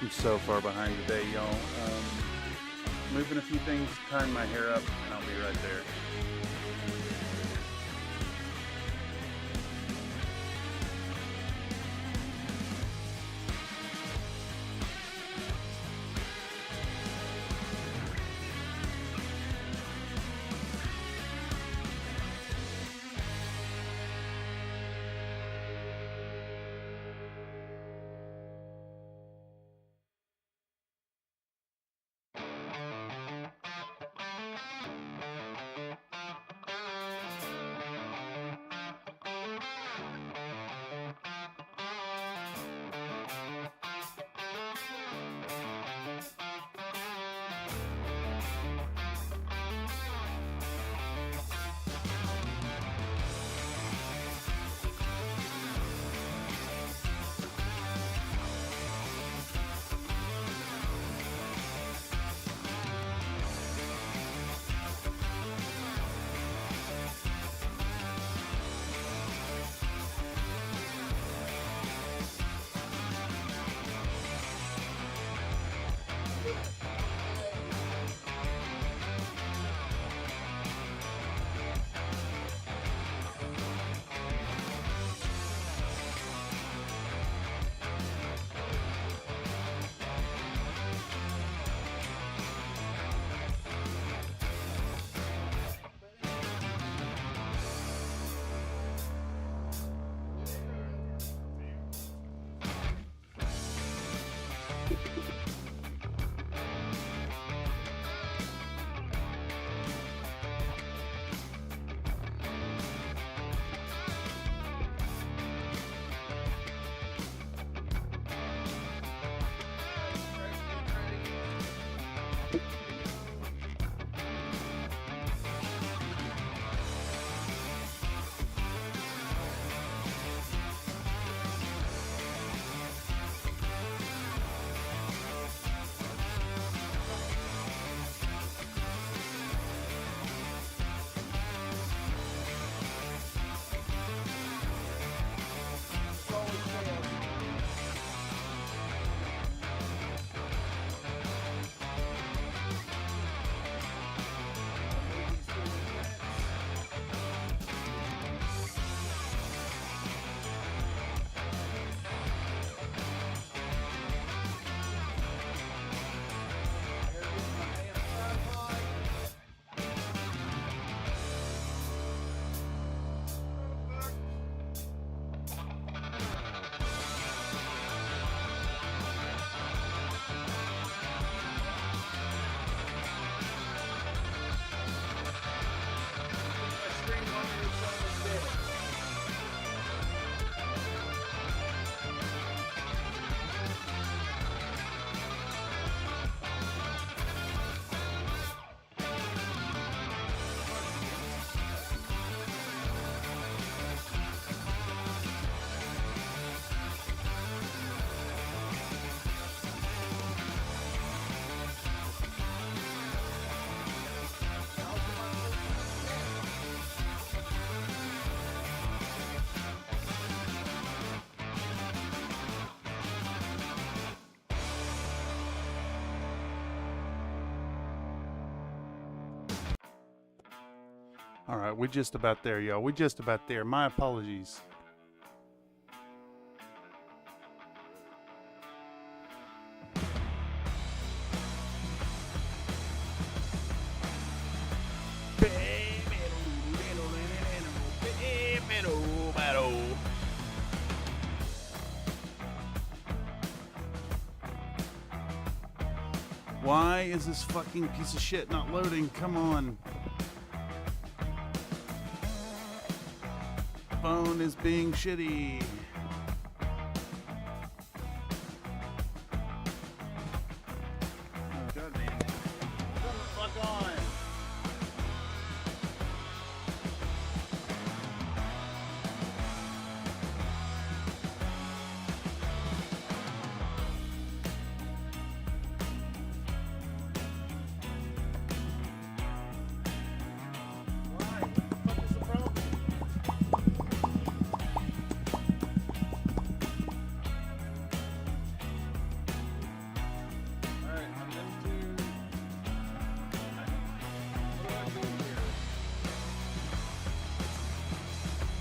I'm so far behind today, y'all. Moving a few things, tying my hair up, and I'll be right there. All right, we're just about there, y'all. We're just about there. My apologies. Why is this fucking piece of shit not loading? Come on. phone is being shitty. Oh, God damn it. Come the fuck on.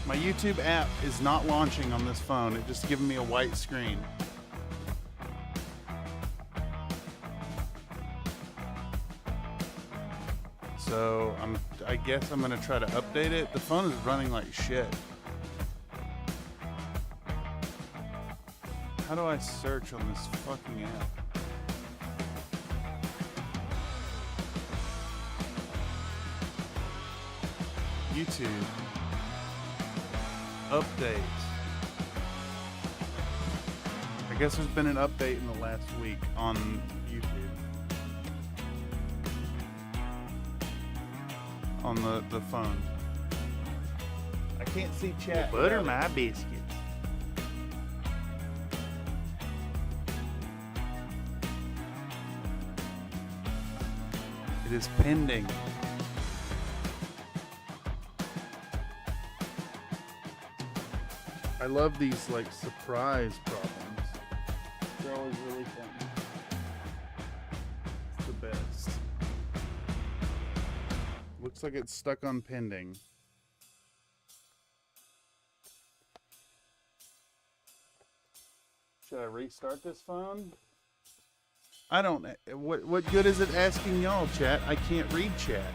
My YouTube app is not launching on this phone. It's just giving me a white screen. So I guess I'm gonna try to update it. The phone is running like shit. How do I search on this fucking app? YouTube. Update. I guess there's been an update in the last week on YouTube. On the phone. I can't see chat. Butter my biscuits. It is pending. I love these like surprise problems. They're always really fun. It's the best. Looks like it's stuck on pending. Should I restart this phone? I don't. What good is it asking y'all, chat? I can't read chat.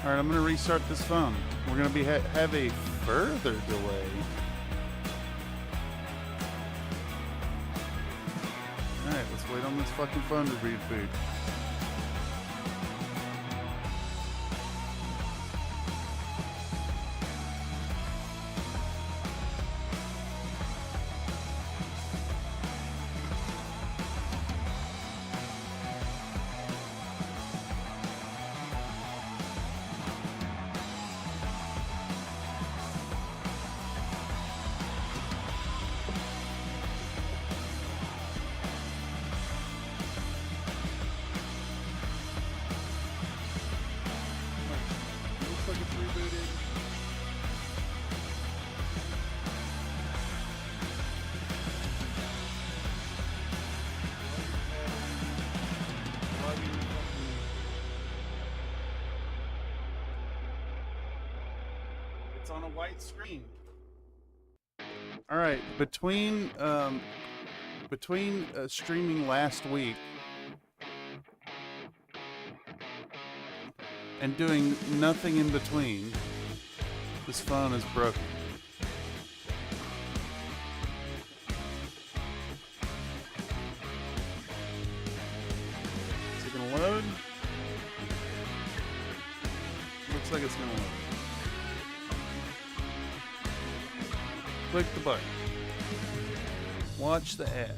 All right, I'm gonna restart this phone. We're gonna be have a further delay. All right, let's wait on this fucking phone to reboot. It's on a white screen. All right, between streaming last week and doing nothing in between, this phone is broken. Is it gonna load? Looks like it's gonna load. Click the button. Watch the ad.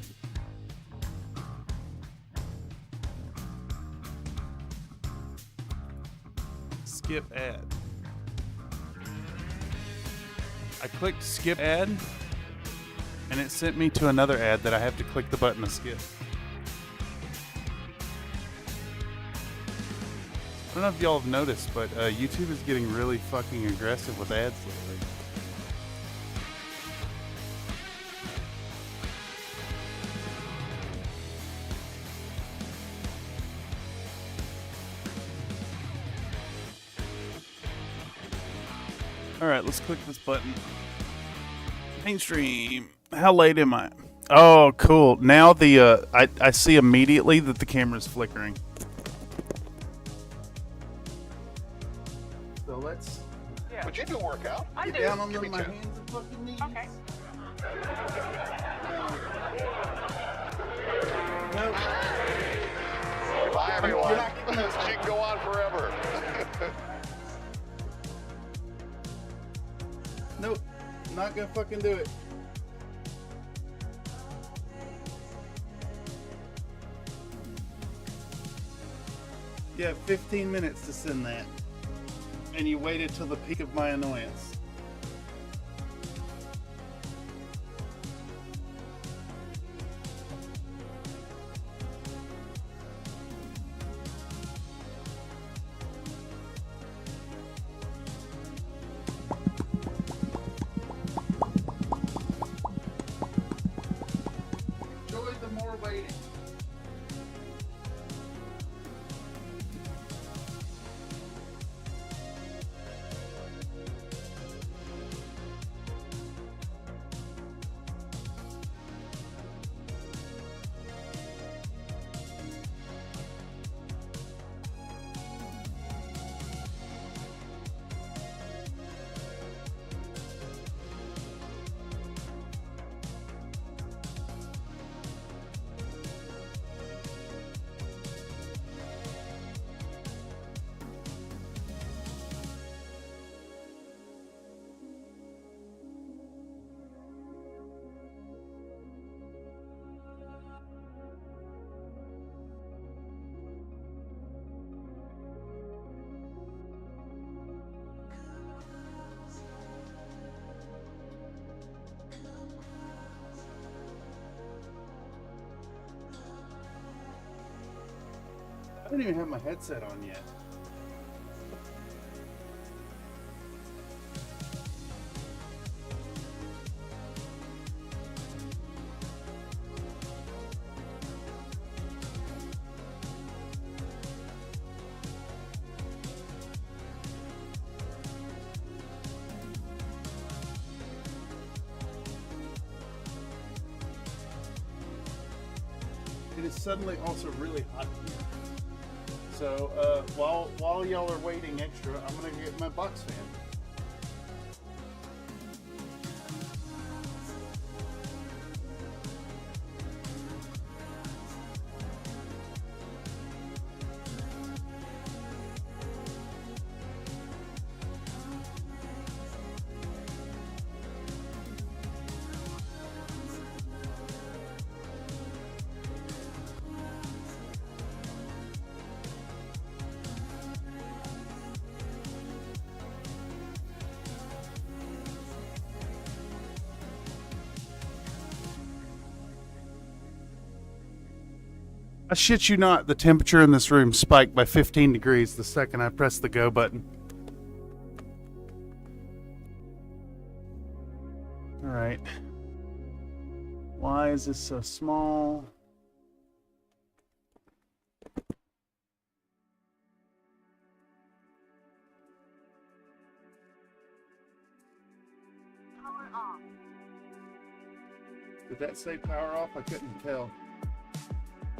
Skip ad. I clicked skip ad, and it sent me to another ad that I have to click the button to skip. I don't know if y'all have noticed, but YouTube is getting really fucking aggressive with ads lately. Alright, let's click this button. Mainstream. How late am I? Oh, cool. Now the I see immediately that the camera's flickering. So let's Would you do a workout? I get do. down on Give me my 10. hands and fucking knees. Okay. No. Bye, everyone. You're not getting those. She can go on forever. Nope, not gonna fucking do it. You have 15 minutes to send that. And you waited till the peak of my annoyance. Enjoy the more waiting. I don't even have my headset on yet. It is suddenly also really hot here. So while y'all are waiting extra, I'm gonna get my box fan. I shit you not, the temperature in this room spiked by 15 degrees the second I pressed the go button. Alright. Why is this so small? Power off. Did that say power off? I couldn't tell.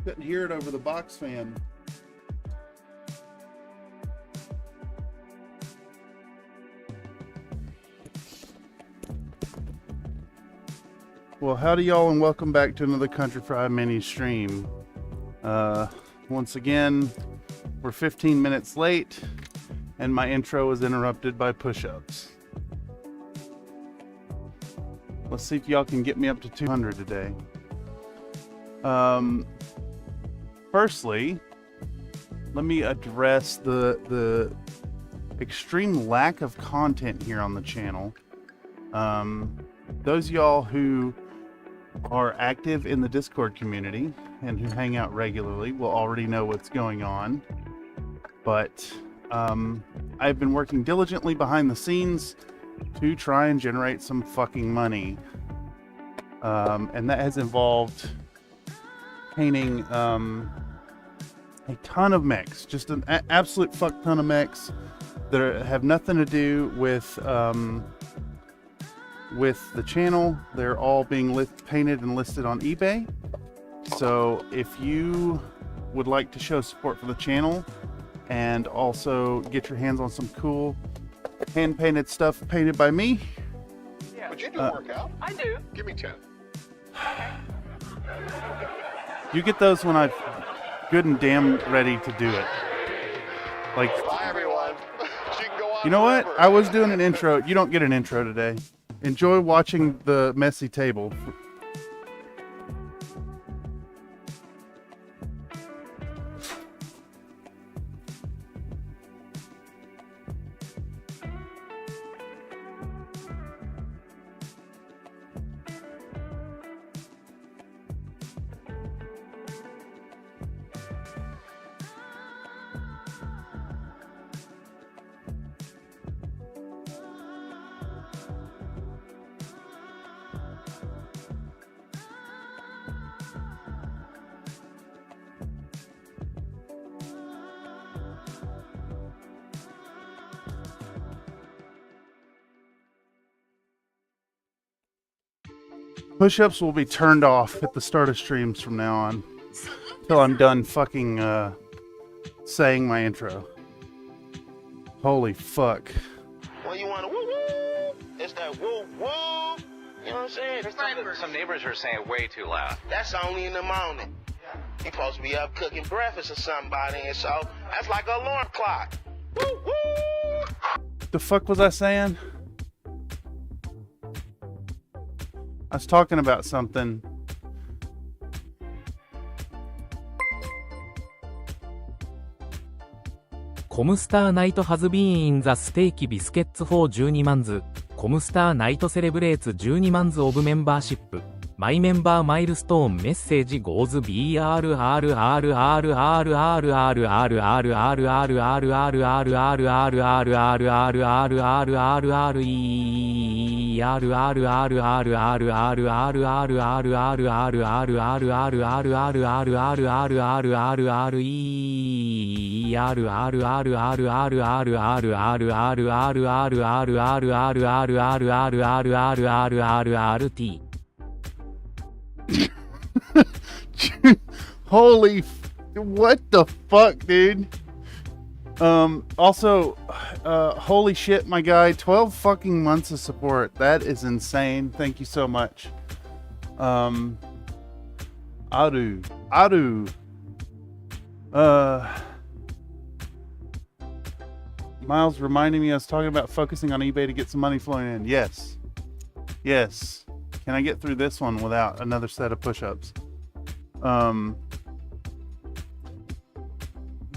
Couldn't hear it over the box fan. Well, howdy y'all, and welcome back to another Country Fried Mini stream. Once again, we're 15 minutes late, and my intro was interrupted by push-ups. Let's see if y'all can get me up to 200 today. Firstly, let me address the extreme lack of content here on the channel. Those y'all who are active in the Discord community and who hang out regularly will already know what's going on. But I've been working diligently behind the scenes to try and generate some fucking money. And that has involved painting a ton of mechs, just an absolute fuck ton of mechs that have nothing to do with the channel. They're all being painted and listed on eBay. So if you would like to show support for the channel and also get your hands on some cool hand-painted stuff painted by me. Yeah. Would you do a workout? I do. Give me 10. You get those when I'm good and damn ready to do it. Like, Bye, everyone. You know what? I was doing an intro. You don't get an intro today. Enjoy watching the messy table. Push-ups will be turned off at the start of streams from now on. Till I'm done fucking saying my intro. Holy fuck. Well, you want to woo woo? It's that woo woo. You know what I'm saying? Some neighbors are saying way too loud. That's only in the morning. You supposed to be up cooking breakfast or somebody, and so that's like an alarm clock. Woo woo. The fuck was I saying? I was talking about something. Comstar night has been in the steak biscuits for 12 months. Comstar night celebrates 12 months of membership. My member milestone message goes Holy, what the fuck, dude? Also, holy shit, my guy, 12 fucking months of support. That is insane. Thank you so much. Adu. Miles reminding me I was talking about focusing on eBay to get some money flowing in. Yes. Can I get through this one without another set of push-ups?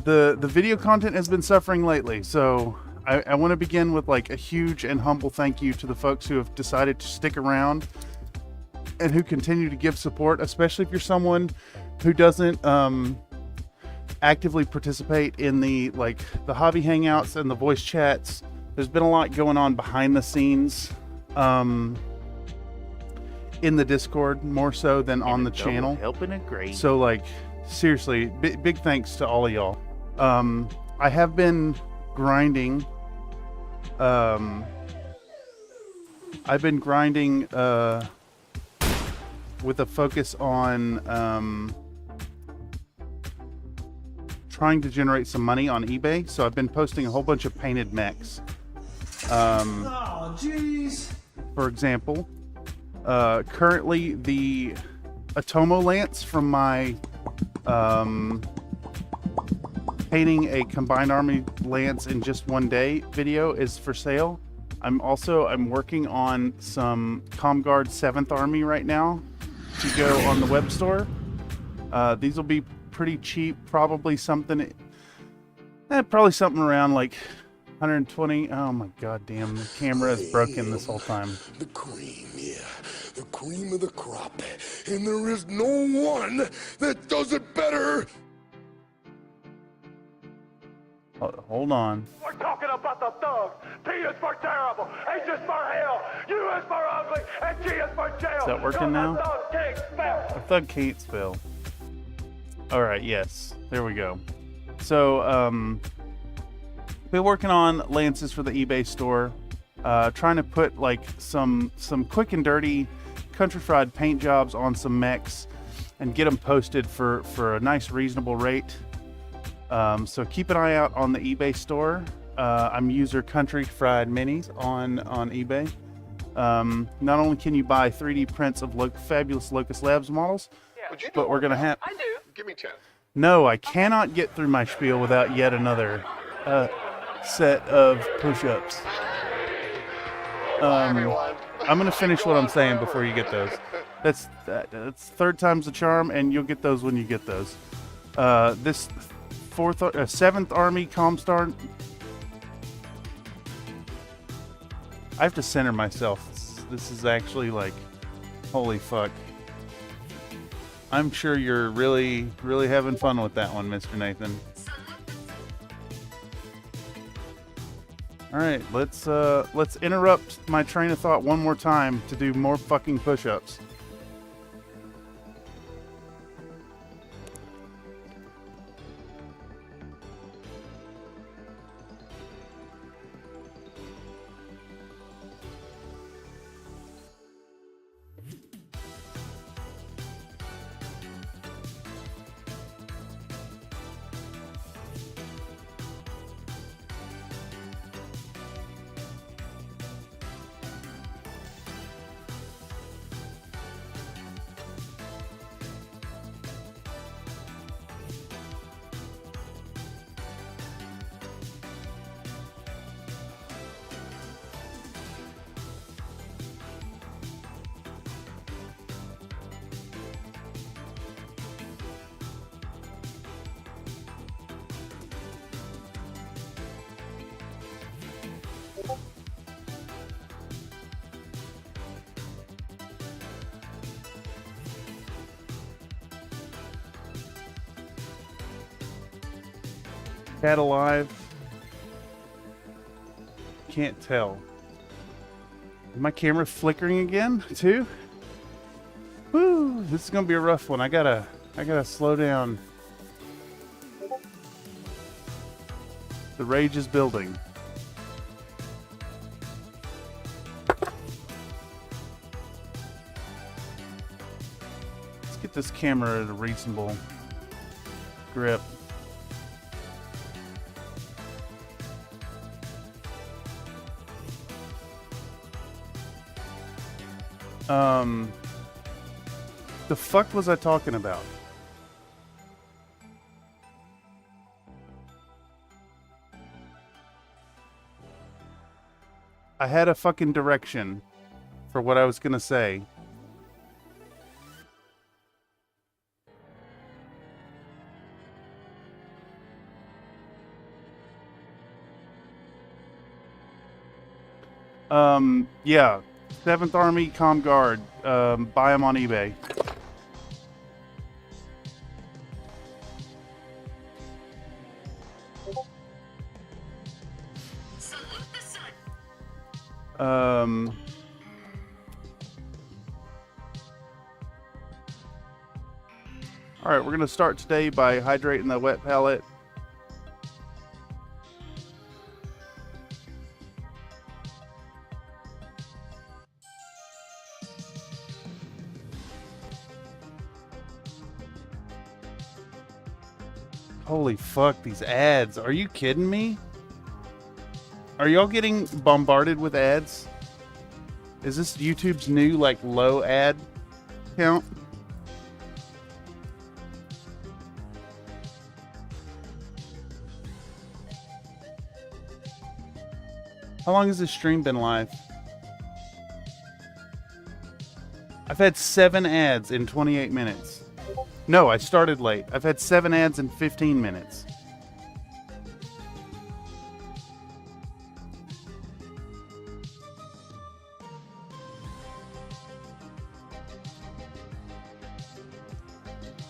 The video content has been suffering lately, so I want to begin with like a huge and humble thank you to the folks who have decided to stick around and who continue to give support, especially if you're someone who doesn't actively participate in the hobby hangouts and the voice chats. There's been a lot going on behind the scenes in the Discord, more so than on the channel. Helping a great. So like, seriously, big thanks to all of y'all. I have been grinding. I've been grinding with a focus on trying to generate some money on eBay. So I've been posting a whole bunch of painted mechs. Oh, jeez. For example, currently the Atomo Lance from my painting a combined army lance in just one day video is for sale. I'm working on some Comguard 7th Army right now to go on the web store. These will be pretty cheap, probably something around like 120. Oh my god damn, the camera is broken this whole time. The cream, yeah. The cream of the crop. And there is no one that does it better. Hold on. We're talking about the thugs. T is for terrible, H is for hell, U is for ugly, and G is for jail. Is that working now? The thug can't spell. Alright, yes. There we go. So, been working on lances for the eBay store. Trying to put like some quick and dirty country fried paint jobs on some mechs and get them posted for a nice reasonable rate. So keep an eye out on the eBay store. I'm user Country Fried Minis on eBay. Not only can you buy 3D prints of fabulous Locust Labs models, but we're gonna have. I do. Give me 10. No, I cannot get through my spiel without yet another. set of push-ups. I'm gonna finish what I'm saying before you get those. That's third time's the charm, and you'll get those when you get those. This 7th Army Comstar. I have to center myself. This is actually like, holy fuck. I'm sure you're really, really having fun with that one, Mr. Nathan. All right, let's interrupt my train of thought one more time to do more fucking push-ups. Cat alive? Can't tell. Is my camera flickering again, too? Woo! This is gonna be a rough one. I gotta slow down. The rage is building. Let's get this camera at a reasonable grip. The fuck was I talking about? I had a fucking direction for what I was gonna say. Yeah. 7th Army Com Guard. Buy them on eBay. Alright, we're gonna start today by hydrating the wet palette. Holy fuck, these ads. Are you kidding me? Are y'all getting bombarded with ads? Is this YouTube's new, like, low ad count? How long has this stream been live? I've had 7 ads in 28 minutes. No, I started late. I've had 7 ads in 15 minutes.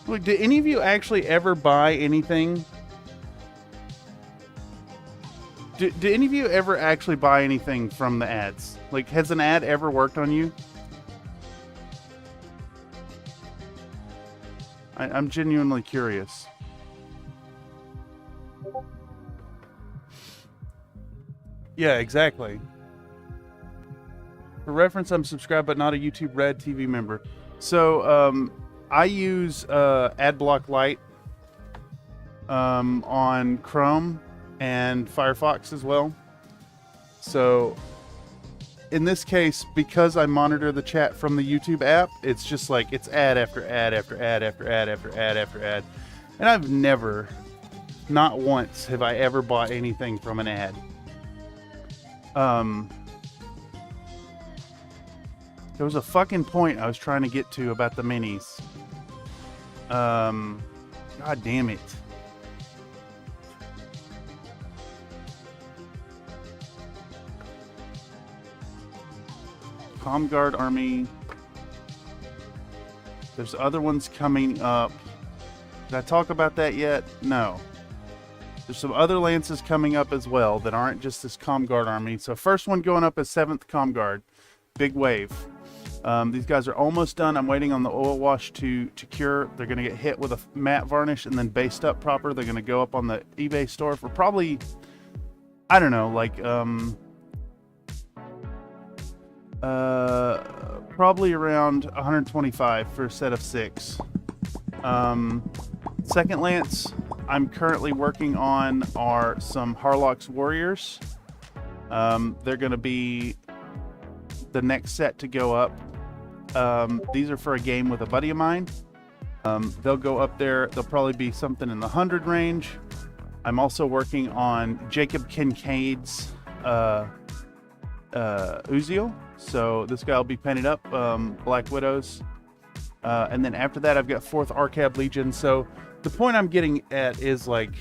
Look, do any of you actually ever buy anything? Do any of you ever actually buy anything from the ads? Like, has an ad ever worked on you? I'm genuinely curious. Yeah, exactly. For reference, I'm subscribed but not a YouTube Red TV member. So, I use AdBlock Lite on Chrome and Firefox as well. So, in this case, because I monitor the chat from the YouTube app, it's just like, it's ad after ad after ad after ad after ad after ad. And I've never Not once have I ever bought anything from an ad. There was a fucking point I was trying to get to about the minis. God damn it. Guard Army. There's other ones coming up. Did I talk about that yet? No. There's some other lances coming up as well that aren't just this Guard Army. So first one going up is 7th Guard. Big wave. These guys are almost done. I'm waiting on the oil wash to cure. They're going to get hit with a matte varnish and then based up proper. They're going to go up on the eBay store for probably, I don't know, like probably around 125 for a set of 6. Second lance I'm currently working on are some Harlock's Warriors. They're going to be the next set to go up. These are for a game with a buddy of mine. They'll go up there. They'll probably be something in the 100 range. I'm also working on Jacob Kincaid's Uziel. So this guy will be painted up, Black Widows. And then after that, I've got 4th Arcab Legion. So the point I'm getting at is like,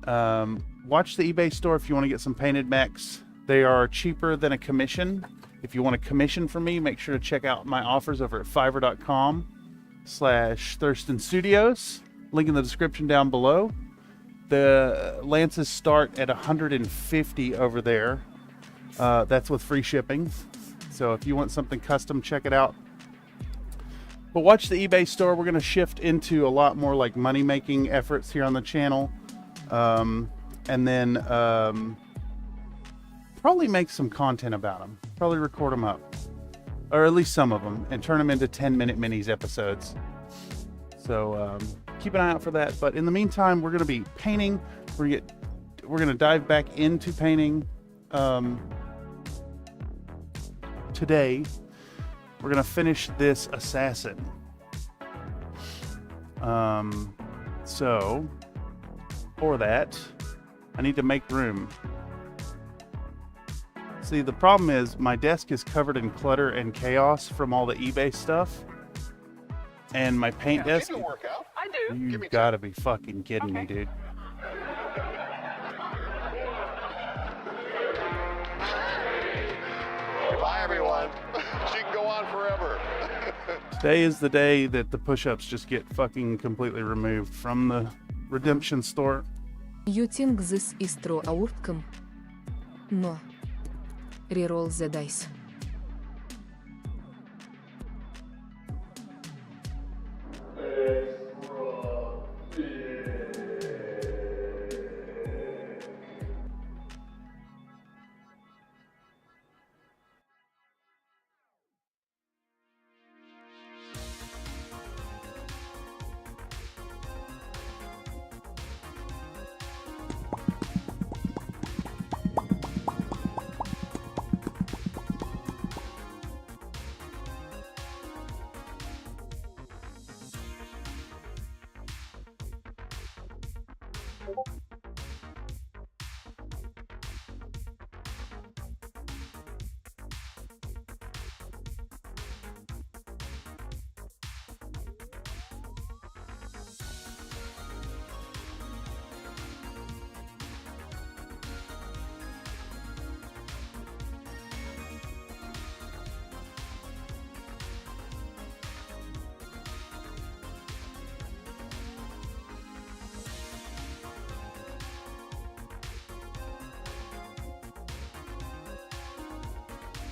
watch the eBay store if you want to get some painted mechs. They are cheaper than a commission. If you want a commission from me, make sure to check out my offers over at fiverr.com/Thurston Studios. Link in the description down below. The lances start at 150 over there. That's with free shipping. So if you want something custom, check it out. But watch the eBay store. We're going to shift into a lot more like money-making efforts here on the channel. And then probably make some content about them. Probably record them up. Or at least some of them. And turn them into 10-minute minis episodes. So keep an eye out for that. But in the meantime, we're going to be painting. We're going to dive back into painting today. We're going to finish this assassin. So for that, I need to make room. See, the problem is my desk is covered in clutter and chaos from all the eBay stuff. And my paint desk... I do. You gotta be fucking kidding me, dude. Bye, everyone. She can go on forever. Today is the day that the push-ups just get fucking completely removed from the redemption store. You think this is true outcome? No. Reroll the dice.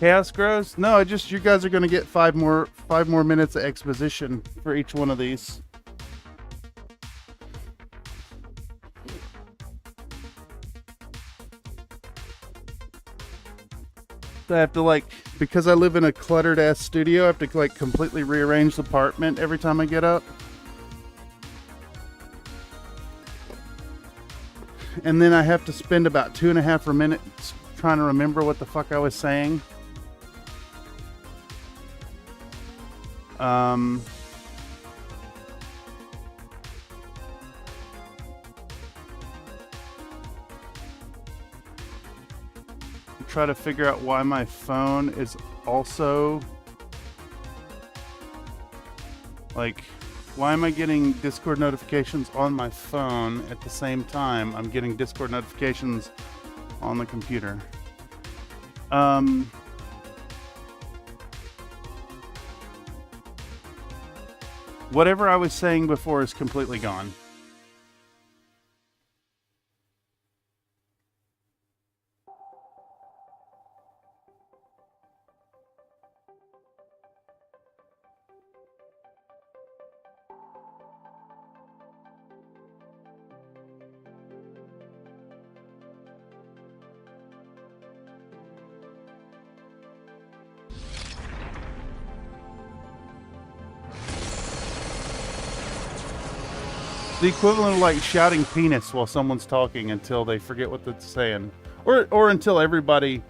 Chaos grows? No, just you guys are gonna get five more minutes of exposition for each one of these. So I have to like, because I live in a cluttered ass studio, I have to like completely rearrange the apartment every time I get up. And then I have to spend about 2.5 minutes trying to remember what the fuck I was saying. try to figure out why my phone is also like, why am I getting Discord notifications on my phone at the same time I'm getting Discord notifications on the computer? Whatever I was saying before is completely gone. The equivalent of like shouting penis while someone's talking until they forget what they're saying, or until everybody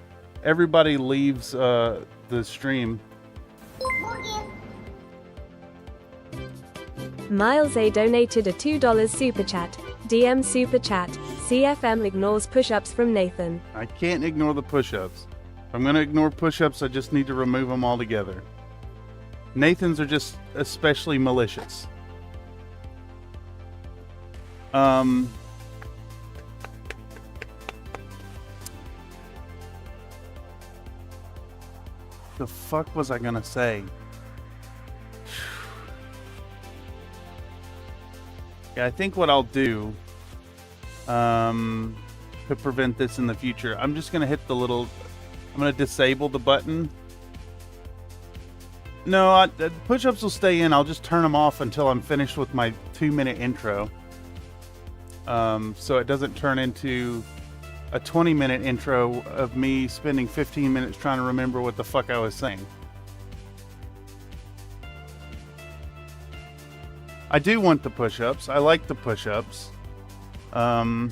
leaves the stream. Miles A donated a $2 super chat. DM super chat. CFM ignores push-ups from Nathan. I can't ignore the push-ups. If I'm gonna ignore push-ups, I just need to remove them altogether. Nathan's are just especially malicious. The fuck was I gonna say? Yeah, I think what I'll do, to prevent this in the future, I'm just gonna hit the little, I'm gonna disable the button. No, push-ups will stay in. I'll just turn them off until I'm finished with my 2-minute intro. So it doesn't turn into a 20-minute intro of me spending 15 minutes trying to remember what the fuck I was saying. I do want the push-ups. I like the push-ups. But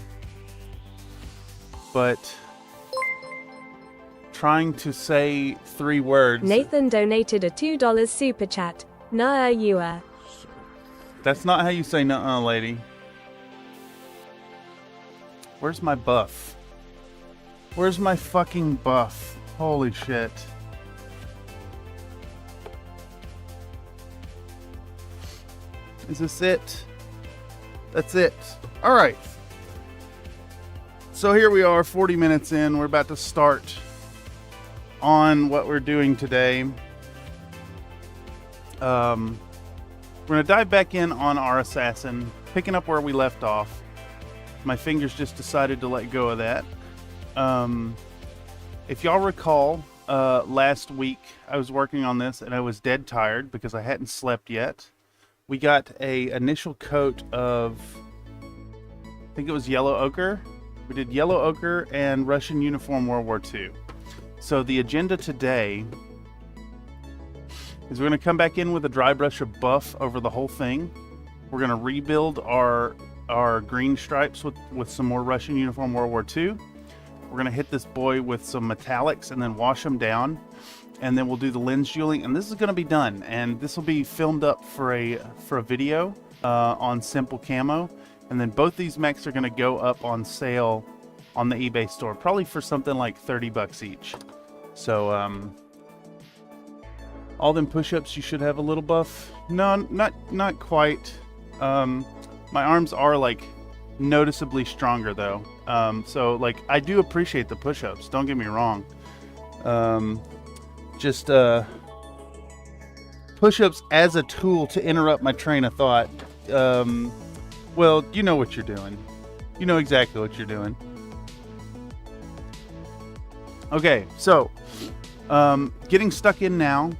trying to say 3 words. Nathan donated a $2 super chat. Nah, you are. That's not how you say nuh-uh, lady. Where's my buff? Where's my fucking buff? Holy shit. Is this it? That's it. All right. So here we are, 40 minutes in. We're about to start on what we're doing today. We're going to dive back in on our assassin, picking up where we left off. My fingers just decided to let go of that. If y'all recall, last week I was working on this and I was dead tired because I hadn't slept yet. We got a initial coat of, I think it was yellow ochre. We did yellow ochre and Russian uniform World War II. So the agenda today is we're going to come back in with a dry brush of buff over the whole thing. We're going to rebuild our green stripes with some more Russian uniform World War II. We're going to hit this boy with some metallics and then wash them down. And then we'll do the lens jeweling, and this is going to be done. And this will be filmed up for a video on simple camo. And then both these mechs are going to go up on sale on the eBay store, probably for something like $30 each. So all them push-ups, you should have a little buff. No, not quite. My arms are like noticeably stronger though. So like I do appreciate the push-ups. Don't get me wrong. Just push-ups as a tool to interrupt my train of thought. Well, you know what you're doing. You know exactly what you're doing. Okay, so getting stuck in now.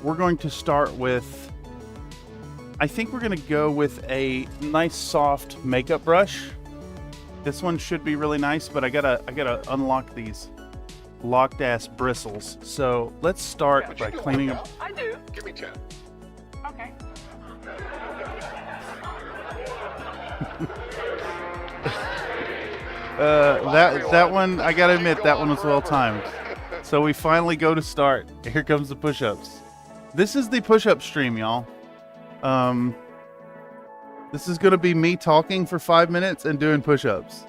We're going to start with, I think we're going to go with a nice soft makeup brush. This one should be really nice, but I gotta unlock these locked ass bristles. So let's start by cleaning up. I do. Give me 10. Okay. That one, I gotta admit, that one was well timed. So we finally go to start. Here comes the push-ups. This is the push-up stream, y'all. This is gonna be me talking for 5 minutes and doing push-ups.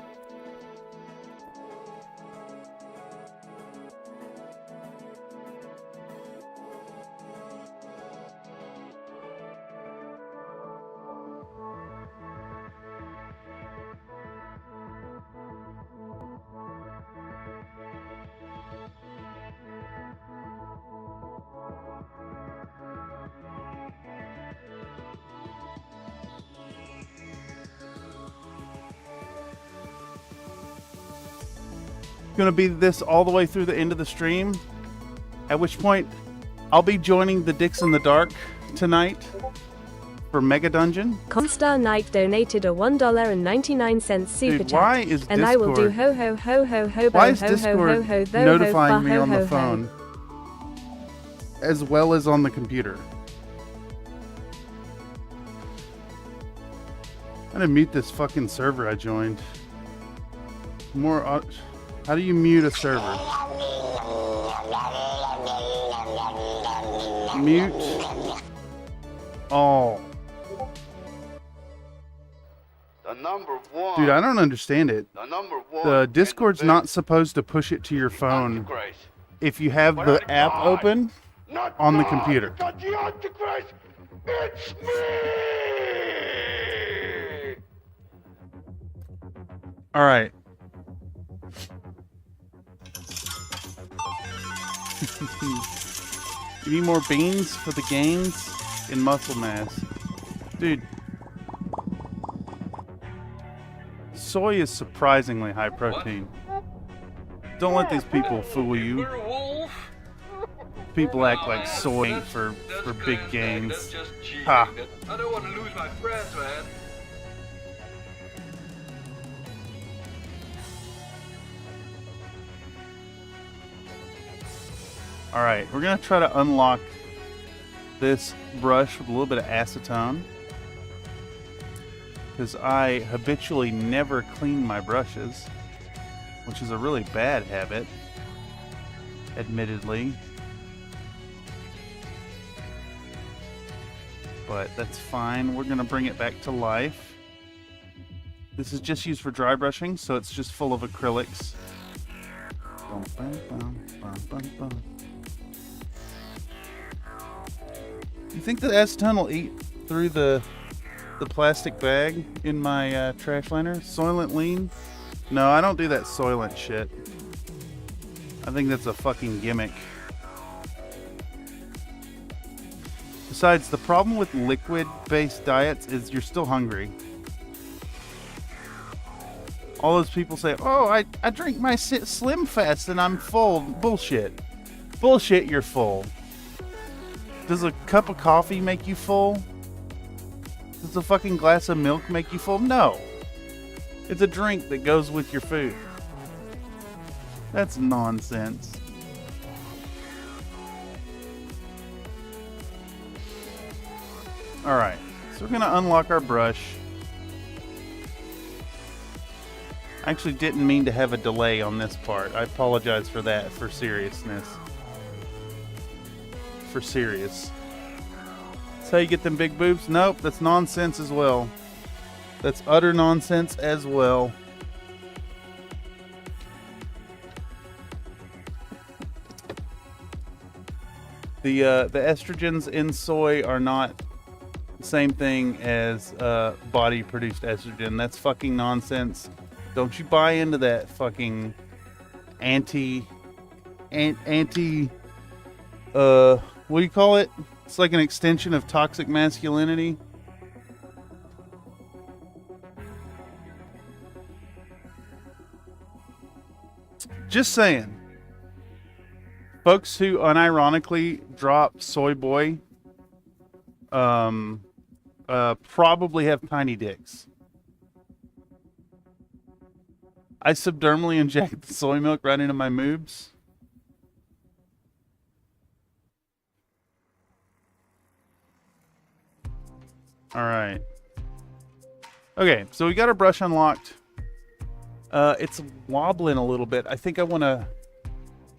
going to be this all the way through the end of the stream, at which point I'll be joining the Dicks in the Dark tonight for Mega Dungeon. Comstar Knight donated a $1.99 super Dude, chat. why is and I will do Discord- ho ho ho ho ho Why is ho ho ho Discord ho ho notifying me ho on ho the ho. phone as well as on the computer? I'm gonna mute this fucking server I joined. How do you mute a server? Mute all. The number one. Dude, I don't understand it. The number one. The Discord's not supposed to push it to your phone if you have the app open on the computer. It's the Antichrist! It's me! All right. You need more beans for the gains in muscle mass. Dude. Soy is surprisingly high protein. Don't let these people fool you. People act like soy ain't for big gains. Ha. I don't want to lose my friends, man. Alright, we're going to try to unlock this brush with a little bit of acetone. Because I habitually never clean my brushes, which is a really bad habit, admittedly. But that's fine. We're going to bring it back to life. This is just used for dry brushing, so it's just full of acrylics. Bum, bum, bum, bum, bum, bum. You think the acetone will eat through the plastic bag in my trash liner? Soylent Lean? No, I don't do that Soylent shit. I think that's a fucking gimmick. Besides, the problem with liquid-based diets is you're still hungry. All those people say, oh, I drink my Slim Fast and I'm full. Bullshit. Bullshit, you're full. Does a cup of coffee make you full? Does a fucking glass of milk make you full? No. It's a drink that goes with your food. That's nonsense. Alright, so we're going to unlock our brush. I actually didn't mean to have a delay on this part. I apologize for that, for seriousness. For serious. That's how you get them big boobs? Nope, that's nonsense as well. That's utter nonsense as well. The estrogens in soy are not the same thing as body-produced estrogen. That's fucking nonsense. Don't you buy into that fucking anti what do you call it? It's like an extension of toxic masculinity. Just saying. Folks who unironically drop soy boy probably have tiny dicks. I subdermally inject the soy milk right into my moobs. Alright. Okay, so we got our brush unlocked. It's wobbling a little bit. I think I want to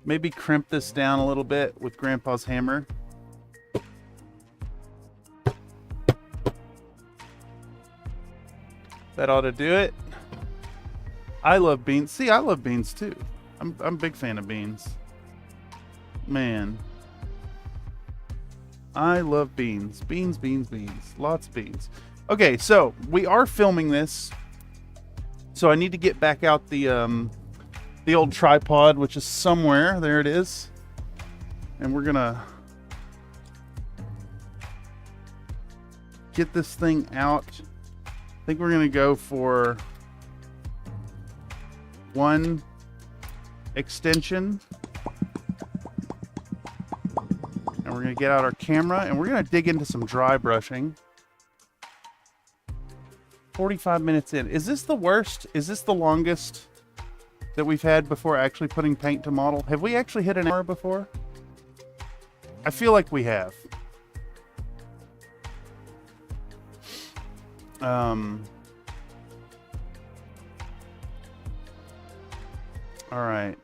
maybe crimp this down a little bit with Grandpa's hammer. That ought to do it. I love beans. See, I love beans too. I'm a big fan of beans. Man. I love beans. Beans, beans, beans. Lots of beans. Okay, so we are filming this. So I need to get back out the old tripod, which is somewhere. There it is. And we're gonna get this thing out. I think we're gonna go for 1, extension. And we're going to get out our camera and we're going to dig into some dry brushing. 45 minutes in. Is this the worst? Is this the longest that we've had before actually putting paint to model? Have we actually hit an hour before? I feel like we have. All right.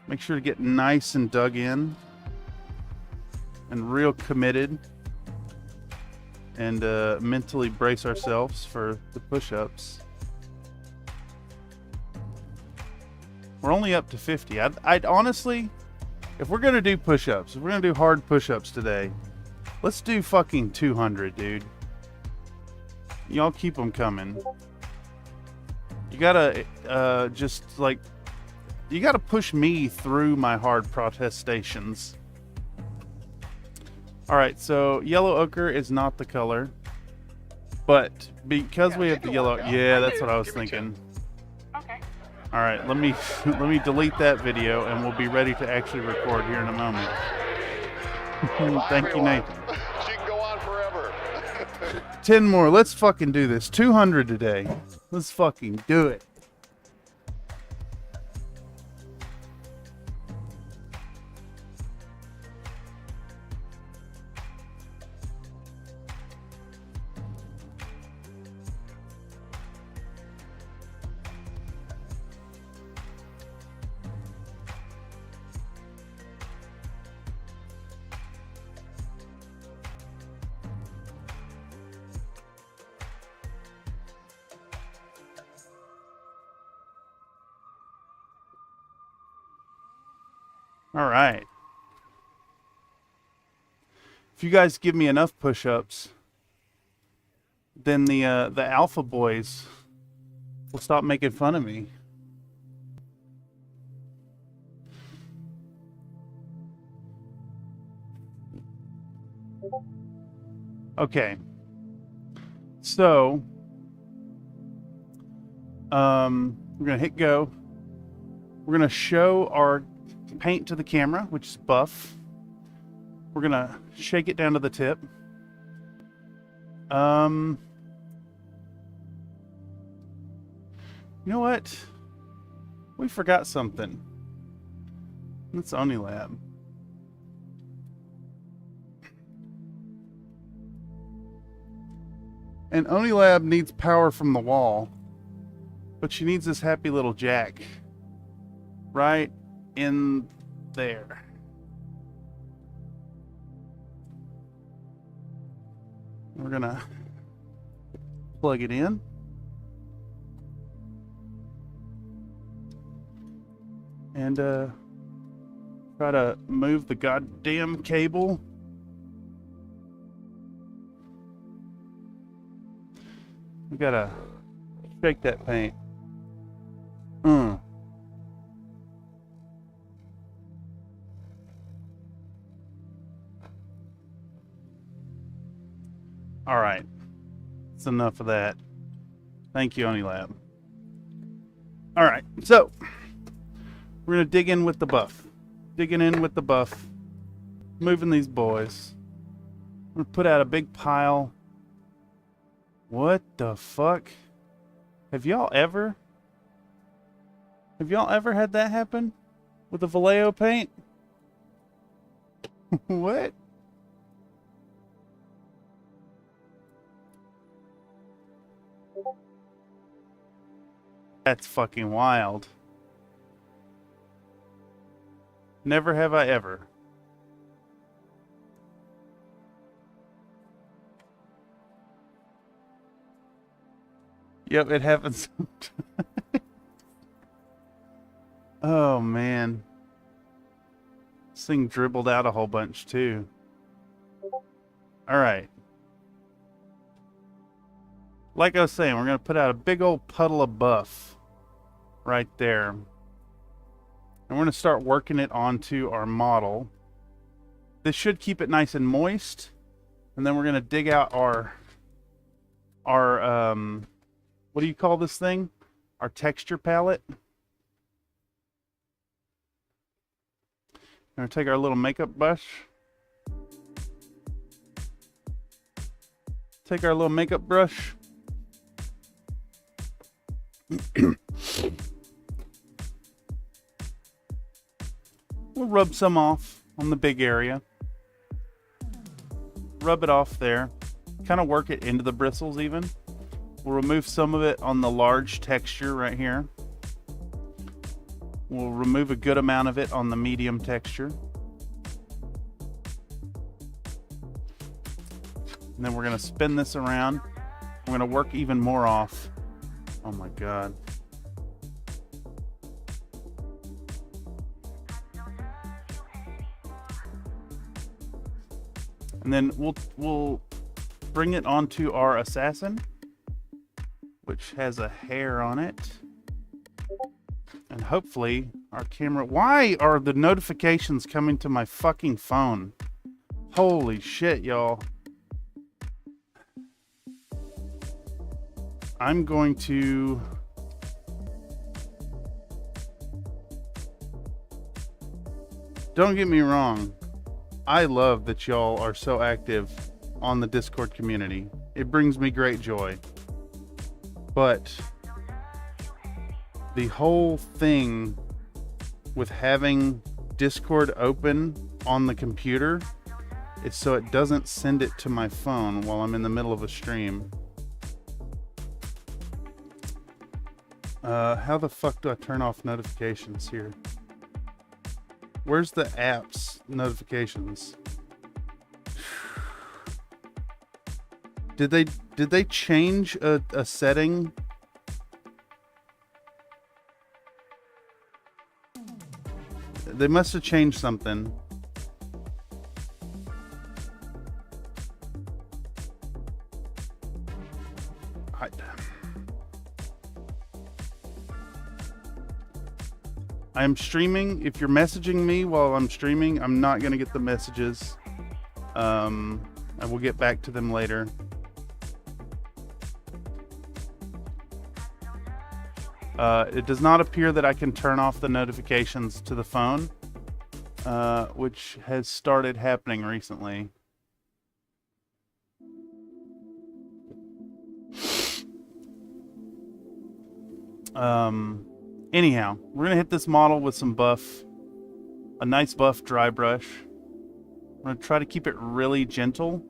Make sure to get nice and dug in and real committed and mentally brace ourselves for the push-ups. We're only up to 50. I'd honestly, if we're going to do push-ups, if we're going to do hard push-ups today, let's do fucking 200, dude. Y'all keep them coming. You gotta, just like, you gotta push me through my hard protestations. Alright, so yellow ochre is not the color. But because we have the yellow, yeah, that's what I was thinking. Okay. Alright, let me delete that video and we'll be ready to actually record here in a moment. Thank you, Nathan. She can go on forever. 10 more. Let's fucking do this. 200 today. Let's fucking do it. All right. If you guys give me enough push-ups, then the alpha boys will stop making fun of me. Okay. So, we're gonna hit go. We're gonna show our paint to the camera, which is buff. We're gonna shake it down to the tip. You know what? We forgot something. It's Onilab. And Onilab needs power from the wall, but she needs this happy little jack right in there. We're gonna plug it in. And try to move the goddamn cable. We gotta shake that paint. All right, that's enough of that. Thank you, Onilab. All right, so we're gonna dig in with the buff. Digging in with the buff. Moving these boys. I'm gonna put out a big pile. What the fuck? Have y'all ever had that happen with the Vallejo paint? What? That's fucking wild. Never have I ever. Yep, it happens sometimes. Oh, man. This thing dribbled out a whole bunch, too. Alright. Like I was saying, we're going to put out a big old puddle of buff right there. And we're going to start working it onto our model. This should keep it nice and moist. And then we're going to dig out our what do you call this thing? our texture palette. We're going to take our little makeup brush. Take our little makeup brush. We'll rub some off on the big area. Rub it off there. Kind of work it into the bristles even. We'll remove some of it on the large texture right here. We'll remove a good amount of it on the medium texture. And then we're going to spin this around. We're going to work even more off. Oh my God. And then we'll bring it onto our assassin, which has a hair on it. And hopefully our camera... Why are the notifications coming to my fucking phone? Holy shit, y'all. I'm going to... Don't get me wrong. I love that y'all are so active on the Discord community. It brings me great joy. But the whole thing with having Discord open on the computer is so it doesn't send it to my phone while I'm in the middle of a stream. How the fuck do I turn off notifications here? Where's the apps notifications? Did they change a setting? They must have changed something. I am streaming. If you're messaging me while I'm streaming, I'm not going to get the messages. I will get back to them later. It does not appear that I can turn off the notifications to the phone, which has started happening recently. Anyhow, we're going to hit this model with some buff, a nice buff dry brush. I'm going to try to keep it really gentle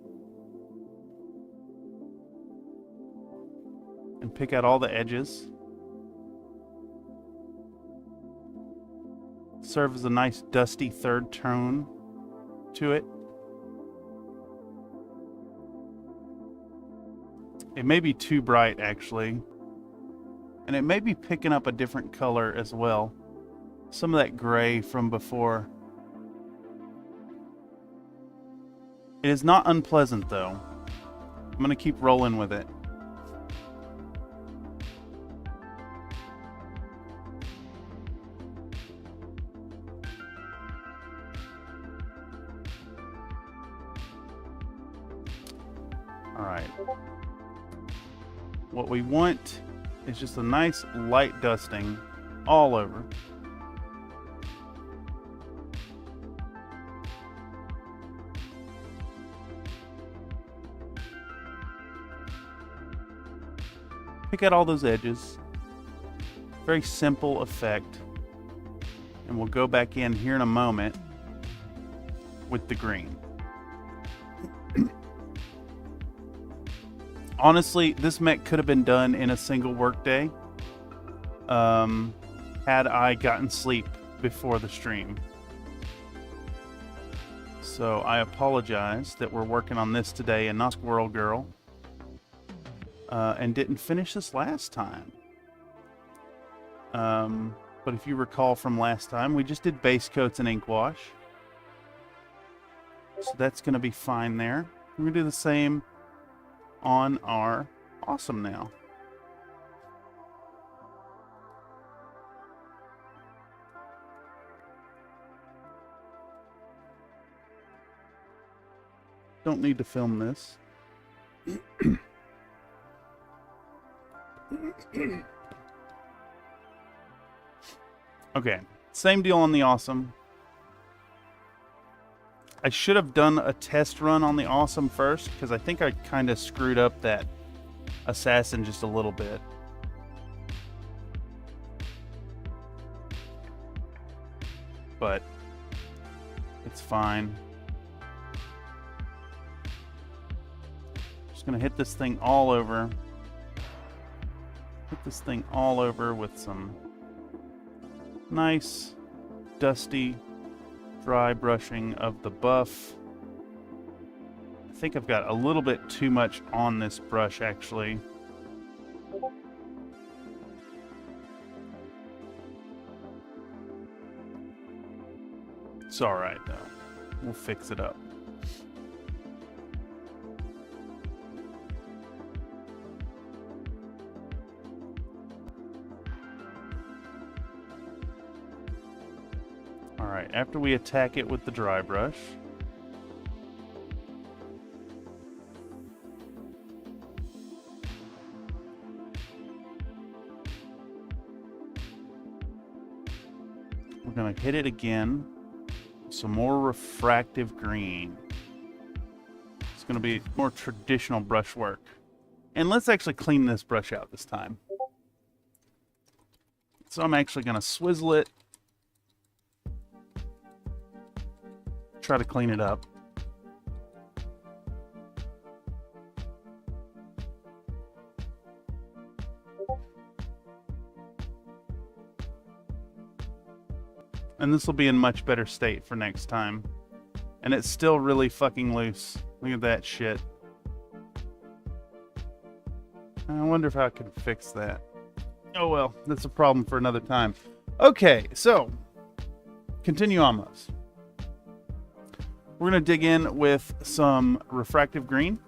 and pick out all the edges. Serve as a nice dusty third tone to it. It may be too bright actually. And it may be picking up a different color as well. Some of that gray from before. It is not unpleasant though. I'm going to keep rolling with it. All right. What we want... it's just a nice light dusting all over. Pick out all those edges. Very simple effect. And we'll go back in here in a moment with the green. Honestly, this mech could have been done in a single workday had I gotten sleep before the stream. So I apologize that we're working on this today and not Squirrel Girl. And didn't finish this last time. But if you recall from last time, we just did base coats and ink wash. So that's going to be fine there. We're going to do the same on our Awesome now. Don't need to film this. Okay, same deal on the Awesome. I should have done a test run on the Awesome first, because I think I kind of screwed up that Assassin just a little bit. But it's fine. Just gonna hit this thing all over. Hit this thing all over with some nice, dusty, dry brushing of the buff. I think I've got a little bit too much on this brush, actually. It's alright, though. We'll fix it up. Alright, after we attack it with the dry brush, we're going to hit it again. Some more refractive green. It's going to be more traditional brush work. And let's actually clean this brush out this time. So I'm actually going to swizzle it. Try to clean it up. And this will be in much better state for next time. And it's still really fucking loose. Look at that shit. I wonder if I could fix that. Oh well, that's a problem for another time. Okay, so continue almost. We're going to dig in with some refractive green.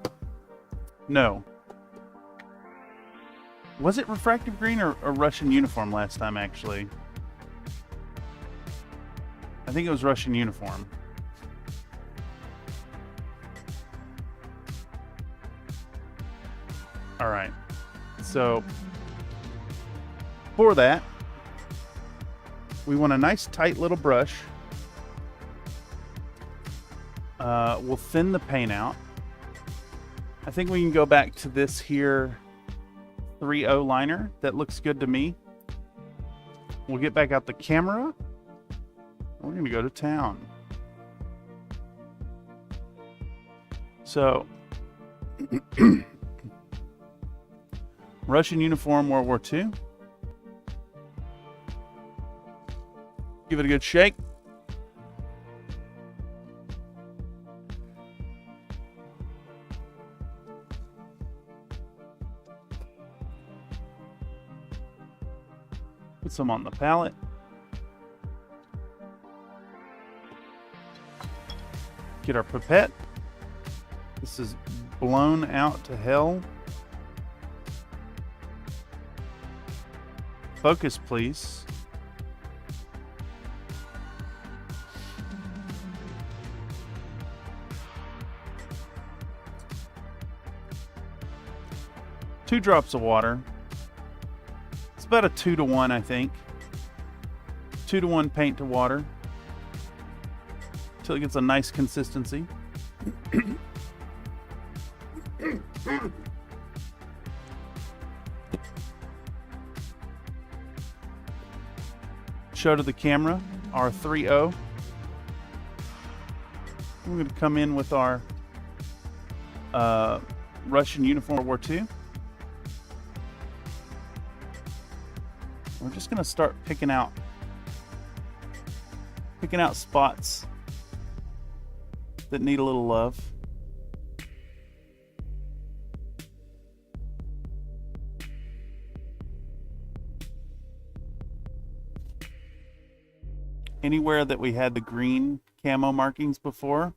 No. Was it refractive green or a Russian uniform last time, actually? I think it was Russian uniform. All right. So for that, we want a nice tight little brush. We'll thin the paint out. I think we can go back to this here 3.0 liner. That looks good to me. We'll get back out the camera. We're going to go to town. So, Russian uniform, World War II. Give it a good shake. Put some on the palette. Get our pipette. This is blown out to hell. Focus, please. Two drops of water. It's about a 2-to-1, I think. 2-to-1 paint to water. Until it gets a nice consistency. Show to the camera our 3.0. We're going to come in with our Russian uniform World War II. We're just going to start picking out spots that need a little love. Anywhere that we had the green camo markings before,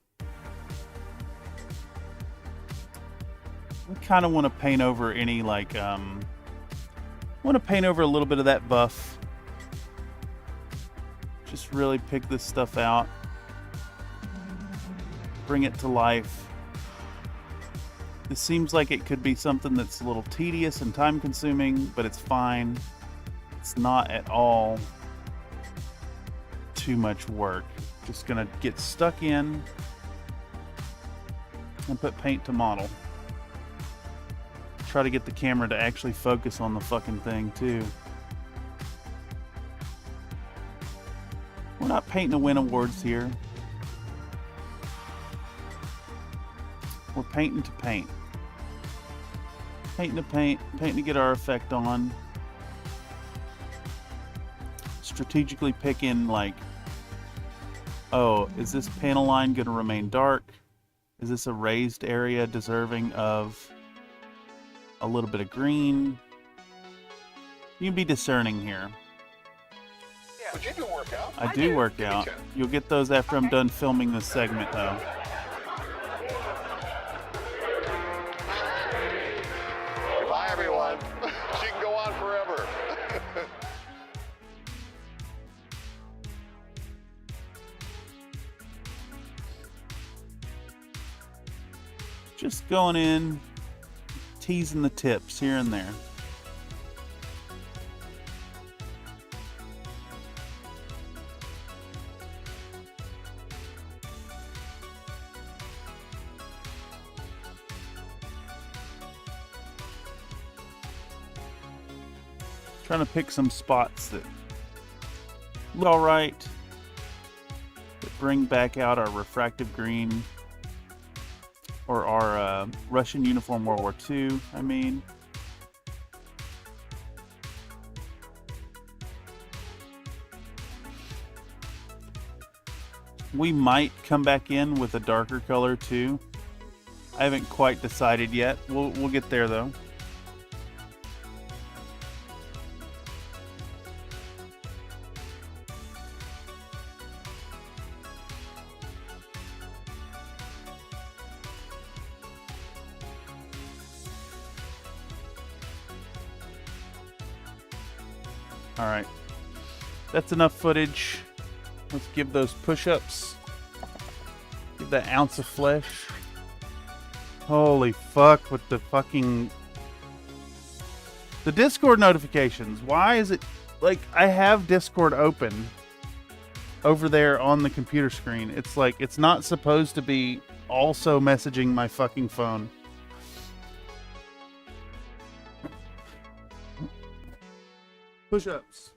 we kind of want to paint over any want to paint over a little bit of that buff. Just really pick this stuff out. Bring it to life. This seems like it could be something that's a little tedious and time consuming, but it's fine. It's not at all. too much work. Just gonna get stuck in and put paint to model. Try to get the camera to actually focus on the fucking thing too. We're not painting to win awards here. We're painting to paint. Painting to paint, painting to get our effect on. Strategically picking, like, oh, is this panel line going to remain dark? Is this a raised area deserving of a little bit of green? You can be discerning here. But you do work out. I do work out. You'll get those after I'm done filming this segment, though. Bye, everyone. She can go on forever. Just going in, teasing the tips here and there. Trying to pick some spots that look all right, that bring back out our refractive green, or our Russian uniform World War II, I mean. We might come back in with a darker color too. I haven't quite decided yet. We'll get there though. All right, that's enough footage. Let's give those push-ups. Give that ounce of flesh. Holy fuck with the fucking... The Discord notifications. Why is it... Like, I have Discord open over there on the computer screen. It's like, it's not supposed to be also messaging my fucking phone. Push-ups.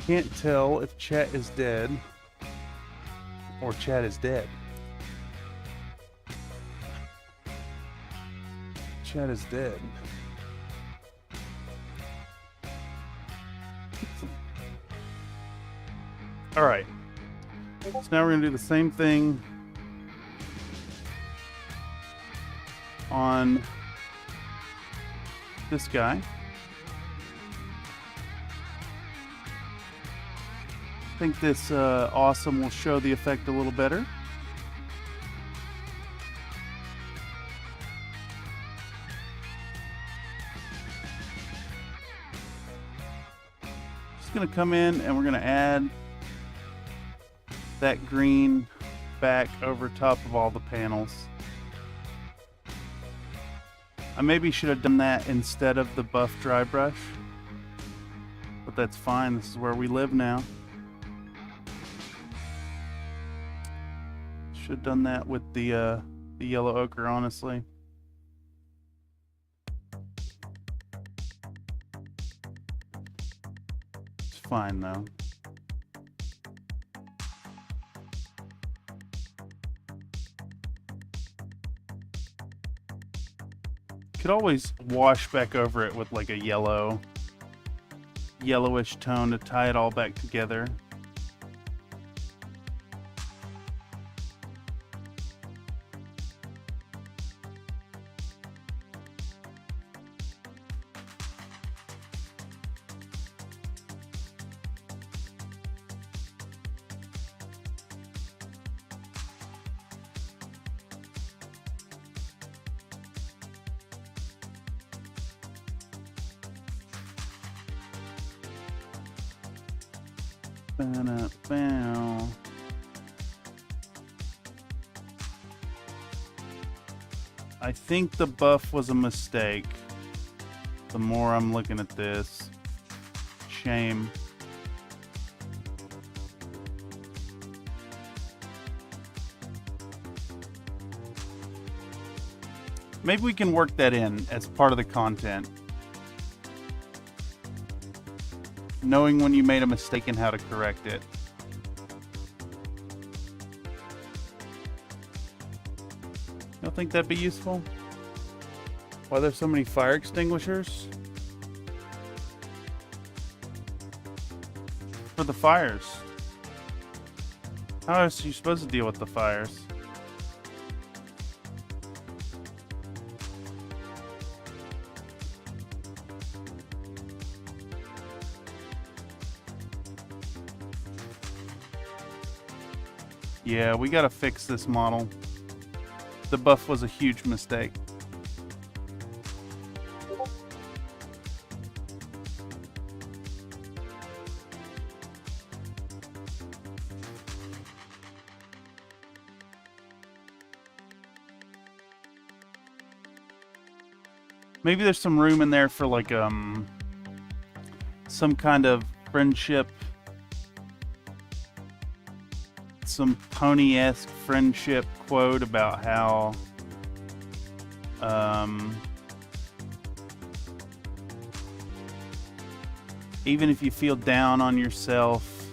Can't tell if chat is dead or chat is dead. Chat is dead. All right. So now we're going to do the same thing on this guy. I think this awesome will show the effect a little better. Just gonna come in and we're gonna add that green back over top of all the panels. I maybe should have done that instead of the buff dry brush, but that's fine. This is where we live now. Should have done that with the yellow ochre, honestly. fine though. Could always wash back over it with like a yellowish tone to tie it all back together. Bow. I think the buff was a mistake. The more I'm looking at this, shame. Maybe we can work that in as part of the content. Knowing when you made a mistake and how to correct it. You don't think that'd be useful? Why there's so many fire extinguishers? For the fires. How else are you supposed to deal with the fires? Yeah, we gotta fix this model. The buff was a huge mistake. Maybe there's some room in there for like some kind of friendship, some pony-esque friendship quote about how even if you feel down on yourself,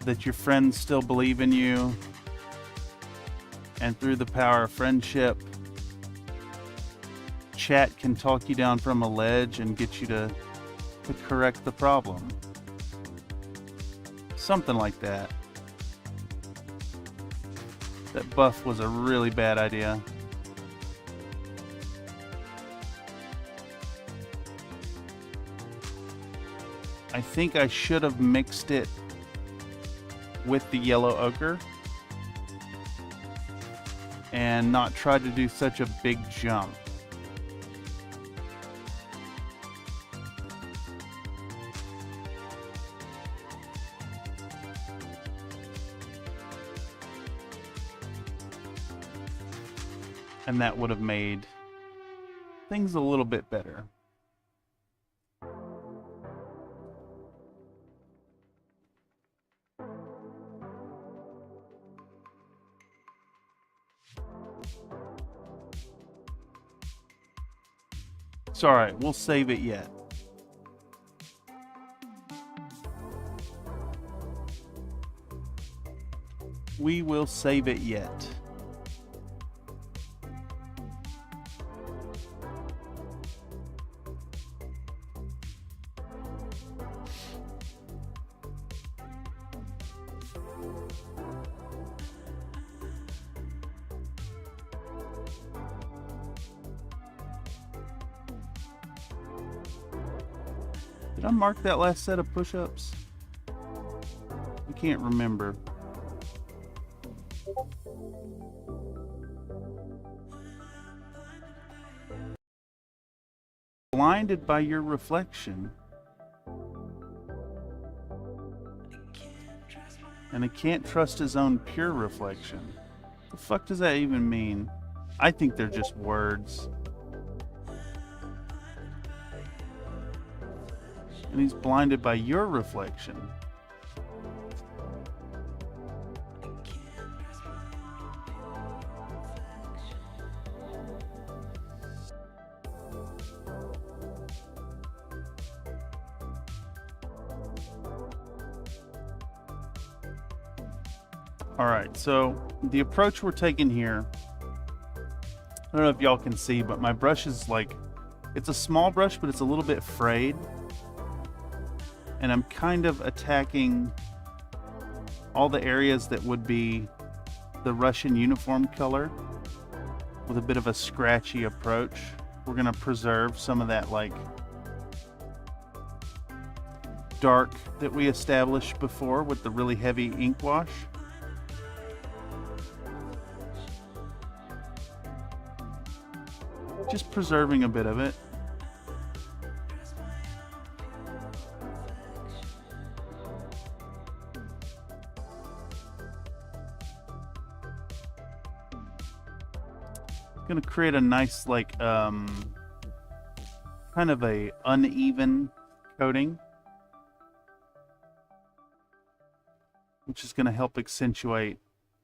that your friends still believe in you, and through the power of friendship, chat can talk you down from a ledge and get you to correct the problem. Something like that. That buff was a really bad idea. I think I should have mixed it with the yellow ochre and not tried to do such a big jump. And that would have made things a little bit better. It's alright, we'll save it yet. We will save it yet. Did I mark that last set of push-ups? I can't remember. Blinded by your reflection. And I can't trust his own pure reflection. The fuck does that even mean? I think they're just words. And he's blinded by your reflection. Alright, so the approach we're taking here, I don't know if y'all can see, but my brush is like, it's a small brush, but it's a little bit frayed. And I'm kind of attacking all the areas that would be the Russian uniform color with a bit of a scratchy approach. We're going to preserve some of that like dark that we established before with the really heavy ink wash. Just preserving a bit of it. Gonna create a nice like kind of a uneven coating, which is gonna help accentuate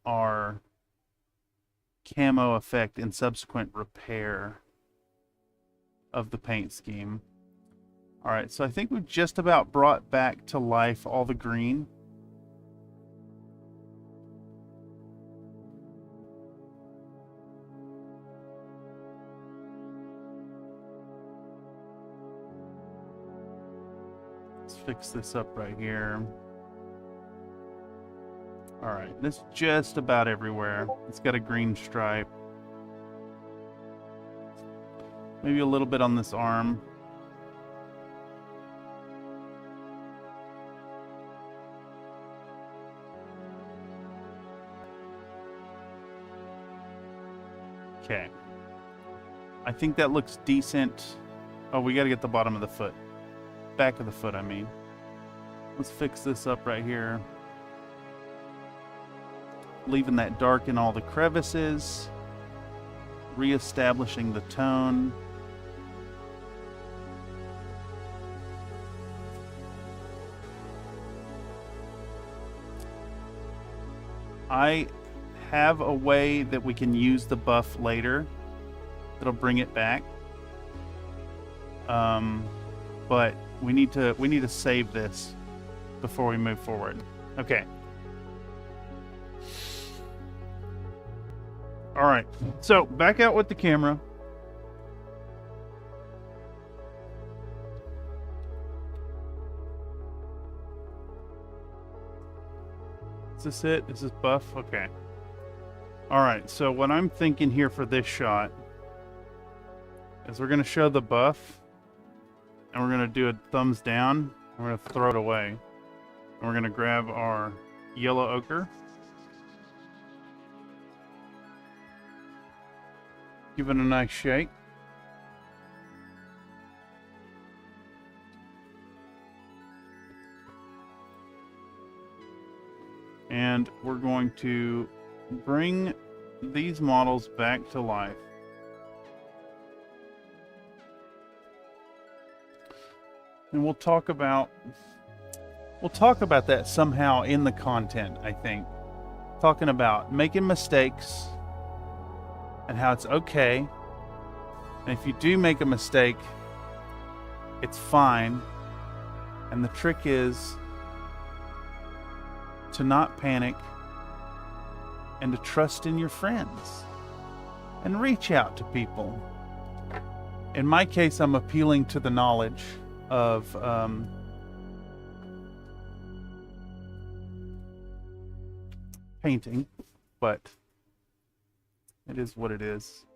our camo effect in subsequent repair of the paint scheme. Alright, so I think we've just about brought back to life all the green. Let's fix this up right here. Alright, this is just about everywhere. It's got a green stripe. Maybe a little bit on this arm. Okay. I think that looks decent. Oh, we gotta get the bottom of the foot. Back of the foot, I mean. Let's fix this up right here. Leaving that dark in all the crevices. Reestablishing the tone. I have a way that we can use the buff later that'll bring it back. But we need to save this before we move forward. Okay. All right. So back out with the camera. Is this it? Is this buff? Okay. All right. So what I'm thinking here for this shot is we're going to show the buff and we're going to do a thumbs down. And we're going to throw it away. And we're going to grab our yellow ochre. Give it a nice shake. And we're going to bring these models back to life. And we'll talk about that somehow in the content, I think. Talking about making mistakes and how it's okay. And if you do make a mistake, it's fine. And the trick is to not panic and to trust in your friends and reach out to people. In my case, I'm appealing to the knowledge of painting, but it is what it is.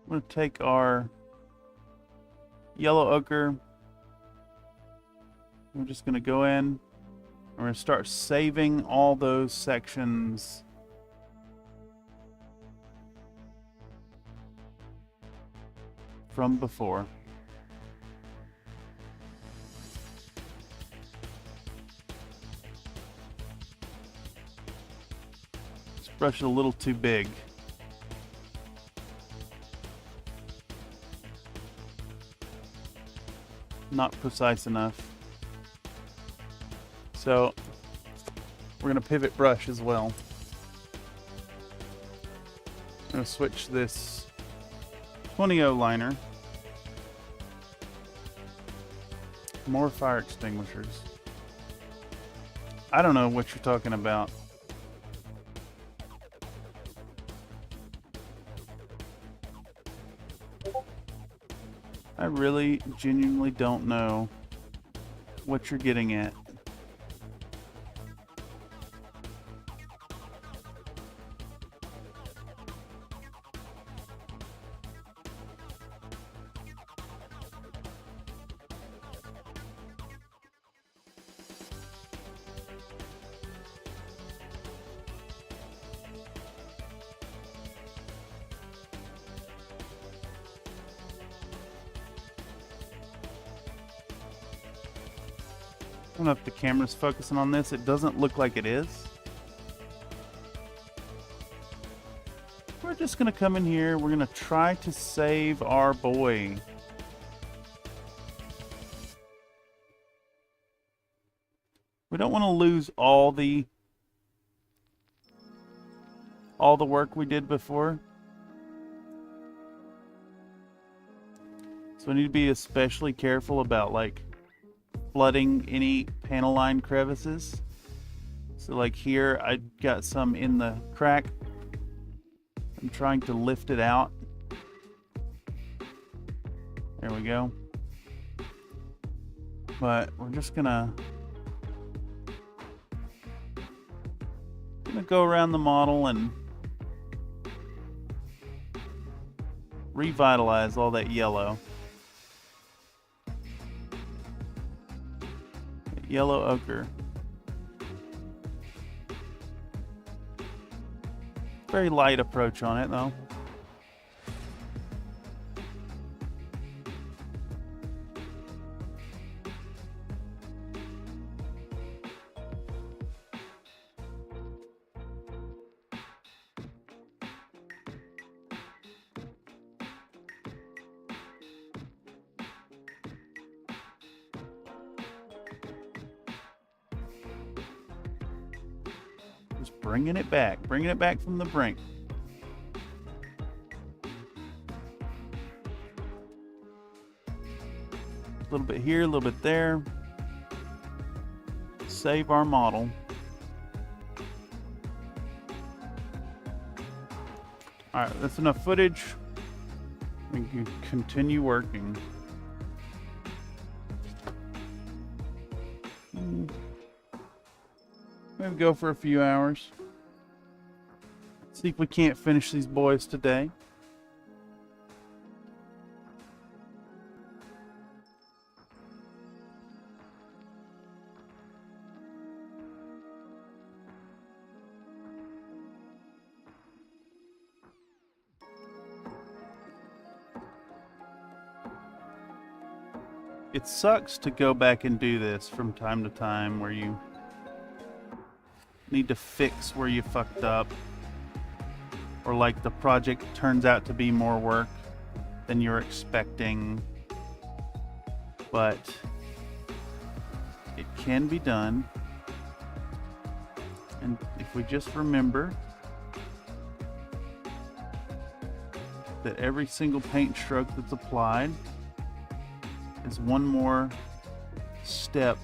I'm going to take our yellow ochre. We're just going to go in and we're going to start saving all those sections from before. This brush is a little too big. Not precise enough. So we're going to pivot brush as well. going to switch this 20-0 liner. More fire extinguishers. I don't know what you're talking about. I really genuinely don't know what you're getting at. I don't know if the camera's focusing on this. It doesn't look like it is. We're just going to come in here. We're going to try to save our boy. We don't want to lose all the work we did before. So we need to be especially careful about like flooding any panel line crevices. So like here, I got some in the crack. I'm trying to lift it out. There we go. But we're just gonna go around the model and revitalize all that yellow. Yellow ochre. Very light approach on it though. Just bringing it back from the brink. A little bit here, a little bit there. Save our model. Alright, that's enough footage. We can continue working. Maybe go for a few hours. See if we can't finish these boys today. It sucks to go back and do this from time to time where you need to fix where you fucked up, or like the project turns out to be more work than you're expecting, but it can be done. And if we just remember that every single paint stroke that's applied is one more step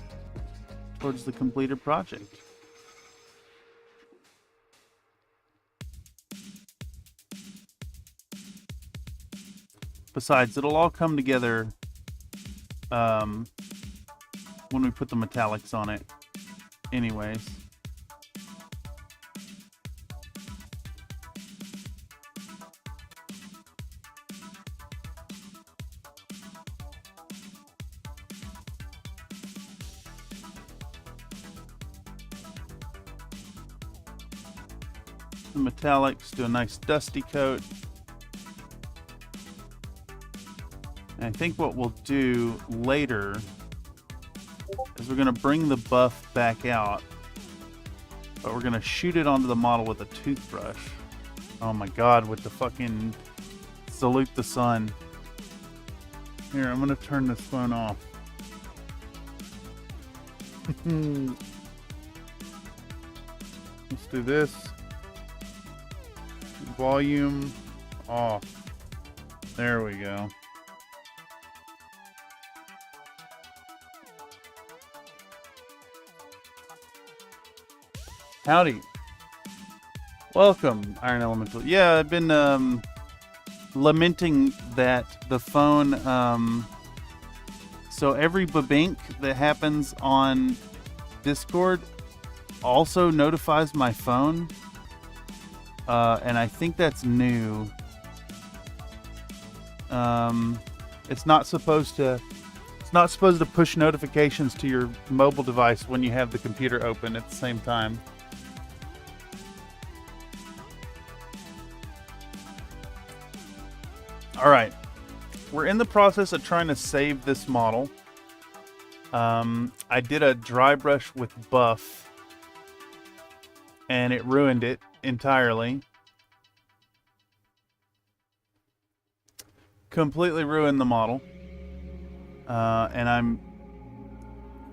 towards the completed project. Besides, it'll all come together when we put the metallics on it anyways. The metallics, do a nice dusty coat. And I think what we'll do later is we're going to bring the buff back out, but we're going to shoot it onto the model with a toothbrush. Oh my god, with the fucking salute the sun. Here, I'm going to turn this phone off. Let's do this. Volume. off. There we go. Howdy. Welcome, Iron Elemental. Yeah, I've been lamenting that the phone, so every babink that happens on Discord also notifies my phone, and I think that's new. It's not supposed to push notifications to your mobile device when you have the computer open at the same time. All right, we're in the process of trying to save this model. I did a dry brush with buff, and it ruined it entirely. Completely ruined the model. And I'm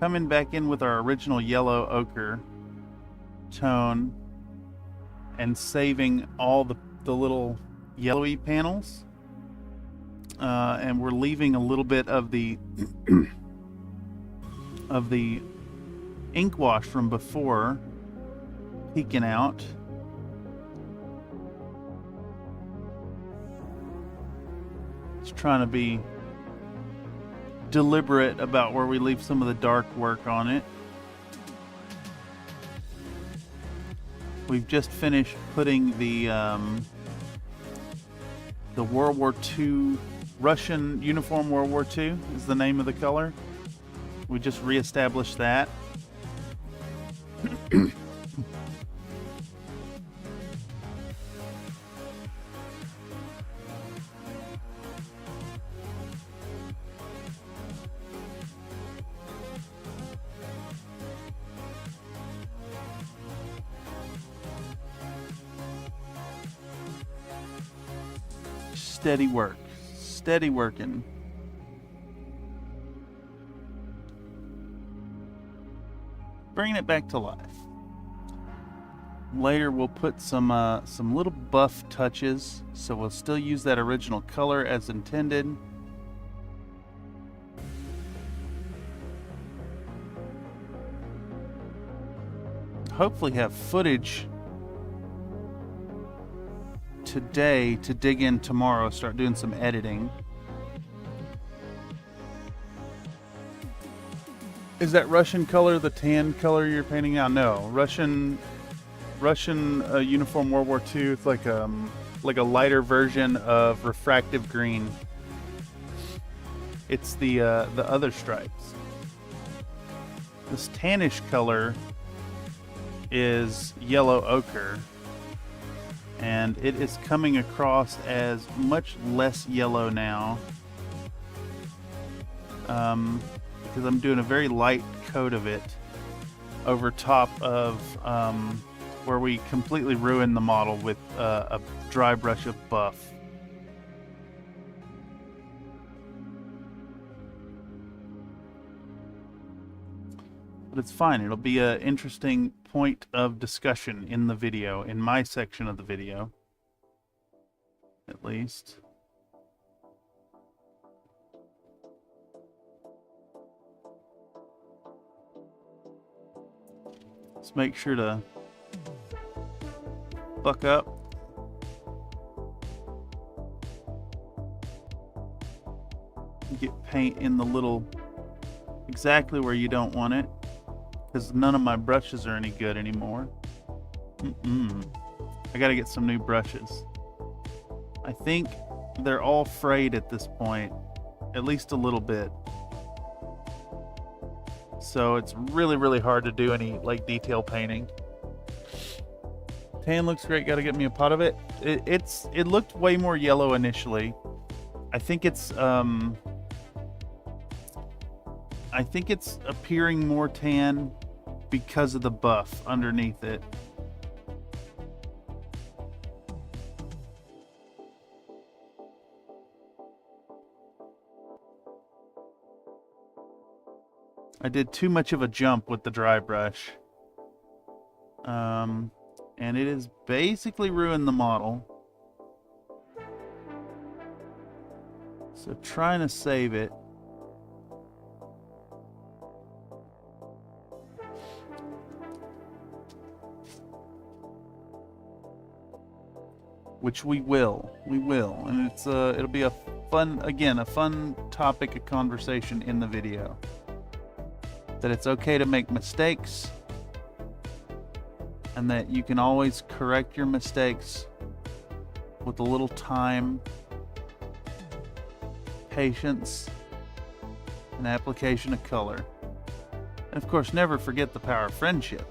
coming back in with our original yellow ochre tone and saving all the little yellowy panels. And we're leaving a little bit of the ink wash from before peeking out. Just trying to be deliberate about where we leave some of the dark work on it. We've just finished putting the World War II Russian uniform. World War II is the name of the color. We just reestablished that. Steady work. Steady working. Bringing it back to life. Later we'll put some little buff touches, so we'll still use that original color as intended. Hopefully have footage today to dig in tomorrow, start doing some editing. Is that Russian color the tan color you're painting now? No, Russian uniform World War II. It's like a lighter version of refractive green. It's the other stripes. This tannish color is yellow ochre. And it is coming across as much less yellow now, because I'm doing a very light coat of it over top of where we completely ruined the model with a dry brush of buff. But it's fine. It'll be an interesting point of discussion in the video, in my section of the video, at least. Let's make sure to buck up. Get paint in the little, exactly where you don't want it. Because none of my brushes are any good anymore. I gotta get some new brushes. I think they're all frayed at this point, at least a little bit. So it's really, really hard to do any like detail painting. Tan looks great. Gotta get me a pot of it. It looked way more yellow initially. I think it's appearing more tan because of the buff underneath it. I did too much of a jump with the dry brush. And it has basically ruined the model. So trying to save it. Which we will, and it's it'll be a fun topic of conversation in the video. That it's okay to make mistakes, and that you can always correct your mistakes with a little time, patience, and application of color. And of course, never forget the power of friendship.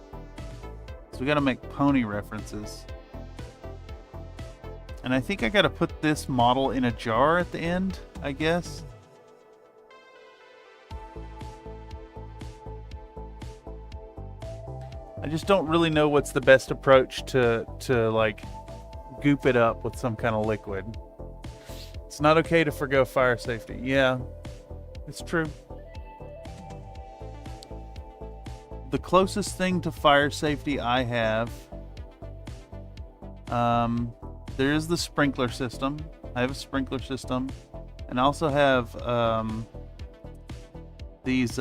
So we got to make pony references. And I think I gotta put this model in a jar at the end, I guess. I just don't really know what's the best approach to like goop it up with some kind of liquid. It's not okay to forgo fire safety. Yeah, it's true. The closest thing to fire safety I have, there is the sprinkler system. I have a sprinkler system, and I also have these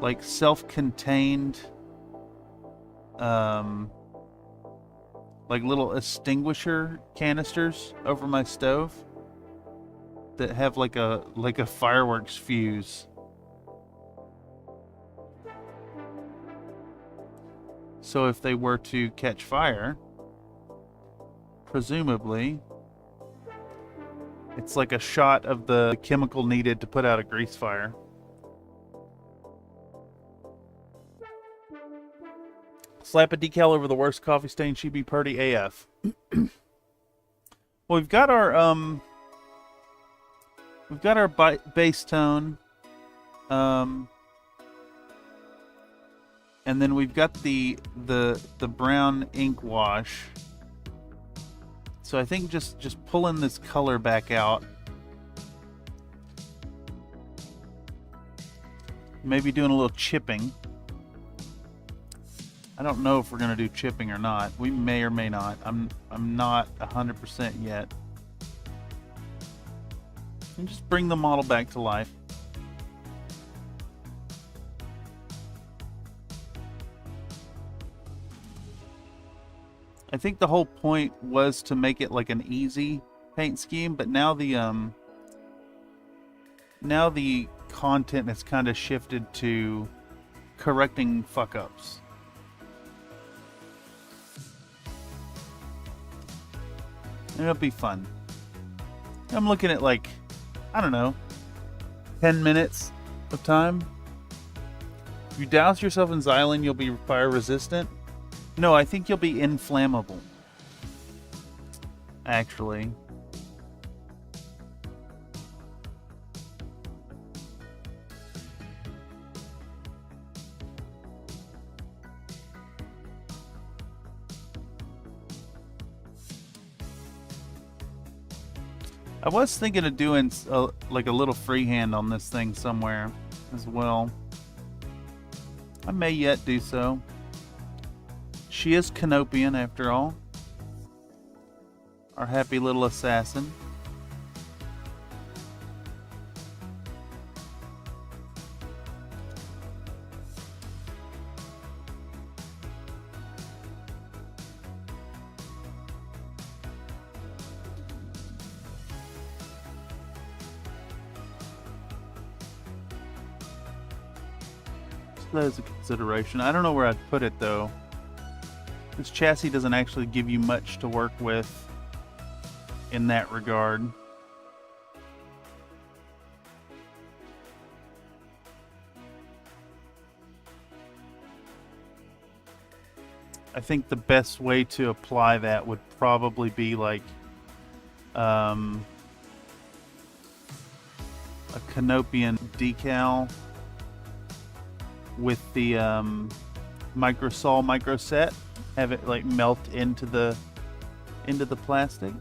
like self-contained like little extinguisher canisters over my stove that have like a fireworks fuse. So if they were to catch fire, presumably, it's like a shot of the chemical needed to put out a grease fire. Slap a decal over the worst coffee stain, she be purty AF. Well, we've got our base tone, and then we've got the brown ink wash. So I think just pulling this color back out. Maybe doing a little chipping. I don't know if we're gonna do chipping or not. We may or may not. I'm not 100% yet. And just bring the model back to life. I think the whole point was to make it like an easy paint scheme, but now the content has kind of shifted to correcting fuck-ups. It'll be fun. I'm looking at like, I don't know, 10 minutes of time. If you douse yourself in xylene, you'll be fire resistant. No, I think you'll be inflammable. Actually. I was thinking of doing like a little freehand on this thing somewhere as well. I may yet do so. She is Canopian after all. Our happy little assassin. That is a consideration. I don't know where I'd put it though. This chassis doesn't actually give you much to work with in that regard. I think the best way to apply that would probably be like a Canopian decal with the microsol microset. Have it like melt into the plastic.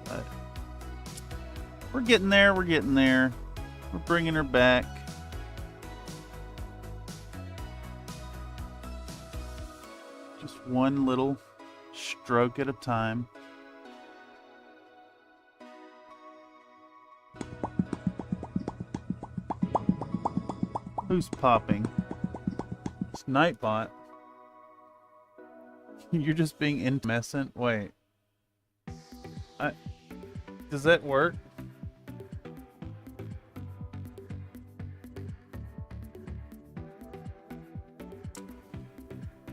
But we're getting there. We're getting there. We're bringing her back. one little stroke at a time. Who's popping? It's Nightbot. You're just being intumescent? Wait. Does that work?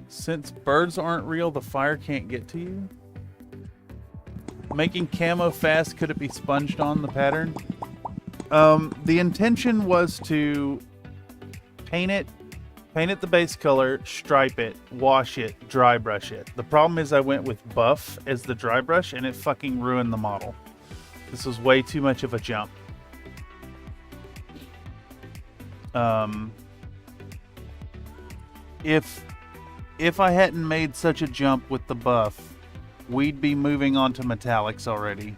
Since birds aren't real, the fire can't get to you? Making camo fast, could it be sponged on the pattern? The intention was to paint it the base color, stripe it, wash it, dry brush it. The problem is I went with buff as the dry brush and it fucking ruined the model. This was way too much of a jump. If I hadn't made such a jump with the buff, we'd be moving on to metallics already.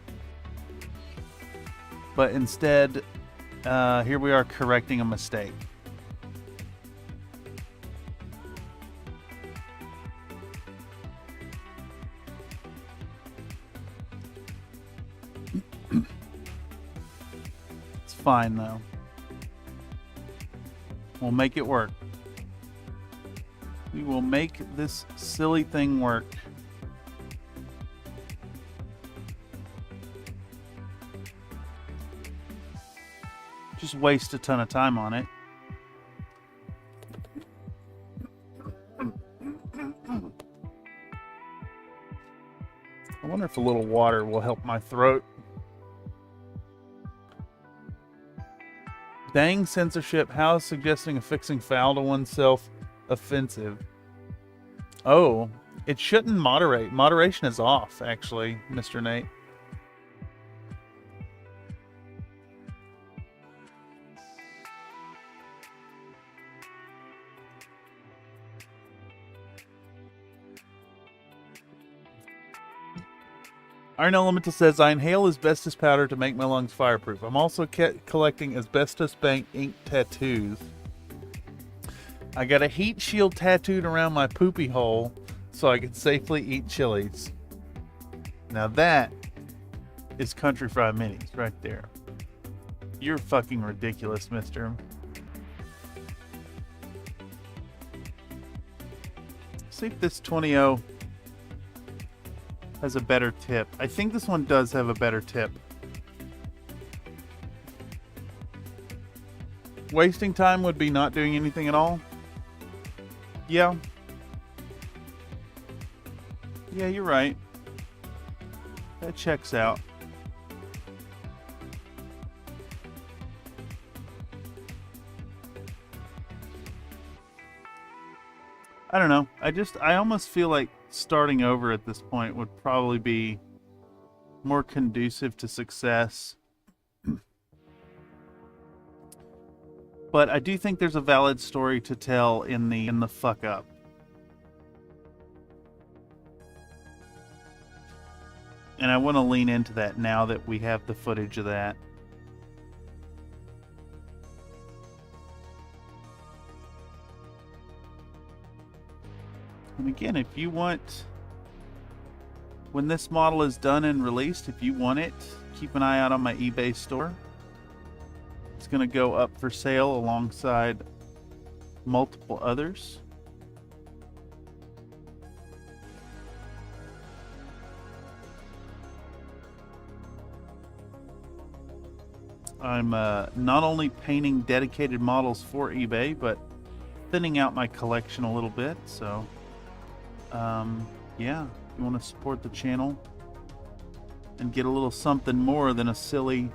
But instead, here we are correcting a mistake. It's fine though. We'll make it work. We will make this silly thing work. Just waste a ton of time on it. I wonder if a little water will help my throat. Dang censorship, how is suggesting affixing foul to oneself offensive? Oh, it shouldn't moderate. Moderation is off, actually, Mr. Nate. Iron Elemental says, I inhale asbestos powder to make my lungs fireproof. I'm also collecting asbestos bank ink tattoos. I got a heat shield tattooed around my poopy hole so I can safely eat chilies. Now that is country fried minis right there. You're fucking ridiculous, mister. See if this 20-0 has a better tip. I think this one does have a better tip. Wasting time would be not doing anything at all. Yeah. Yeah, you're right. That checks out. I don't know. I almost feel like starting over at this point would probably be more conducive to success. But I do think there's a valid story to tell in the fuck up. And I want to lean into that now that we have the footage of that. And again, if you want, when this model is done and released, if you want it, keep an eye out on my eBay store. It's going to go up for sale alongside multiple others. I'm not only painting dedicated models for eBay, but thinning out my collection a little bit. So, yeah, if you want to support the channel and get a little something more than a silly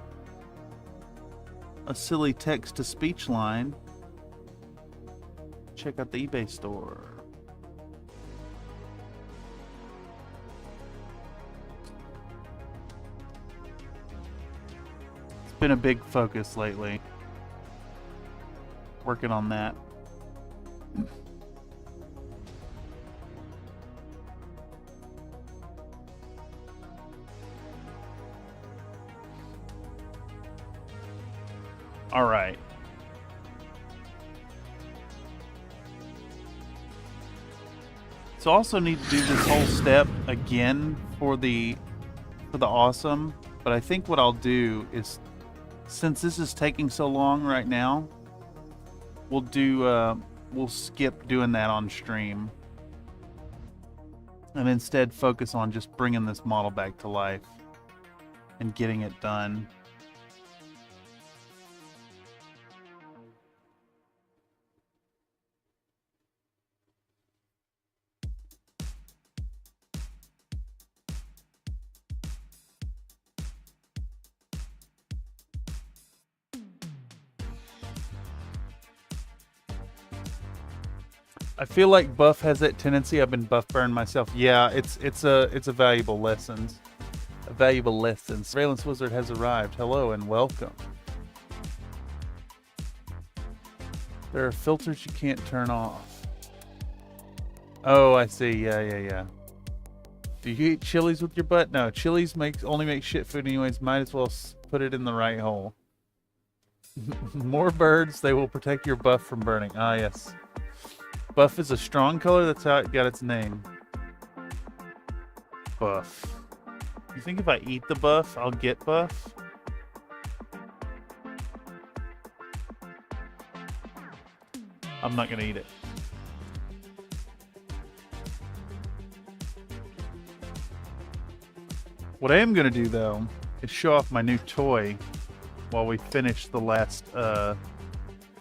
text-to-speech line, check out the eBay store. It's been a big focus lately. Working on that. All right. So I also need to do this whole step again for the awesome, but I think what I'll do is, since this is taking so long right now, we'll skip doing that on stream and instead focus on just bringing this model back to life and getting it done. I feel like buff has that tendency. I've been buff burned myself. Yeah, it's a valuable lesson. A valuable lesson. Surveillance Wizard has arrived. Hello and welcome. There are filters you can't turn off. Oh, I see. Yeah. Do you eat chilies with your butt? No, chilies only make shit food anyways. Might as well put it in the right hole. More birds. They will protect your buff from burning. Ah, yes. Buff is a strong color. That's how it got its name. Buff. You think if I eat the buff, I'll get buff? I'm not gonna eat it. What I am gonna do though is show off my new toy while we finish the last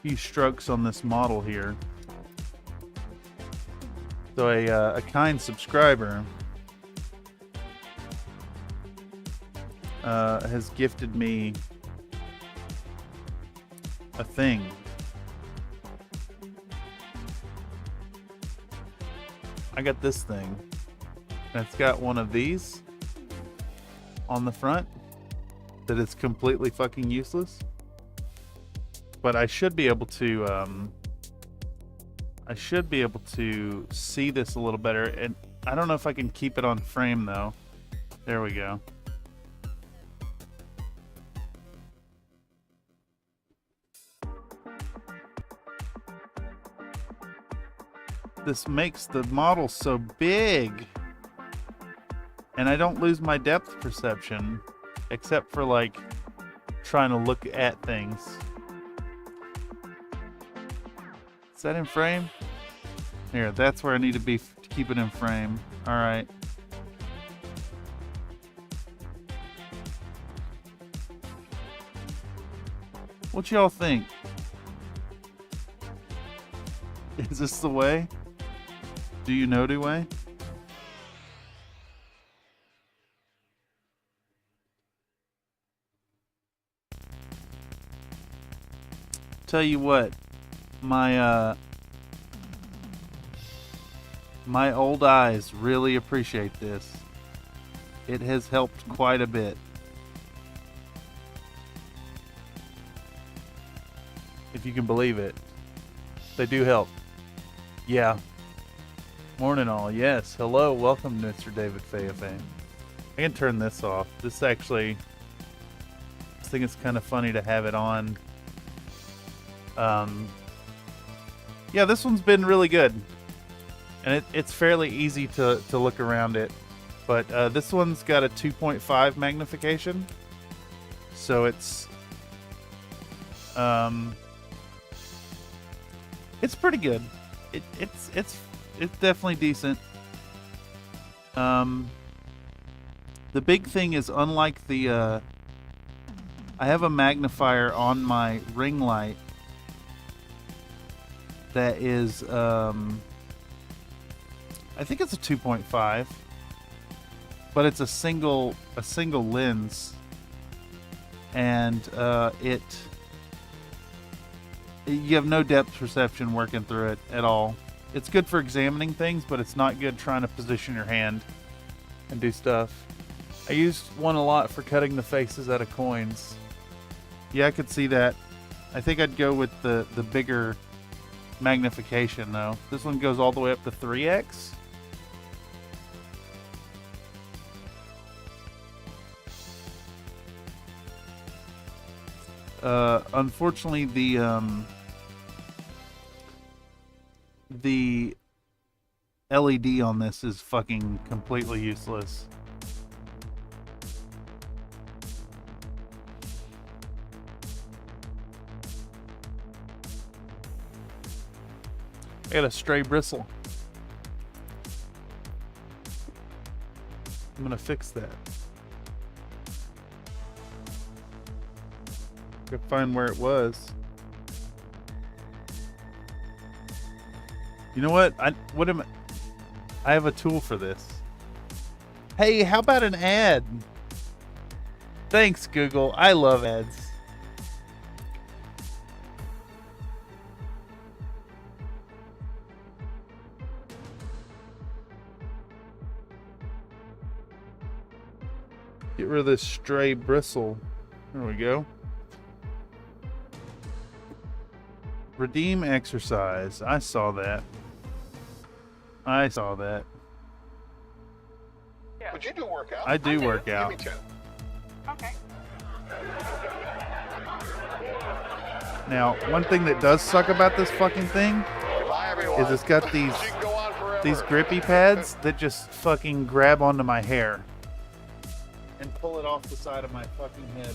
few strokes on this model here. So a kind subscriber has gifted me a thing. I got this thing, and it's got one of these on the front that is completely fucking useless, but I should be able to see this a little better, and I don't know if I can keep it on frame though. There we go. This makes the model so big, and I don't lose my depth perception, except for like trying to look at things. Is that in frame? Here, that's where I need to be to keep it in frame. All right. What y'all think? Is this the way? Do you know the way? Tell you what, my old eyes really appreciate this. It has helped quite a bit. If you can believe it. They do help. Yeah. Morning all. Yes. Hello. Welcome, Mr. David Fayafane. I can turn this off. This actually, I think it's kind of funny to have it on. Yeah, this one's been really good. And it's fairly easy to look around it. But this one's got a 2.5 magnification. So it's pretty good. It's definitely decent. The big thing is, unlike the I have a magnifier on my ring light that is I think it's a 2.5, but it's a single lens, and you have no depth perception working through it at all. It's good for examining things, but it's not good trying to position your hand and do stuff. I used one a lot for cutting the faces out of coins. Yeah, I could see that. I think I'd go with the bigger magnification though. This one goes all the way up to 3x. Unfortunately, the LED on this is fucking completely useless. I got a stray bristle. I'm gonna fix that. Gotta find where it was. You know what? I have a tool for this. Hey, how about an ad? Thanks, Google. I love ads. Get rid of this stray bristle. There we go. Redeem exercise. I saw that. I saw that. But you do work out. I do work out. Give me 10. Okay. Now, one thing that does suck about this fucking thing Bye, everyone. is it's got these She can go on forever. these grippy pads that just fucking grab onto my hair and pull it off the side of my fucking head.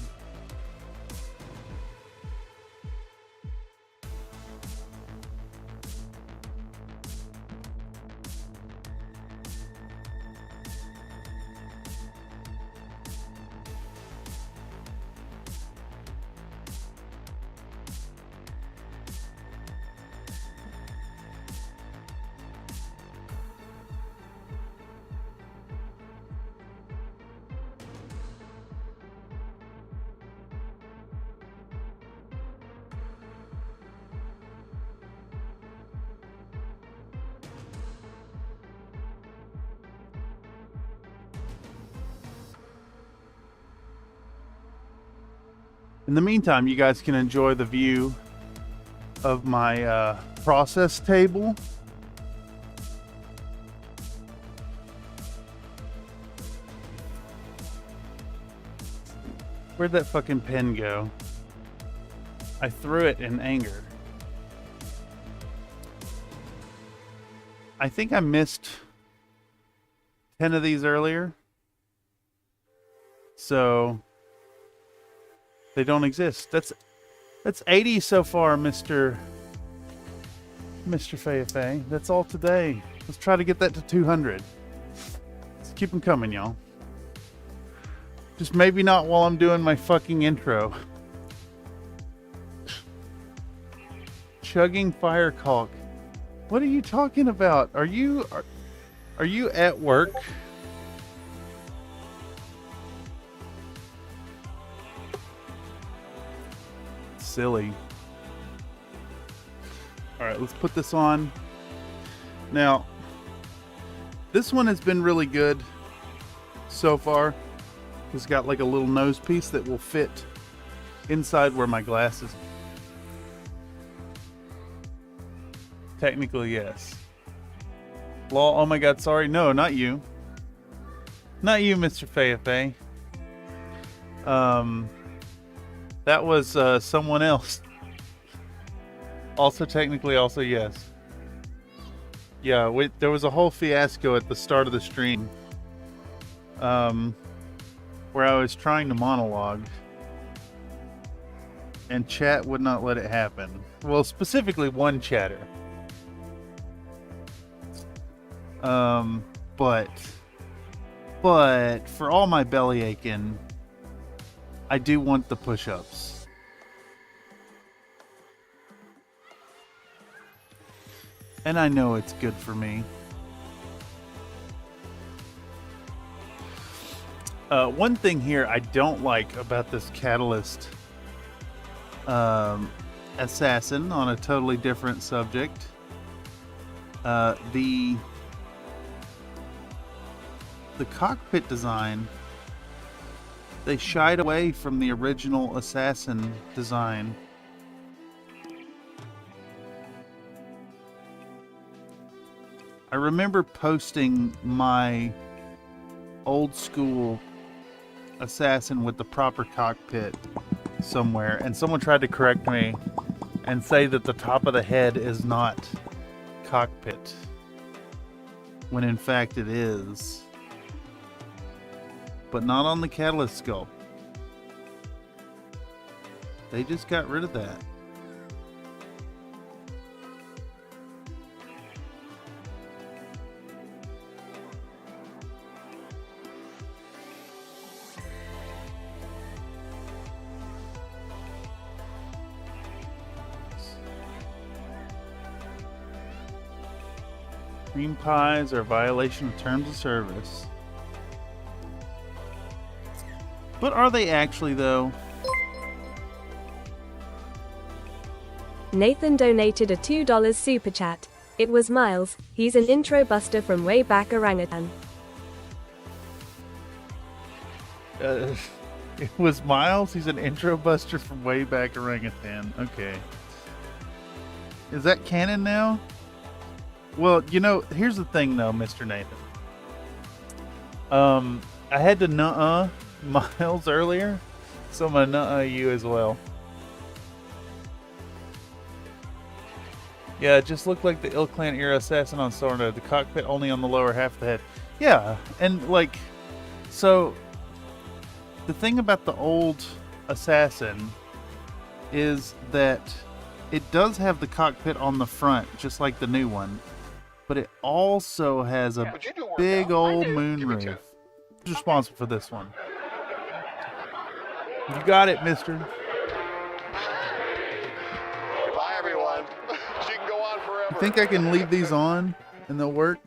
In the meantime, you guys can enjoy the view of my process table. Where'd that fucking pen go? I threw it in anger. I think I missed 10 of these earlier. So they don't exist. That's 80 so far, Mr. Fayafay. That's all today. Let's try to get that to 200. Let's keep them coming, y'all. Just maybe not while I'm doing my fucking intro. Chugging fire caulk. What are you talking about? Are you at work? Silly. Alright, let's put this on. Now, this one has been really good so far. It's got like a little nose piece that will fit inside where my glasses. Technically, yes. Law, oh my god, sorry. No, not you. Not you, Mr. Fayafay. That was someone else. Also, technically, also yes. Yeah, there was a whole fiasco at the start of the stream. Where I was trying to monologue. And chat would not let it happen. Well, specifically one chatter. But for all my belly aching, I do want the push-ups. And I know it's good for me. One thing here I don't like about this Catalyst Assassin, on a totally different subject, the cockpit design, they shied away from the original Assassin design. I remember posting my old school Assassin with the proper cockpit somewhere, and someone tried to correct me and say that the top of the head is not cockpit. when in fact it is. But not on the catalyst sculpt. They just got rid of that. Cream pies are a violation of terms of service. But are they actually, though? Nathan donated a $2 super chat. It was Miles, he's an intro buster from way back orangutan. It was Miles? He's an intro buster from way back orangutan. Okay. Is that canon now? Well, you know, here's the thing though, Mr. Nathan. I had to nuh-uh Miles earlier, so I'm gonna nuh-uh you as well. Yeah, it just looked like the Ill Clan era assassin on Sorna, the cockpit only on the lower half of the head. Yeah, and like, so the thing about the old assassin is that it does have the cockpit on the front, just like the new one. But it also has a big old moonroof. Who's responsible for this one? You got it, mister. Bye, everyone. She can go on forever. You think I can leave these on and they'll work?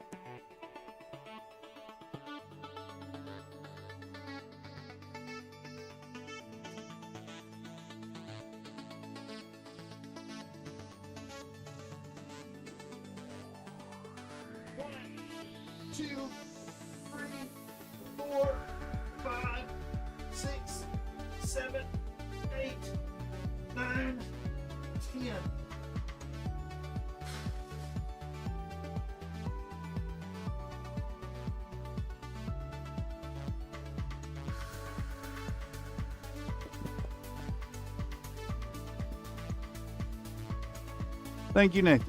Thank you, Nathan.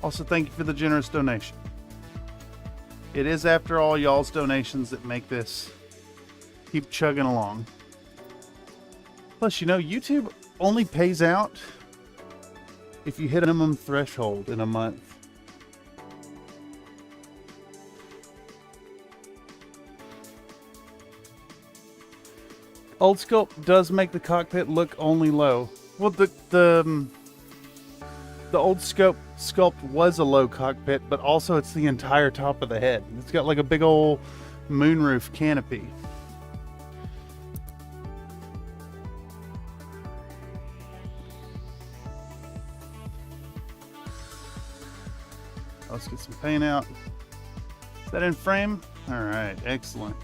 Also, thank you for the generous donation. It is, after all, y'all's donations that make this keep chugging along. Plus, you know, YouTube only pays out if you hit a minimum threshold in a month. Old sculpt does make the cockpit look only low. Well, the old sculpt was a low cockpit, but also it's the entire top of the head. It's got like a big old moonroof canopy. Let's get some paint out. Is that in frame? All right, excellent.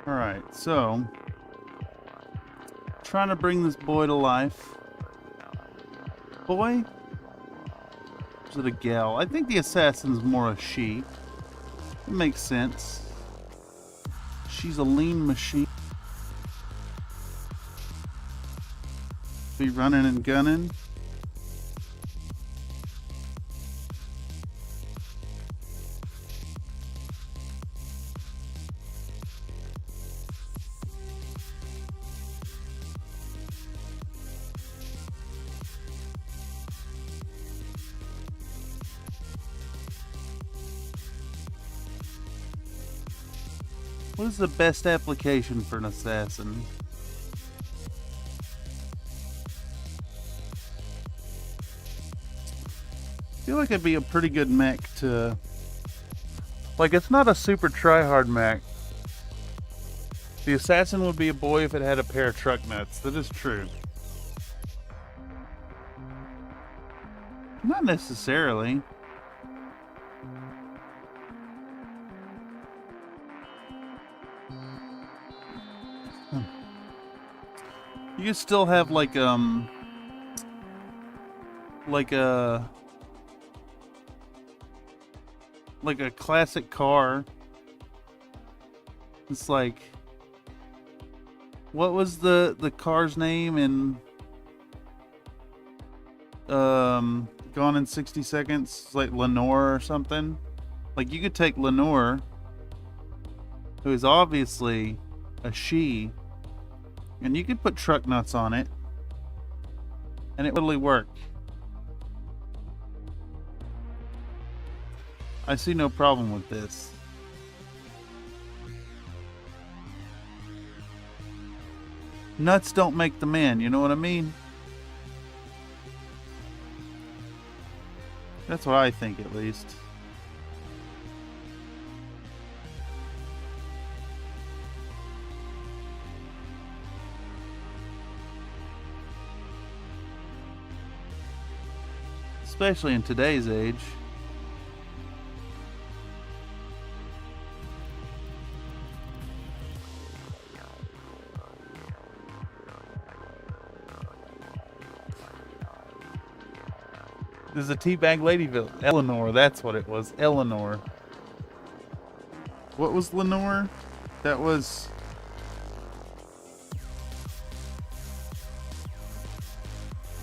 Alright, so trying to bring this boy to life. Boy? Or is it a gal? I think the assassin's more a she. It makes sense. She's a lean machine. Be running and gunning. What is the best application for an assassin? I feel like it'd be a pretty good mech to Like, it's not a super try-hard mech. The assassin would be a boy if it had a pair of truck nuts. That is true. Not necessarily. You can still have like a classic car. It's like, what was the car's name in Gone in 60 Seconds? It's like Lenore or something. Like, you could take Lenore, who is obviously a she, and you could put truck nuts on it, and it would really work. I see no problem with this. Nuts don't make the man, you know what I mean? That's what I think, at least. Especially in today's age. There's a teabag Ladyville. Eleanor, that's what it was. Eleanor. What was Lenore? That was...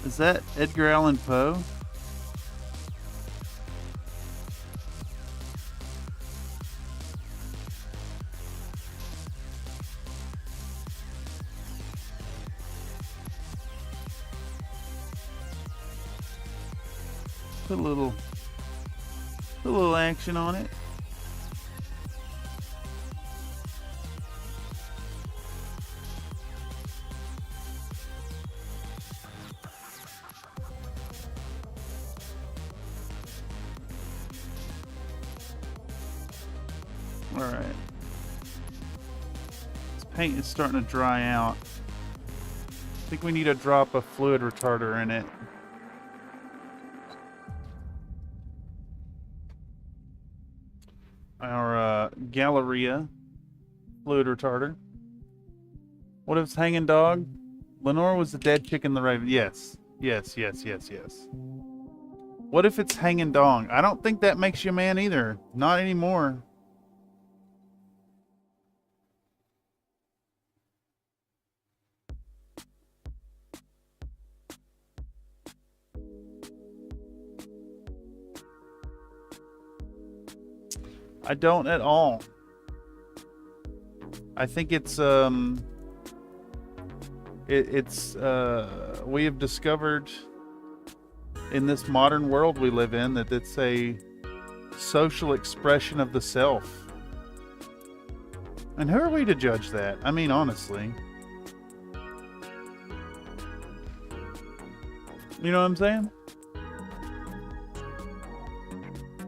Is that Edgar Allan Poe? Put a little action on it. All right. This paint is starting to dry out. I think we need a drop of fluid retarder in it. Our Galleria fluid retarder. What if it's hanging dog? Lenore was the dead chick in the raven. Yes. Yes, yes, yes, yes. What if it's hanging dong? I don't think that makes you a man either. Not anymore. I don't at all. I think it's we have discovered in this modern world we live in that it's a social expression of the self. And who are we to judge that? I mean, honestly. You know what I'm saying?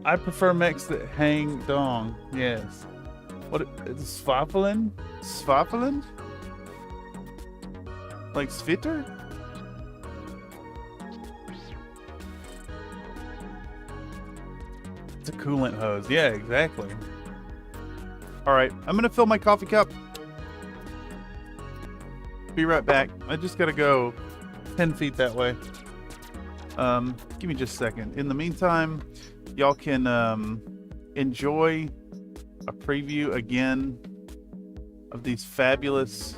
I prefer mechs that hang dong. Yes. What? It's Svafelin? Svafelin? Like Svitter? It's a coolant hose. Yeah, exactly. Alright, I'm gonna fill my coffee cup. Be right back. I just gotta go 10 feet that way. Give me just a second. In the meantime, y'all can enjoy a preview again of these fabulous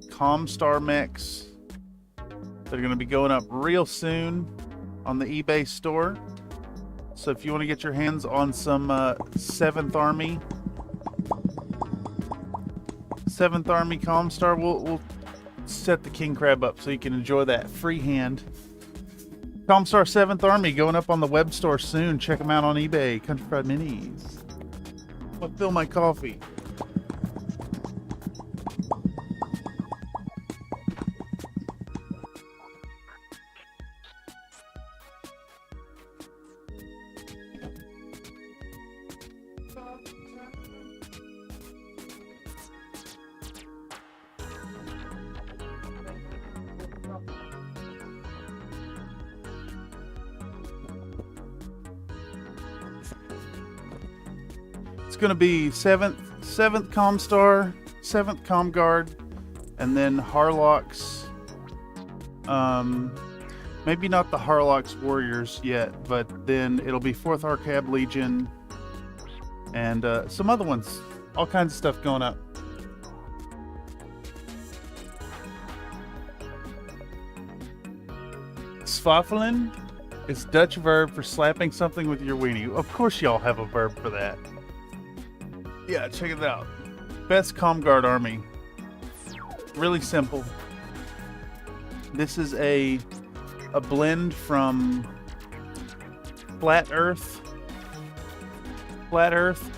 Comstar mechs that are going to be going up real soon on the eBay store. So if you want to get your hands on some 7th Army Comstar, we'll set the king crab up so you can enjoy that freehand. Comstar 7th Army going up on the web store soon. Check them out on eBay. Country Fried Minis. I'll fill my coffee. It's going to be 7th Comstar, 7th Comguard, and then Harlock's. Maybe not the Harlock's Warriors yet, but then it'll be 4th Arcab Legion and some other ones. All kinds of stuff going up. Swaffelen is Dutch verb for slapping something with your weenie. Of course y'all have a verb for that. Yeah, check it out. Best Comguard army. Really simple. This is a blend from flat earth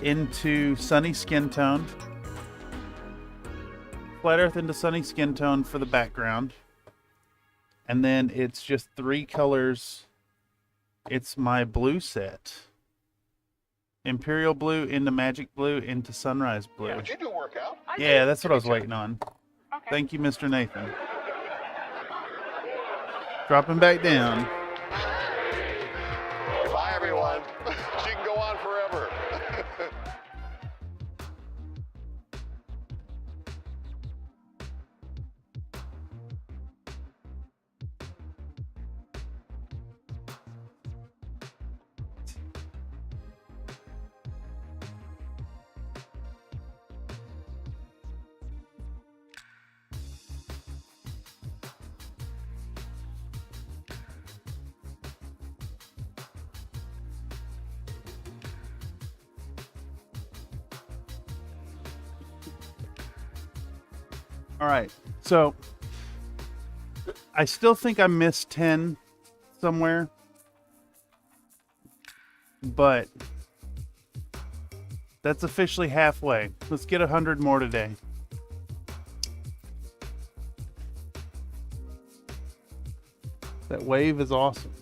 into sunny skin tone. Flat earth into sunny skin tone for the background. And then it's just 3 colors. It's my blue set. Imperial blue into magic blue into sunrise blue. Would you do a workout? Yeah, that's what I was waiting on. Okay. Thank you, Mr. Nathan. Dropping back down. Bye, everyone. She can go on forever. All right, so I still think I missed 10 somewhere, but that's officially halfway. Let's get 100 more today. That wave is awesome.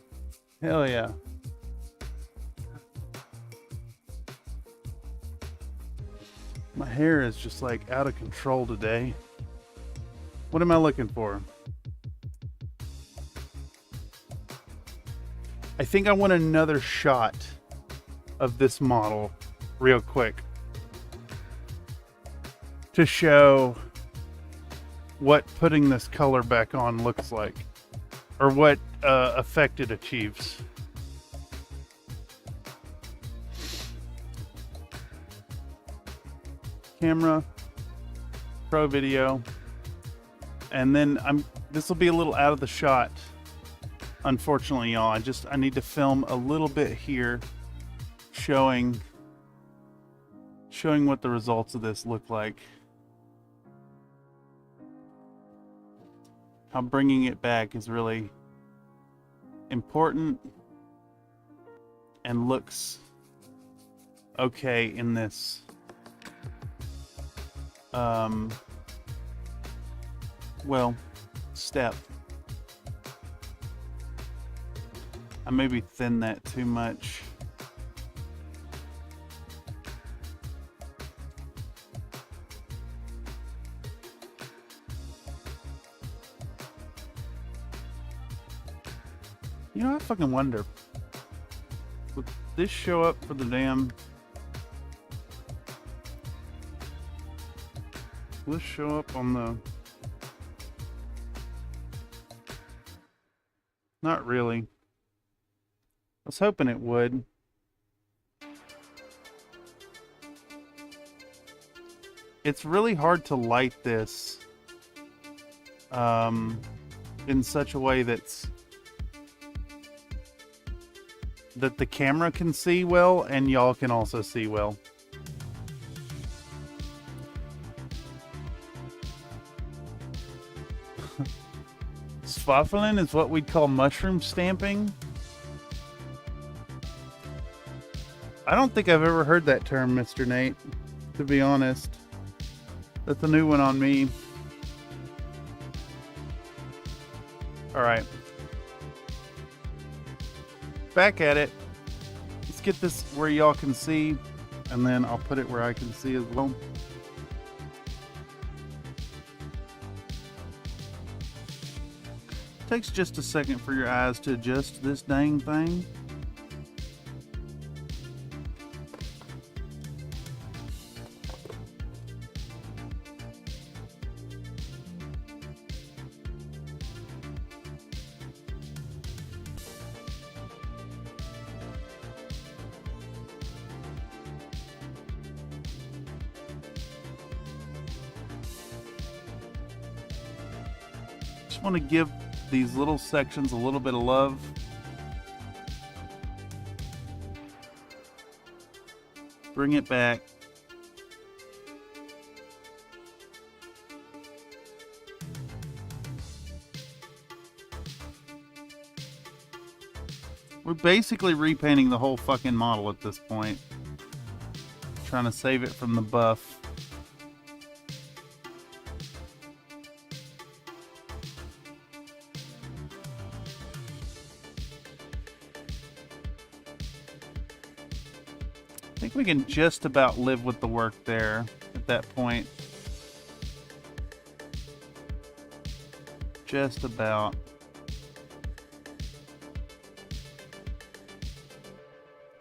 Hell yeah. My hair is just like out of control today. What am I looking for? I think I want another shot of this model real quick to show what putting this color back on looks like, or what effect it achieves. Camera, pro video. And then this will be a little out of the shot. Unfortunately, y'all, I need to film a little bit here showing what the results of this look like. How bringing it back is really important and looks okay in this step. I maybe thin that too much. You know, I fucking wonder, would this show up for the damn... Will this show up on the... Not really. I was hoping it would. It's really hard to light this in such a way that the camera can see well and y'all can also see well. Swaffelen is what we'd call mushroom stamping. I don't think I've ever heard that term, Mr. Nate, to be honest. That's a new one on me. Alright. Back at it. Let's get this where y'all can see, and then I'll put it where I can see as well. Takes just a second for your eyes to adjust this dang thing. just want to give these little sections a little bit of love. Bring it back. We're basically repainting the whole fucking model at this point. Trying to save it from the buff. I think we can just about live with the work there at that point. Just about.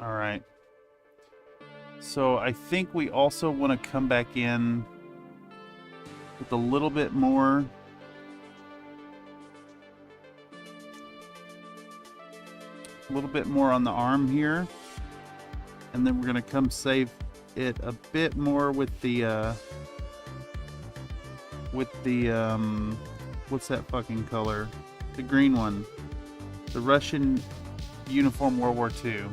All right. So I think we also want to come back in with a little bit more. A little bit more on the arm here. And then we're going to come save it a bit more with the what's that fucking color? The green one. The Russian uniform World War II.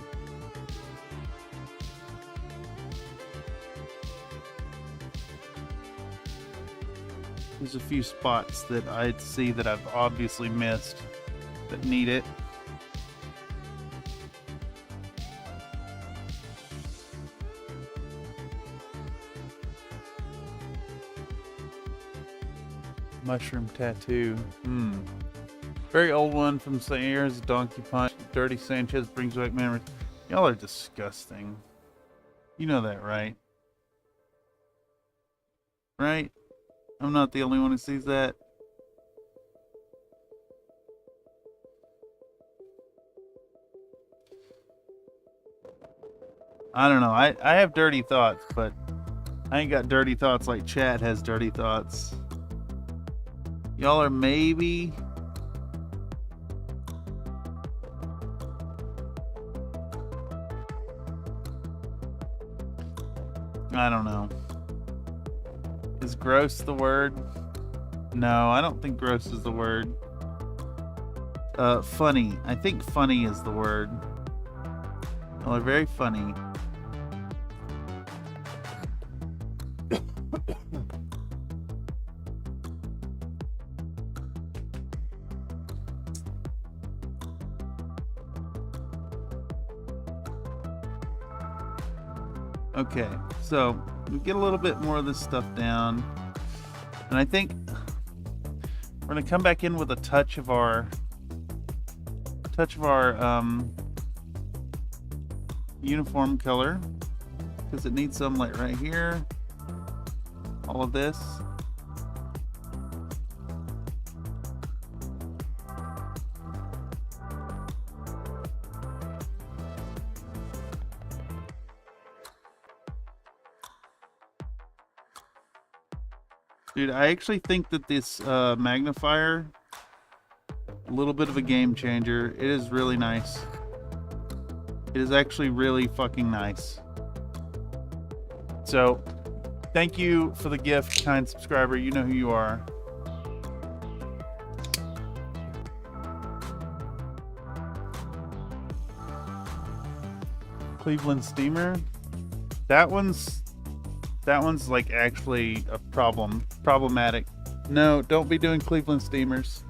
There's a few spots that I'd see that I've obviously missed that need it. Mushroom tattoo. Very old one from Sayers, Donkey Punch. Dirty Sanchez brings back memories. Y'all are disgusting. You know that, right? Right? I'm not the only one who sees that. I don't know. I have dirty thoughts, but I ain't got dirty thoughts like Chad has dirty thoughts. Y'all are maybe... I don't know. Is gross the word? No, I don't think gross is the word. Funny. I think funny is the word. Y'all are very funny. Okay, so we get a little bit more of this stuff down, and I think we're gonna come back in with a touch of our uniform color, because it needs some like right here. All of this. Dude, I actually think that this magnifier, a little bit of a game changer. It is really nice. It is actually really fucking nice. So, thank you for the gift, kind subscriber. You know who you are. Cleveland Steamer. That one's like actually a problematic. No, don't be doing Cleveland Steamers.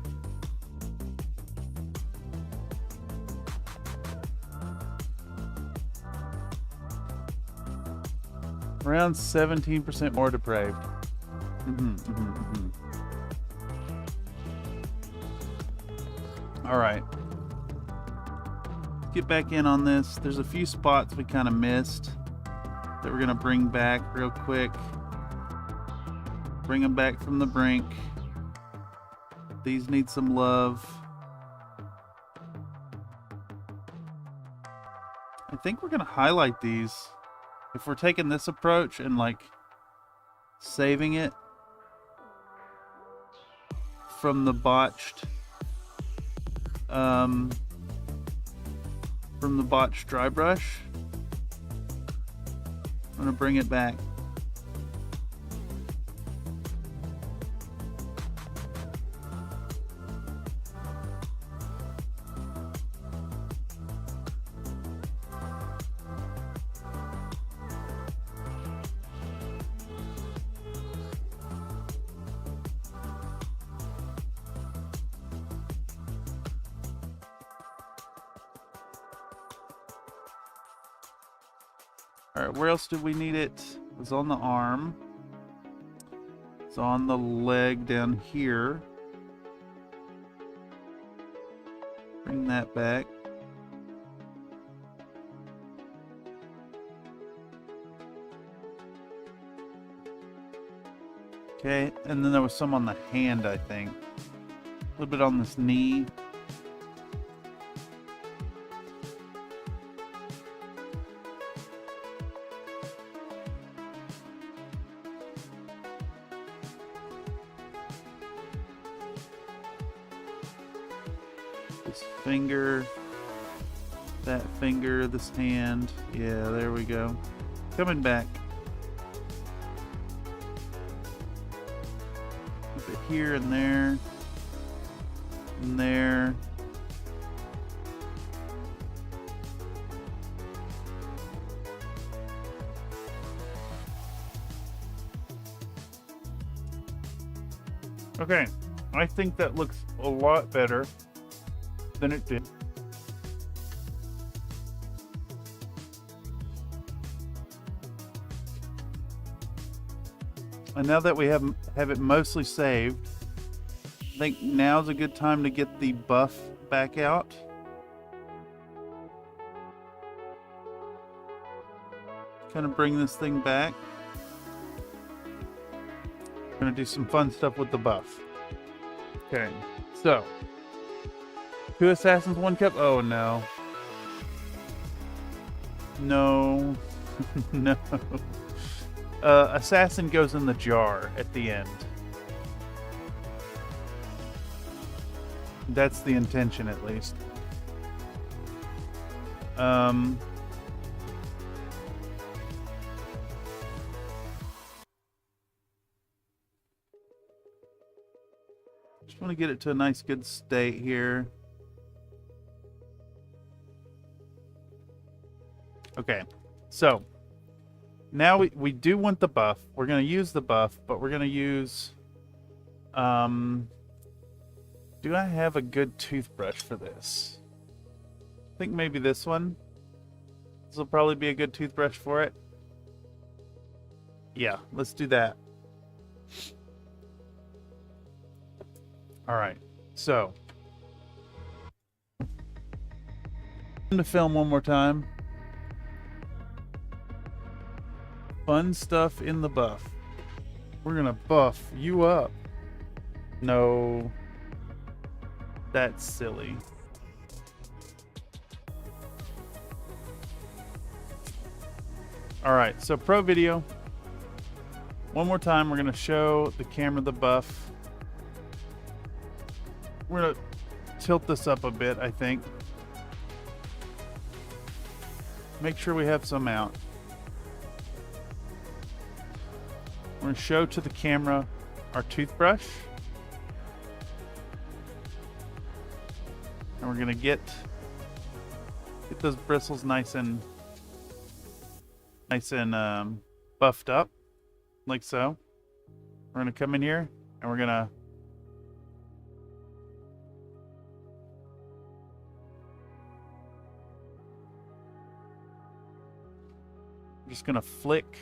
Around 17% more depraved. All right. Get back in on this. There's a few spots we kind of missed that we're gonna bring back real quick. Bring them back from the brink. These need some love. I think we're gonna highlight these. If we're taking this approach and like saving it from the botched dry brush, I'm gonna bring it back. Alright, where else did we need it? It was on the arm. It's on the leg down here. Bring that back. Okay, and then there was some on the hand, I think. A little bit on this knee. This finger, that finger, this hand. Yeah, there we go. Coming back. Keep it here and there. And there. Okay, I think that looks a lot better than it did. And now that we have it mostly saved, I think now's a good time to get the buff back out. Kind of bring this thing back. We're gonna do some fun stuff with the buff. Okay, so 2 assassins, 1 cup. Oh no. No. No. Assassin goes in the jar at the end. That's the intention, at least. Just want to get it to a nice, good state here. Okay, so now we do want the buff. We're going to use the buff, but we're going to use... do I have a good toothbrush for this? I think maybe this one. This will probably be a good toothbrush for it. Yeah, let's do that. Alright, so. To film one more time. Fun stuff in the buff. We're gonna buff you up. No. That's silly. Alright, so pro video. One more time, we're gonna show the camera the buff. We're gonna tilt this up a bit, I think. Make sure we have some out. We're going to show to the camera our toothbrush. And we're going to get those bristles nice and buffed up, like so. We're going to come in here and we're going to just going to flick.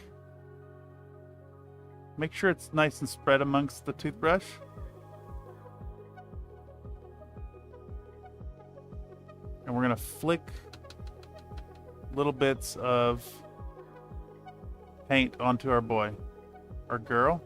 Make sure it's nice and spread amongst the toothbrush. And we're going to flick little bits of paint onto our boy or girl.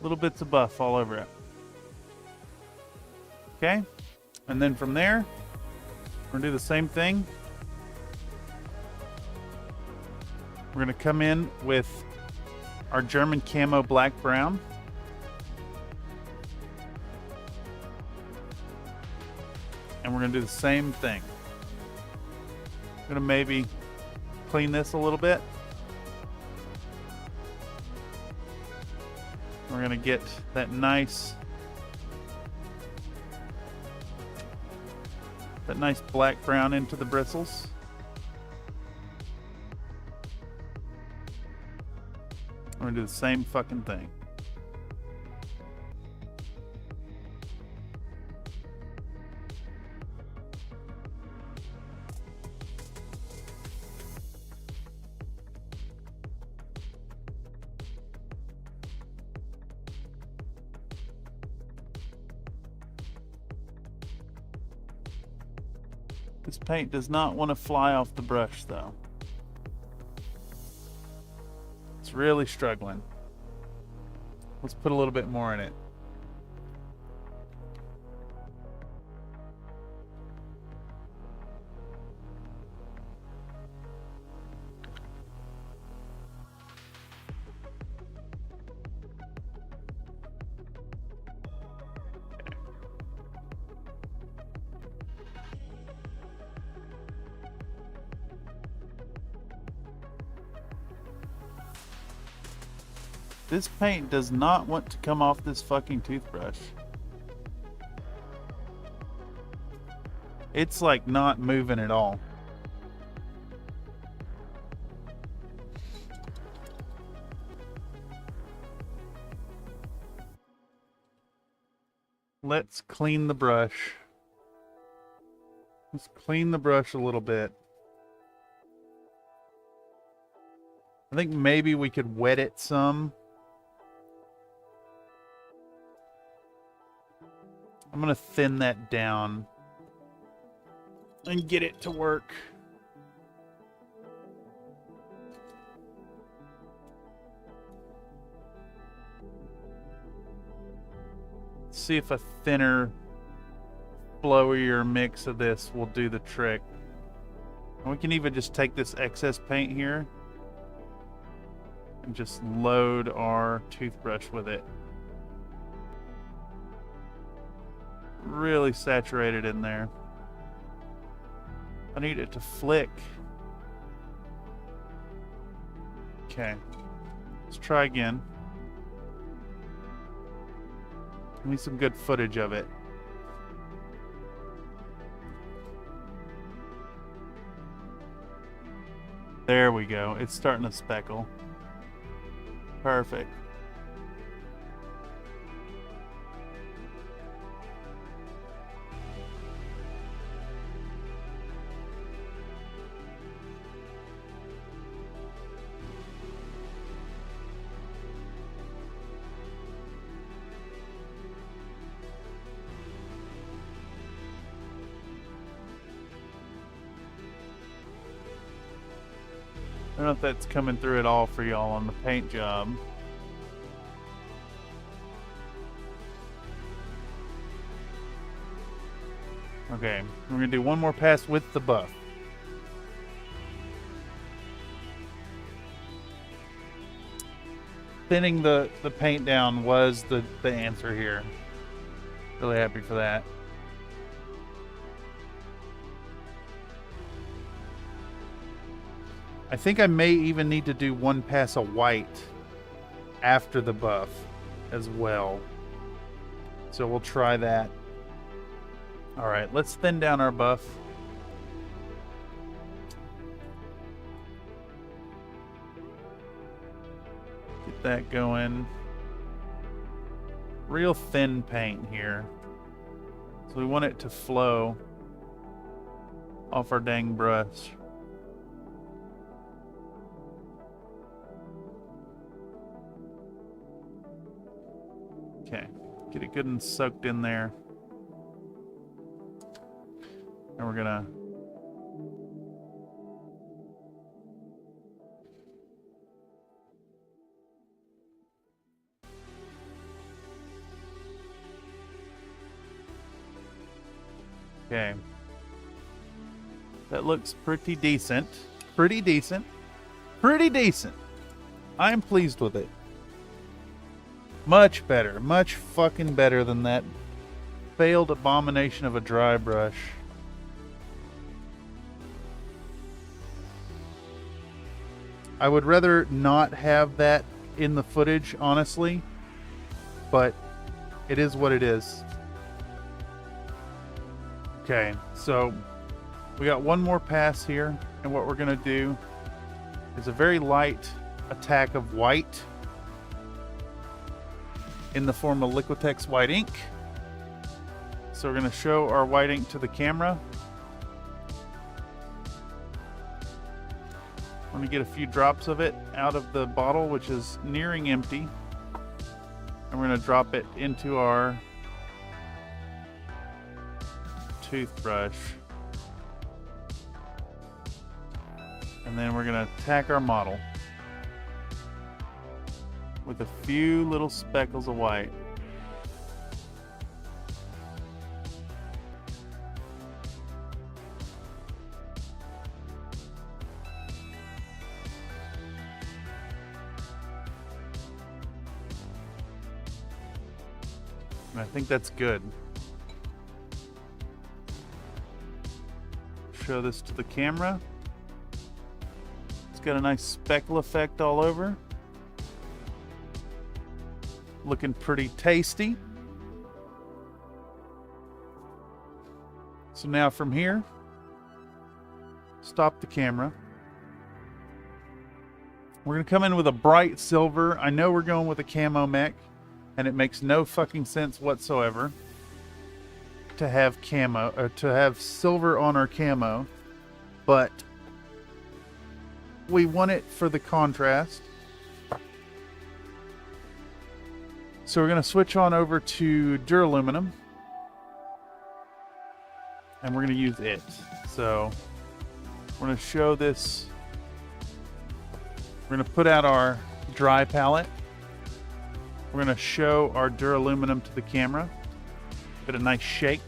Little bits of buff all over it. Okay, and then from there, we're gonna do the same thing. We're gonna come in with our German camo black brown. And we're gonna do the same thing. I'm gonna maybe clean this a little bit. We're going to get that nice black brown into the bristles. I'm gonna do the same fucking thing. This paint does not want to fly off the brush though. It's really struggling. Let's put a little bit more in it. This paint does not want to come off this fucking toothbrush. It's like not moving at all. Let's clean the brush. Let's clean the brush a little bit. I think maybe we could wet it some. I'm gonna thin that down and get it to work. See if a thinner, flowier mix of this will do the trick. And we can even just take this excess paint here and just load our toothbrush with it. Really saturated in there. I need it to flick. Okay. Let's try again. I need some good footage of it. There we go. It's starting to speckle. Perfect. I don't know if that's coming through at all for y'all on the paint job. Okay, we're gonna do one more pass with the buff. Thinning the paint down was the answer here. Really happy for that. I think I may even need to do one pass of white after the buff as well. So we'll try that. All right, let's thin down our buff. Get that going. Real thin paint here. So we want it to flow off our dang brush. Okay, get it good and soaked in there. And we're gonna okay. That looks pretty decent. Pretty decent. Pretty decent. I'm pleased with it. Much better. Much fucking better than that failed abomination of a dry brush. I would rather not have that in the footage, honestly. But it is what it is. Okay, so we got one more pass here. And what we're going to do is a very light attack of white in the form of Liquitex white ink. So we're going to show our white ink to the camera. I'm going to get a few drops of it out of the bottle, which is nearing empty. And we're going to drop it into our toothbrush. And then we're going to tack our model with a few little speckles of white. And I think that's good. Show this to the camera. It's got a nice speckle effect all over. Looking pretty tasty. So now from here, stop the camera. We're going to come in with a bright silver. I know we're going with a camo mech, and it makes no fucking sense whatsoever to have camo or to have silver on our camo, but we want it for the contrast. So we're going to switch on over to duraluminum, and we're going to use it. So we're going to show this. We're going to put out our dry palette. We're going to show our duraluminum to the camera. Give it a nice shake.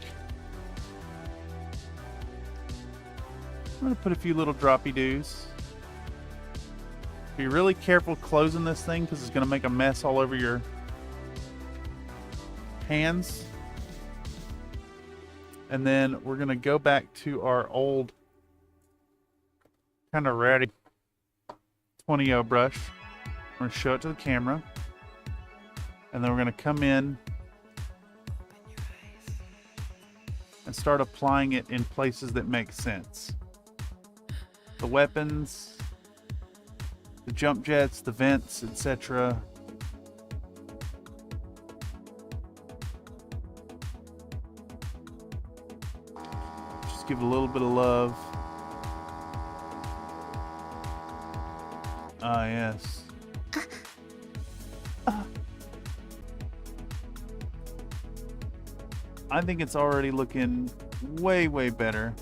I'm going to put a few little droppy doos. Be really careful closing this thing because it's going to make a mess all over your hands. And then we're going to go back to our old kind of ratty 20-0 brush. We're going to show it to the camera. And then we're going to come in and start applying it in places that make sense. The weapons, the jump jets, the vents, etc. Just give it a little bit of love. Ah, yes. I think it's already looking way, way better.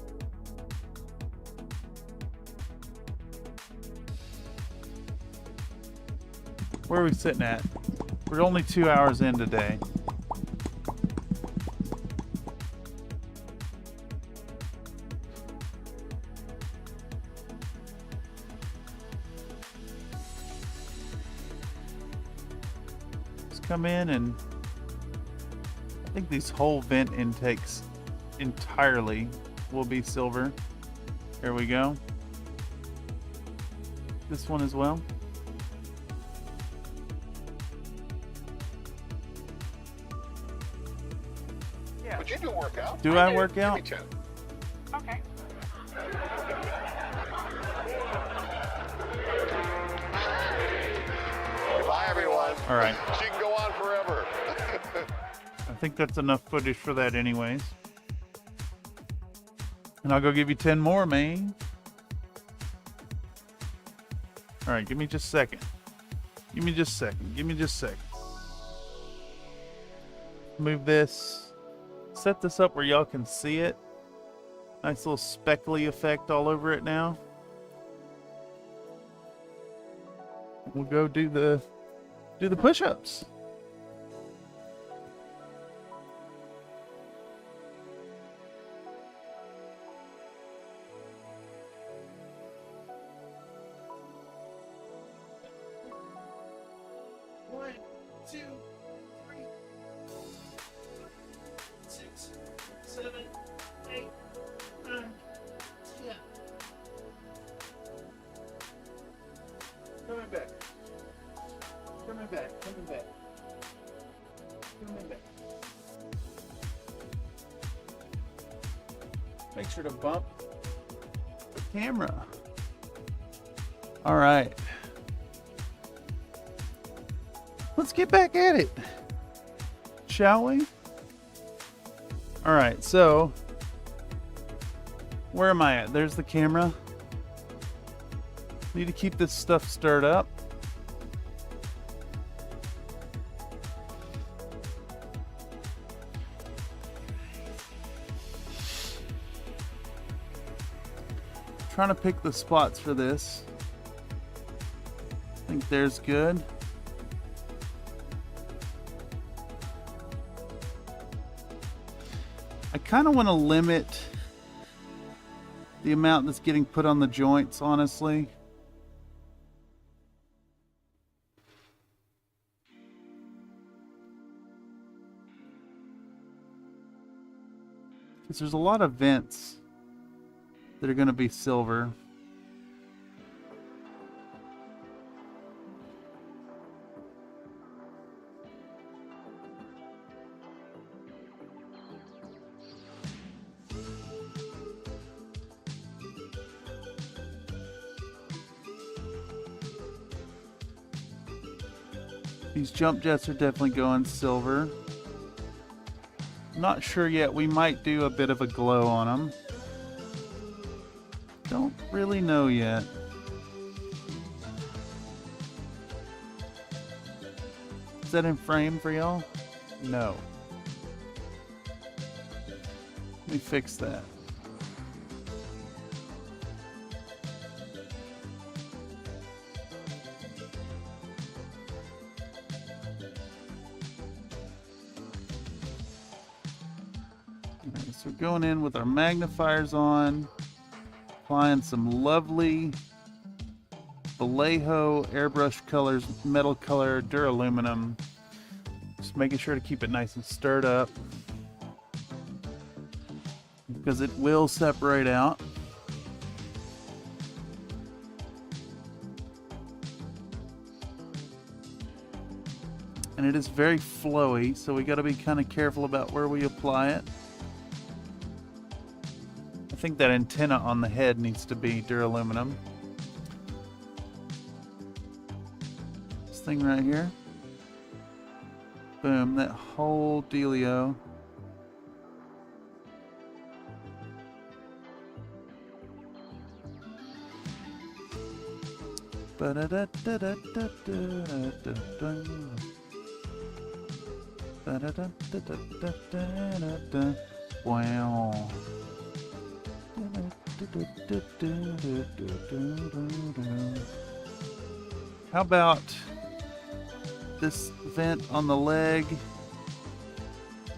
Where are we sitting at? We're only 2 hours in today. Let's come in and I think these whole vent intakes entirely will be silver. There we go. This one as well. Yeah. But you do work out. Do I work out? Give me 10. Okay. Bye, everyone. All right. She can go on forever. I think that's enough footage for that anyways. And I'll go give you 10 more, man. All right, give me just a second. Give me just a second. Give me just a second. Move this. Set this up where y'all can see it. Nice little speckly effect all over it now. We'll go do the push-ups. Make sure to bump the camera. All right. Let's get back at it. shall we? Alright, so where am I at? There's the camera. Need to keep this stuff stirred up. Trying to pick the spots for this. I think there's good. I kind of want to limit the amount that's getting put on the joints, honestly. Because there's a lot of vents that are going to be silver. These jump jets are definitely going silver. Not sure yet. We might do a bit of a glow on them. Don't really know yet. Is that in frame for y'all? No. Let me fix that. Alright, so we're going in with our magnifiers on. Applying some lovely Vallejo airbrush colors, metal color, duraluminum. Just making sure to keep it nice and stirred up, because it will separate out. And it is very flowy, so we got to be kind of careful about where we apply it. I think that antenna on the head needs to be duraluminum. This thing right here. Boom, that whole dealio. Wow. How about this vent on the leg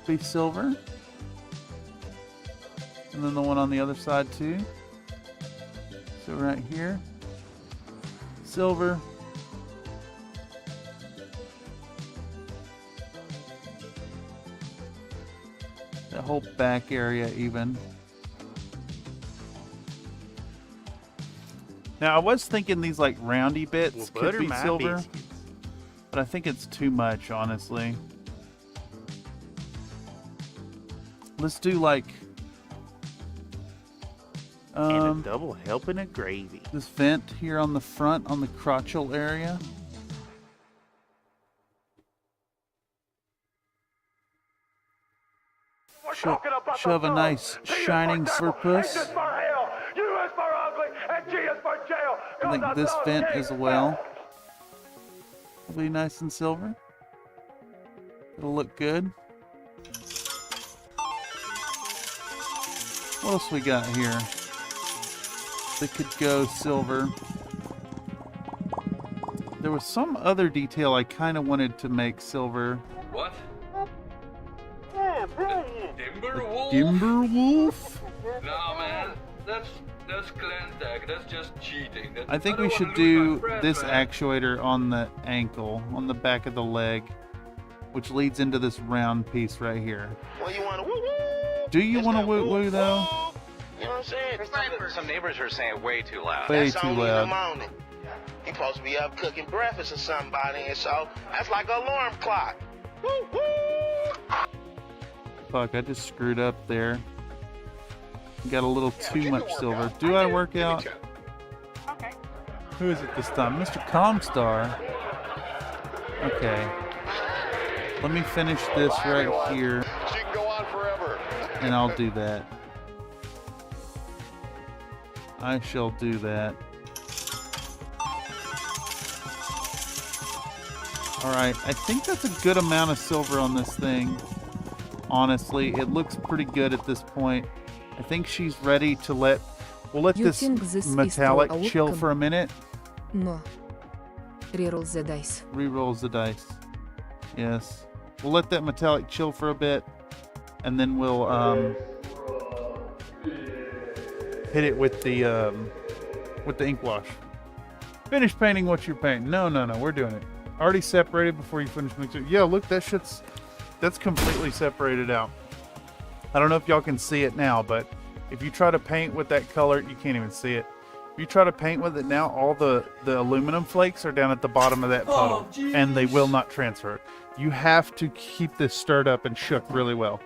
be silver? And then the one on the other side too. So right here, silver. That whole back area even. Now I was thinking these like roundy bits could be silver, but I think it's too much, honestly. Let's do like and a double helping of gravy. This vent here on the front, on the crotchal area. Shove a nice shining silver puss. I think this vent as well will be nice and silver. It'll look good. What else we got here that could go silver? There was some other detail I kind of wanted to make silver. What? Timberwolf? Timberwolf? No, man. That's clan tag. That's just cheating. I think we should do this actuator on the ankle, on the back of the leg, which leads into this round piece right here. Well, you want to woo-woo? Do you want to woo-woo, though? You know what I'm saying? Some neighbors are saying way too loud. Way That's too only loud. in the morning. You supposed to be up cooking breakfast or somebody, and so that's like an alarm clock. Woo-woo! Fuck, I just screwed up there. Got a little too much silver. Do I work out? Okay. Who is it this time? Mr. Comstar. Okay. Let me finish this right here, She can go on forever. and I'll do that. I shall do that. Alright, I think that's a good amount of silver on this thing. Honestly, it looks pretty good at this point. I think she's ready to we'll let You this think this is metallic the chill outcome? for a minute. No. Reroll the dice. Rerolls the dice. Yes. We'll let that metallic chill for a bit, and then we'll hit it with the ink wash. Finish painting what you're painting. No, we're doing it. Already separated before you finish mixing. Yeah, look, that's completely separated out. I don't know if y'all can see it now, but if you try to paint with that color, you can't even see it. If you try to paint with it now, all the aluminum flakes are down at the bottom of that puddle, and they will not transfer. You have to keep this stirred up and shook really well.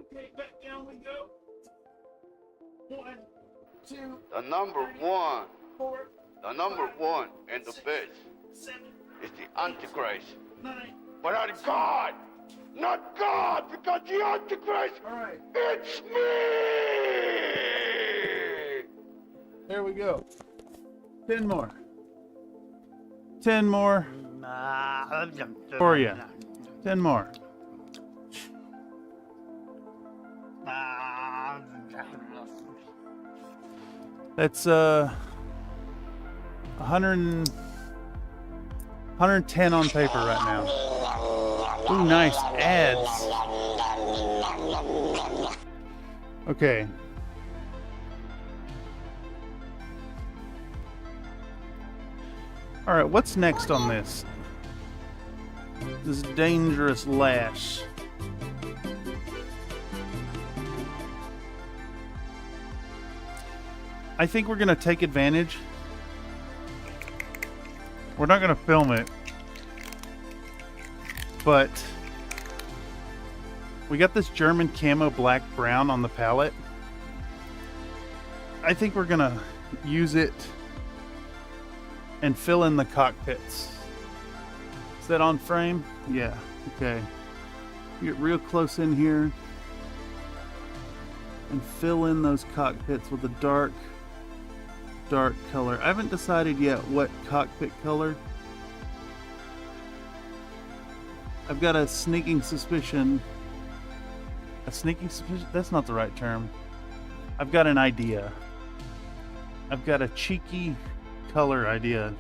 Okay, back down we go. 1, 2, The number one, 4, the number one and the 6, best 7, is the Antichrist. 9. But not God! Not God, because the Antichrist, All right, it's me! there we go. 10 more. 10 more for you. 10 more. That's 110 on paper right now. Ooh, nice ads. Okay. All right, what's next on this? This dangerous lash. I think we're gonna take advantage. We're not gonna film it, but we got this German camo black brown on the palette. I think we're gonna use it and fill in the cockpits. Is that on frame? Yeah, okay. Get real close in here and fill in those cockpits with a dark color. I haven't decided yet what cockpit color. I've got a sneaking suspicion. That's not the right term. I've got an idea. I've got a cheeky color idea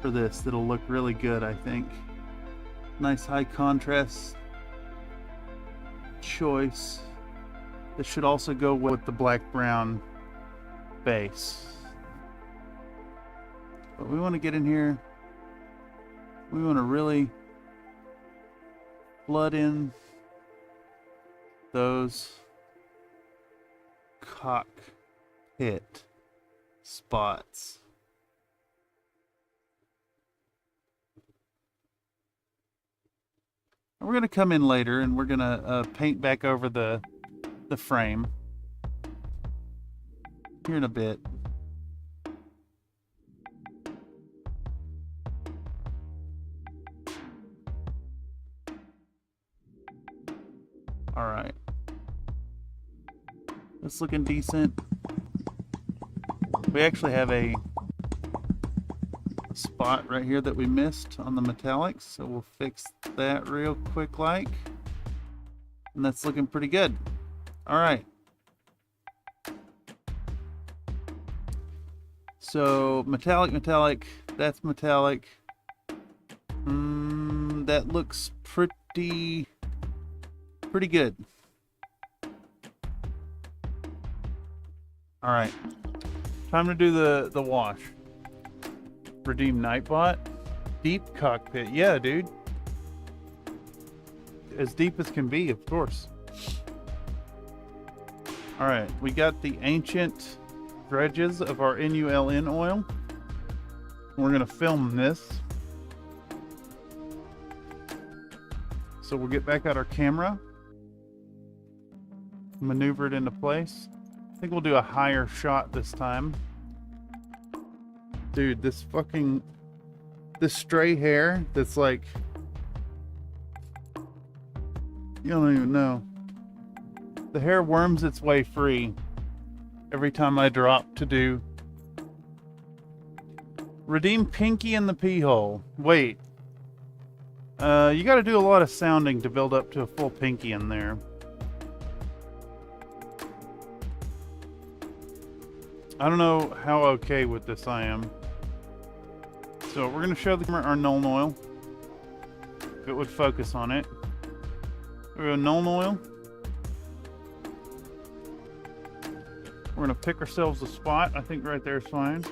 for this that'll look really good, I think. Nice high contrast choice. This should also go with the black brown base. But we want to get in here. We want to really flood in those cockpit spots. And we're going to come in later and we're going to paint back over the frame here in a bit. All right. That's looking decent. We actually have a spot right here that we missed on the metallics, so we'll fix that real quick like. And that's looking pretty good. All right. So metallic, that's metallic. That looks pretty good. All right, time to do the wash. Redeem Nightbot. Deep cockpit. Yeah, dude. As deep as can be, of course. All right, we got the ancient dredges of our NULN oil. We're gonna film this. So we'll get back out our camera, maneuver it into place. I think we'll do a higher shot this time. Dude, this stray hair that's like, you don't even know. The hair worms its way free every time I drop to do redeem Pinky in the pee hole. Wait. You gotta do a lot of sounding to build up to a full Pinky in there. I don't know how okay with this I am. So we're gonna show the camera our Nuln Oil. If it would focus on it. We go Nuln Oil. We're gonna pick ourselves a spot. I think right there is fine.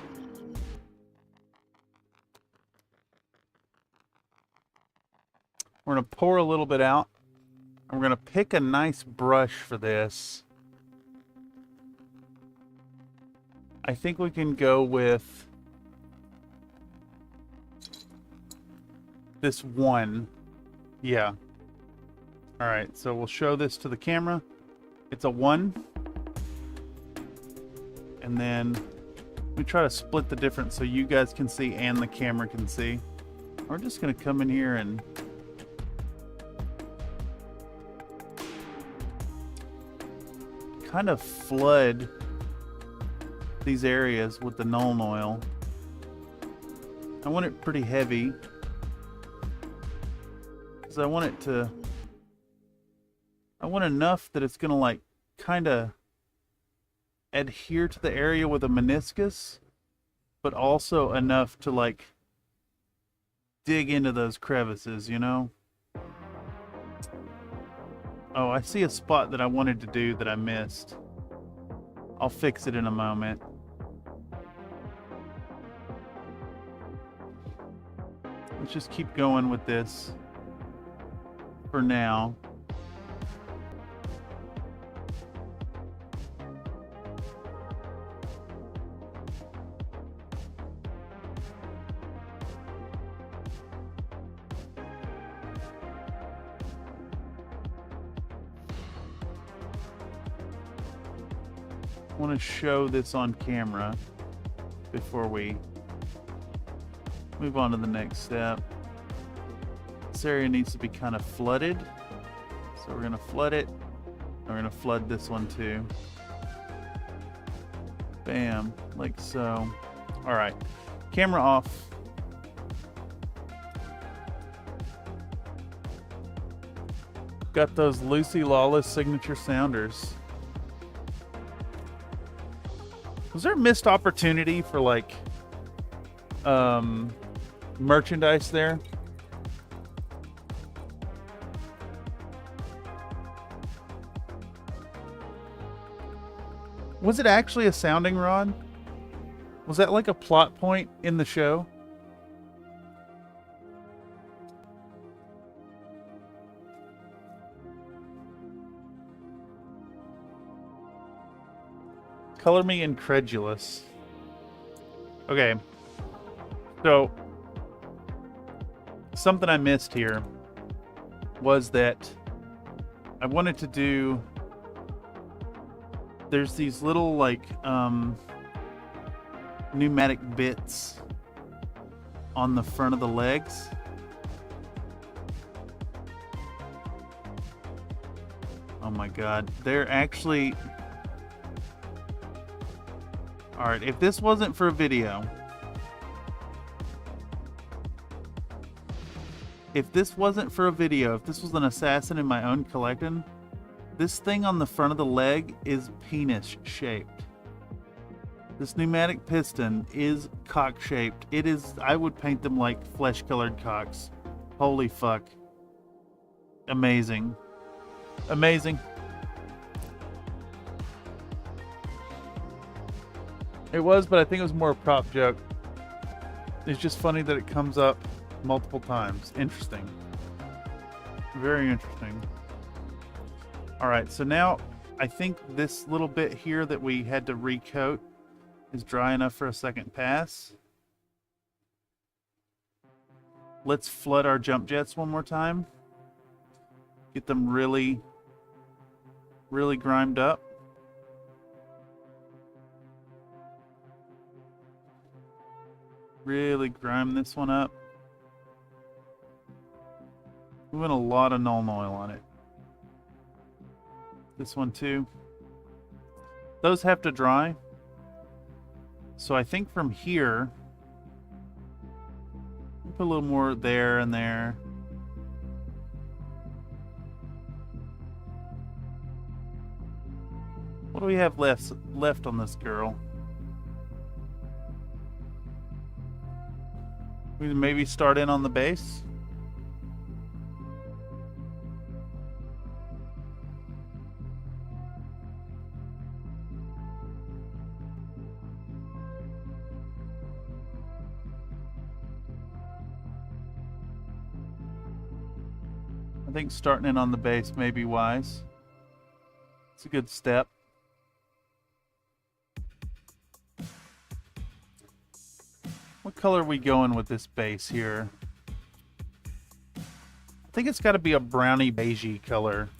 We're gonna pour a little bit out. And we're gonna pick a nice brush for this. I think we can go with this one. Yeah. All right, so we'll show this to the camera. It's a 1. And then we try to split the difference so you guys can see and the camera can see. We're just gonna come in here and kind of flood these areas with the Nuln Oil. I want it pretty heavy because I want enough that it's gonna like kind of adhere to the area with a meniscus, but also enough to like dig into those crevices, you know? Oh, I see a spot that I wanted to do that I missed. I'll fix it in a moment. Let's just keep going with this for now. I want to show this on camera before we move on to the next step. This area needs to be kind of flooded, so we're going to flood it. We're going to flood this one too. Bam, like so. All right, camera off. Got those Lucy Lawless signature sounders. Was there a missed opportunity for like merchandise there? Was it actually a sounding rod? Was that like a plot point in the show? Color me incredulous. Okay. So, something I missed here was that I wanted to do... There's these little, like, pneumatic bits on the front of the legs. Oh my god. They're actually... Alright, if this wasn't for a video, if this was an assassin in my own collection, this thing on the front of the leg is penis shaped. This pneumatic piston is cock shaped. It is, I would paint them like flesh colored cocks. Holy fuck. Amazing. Amazing. It was, but I think it was more a prop joke. It's just funny that it comes up multiple times. Interesting. Very interesting. Alright, so now I think this little bit here that we had to recoat is dry enough for a second pass. Let's flood our jump jets one more time. Get them really, really grimed up. really grime this one up. We went a lot of null oil on it. This one too. Those have to dry. So I think from here, put a little more there and there. What do we have left on this girl? We can maybe start in on the base. I think starting in on the base may be wise. It's a good step. What color are we going with this base here? I think it's got to be a browny beigey color.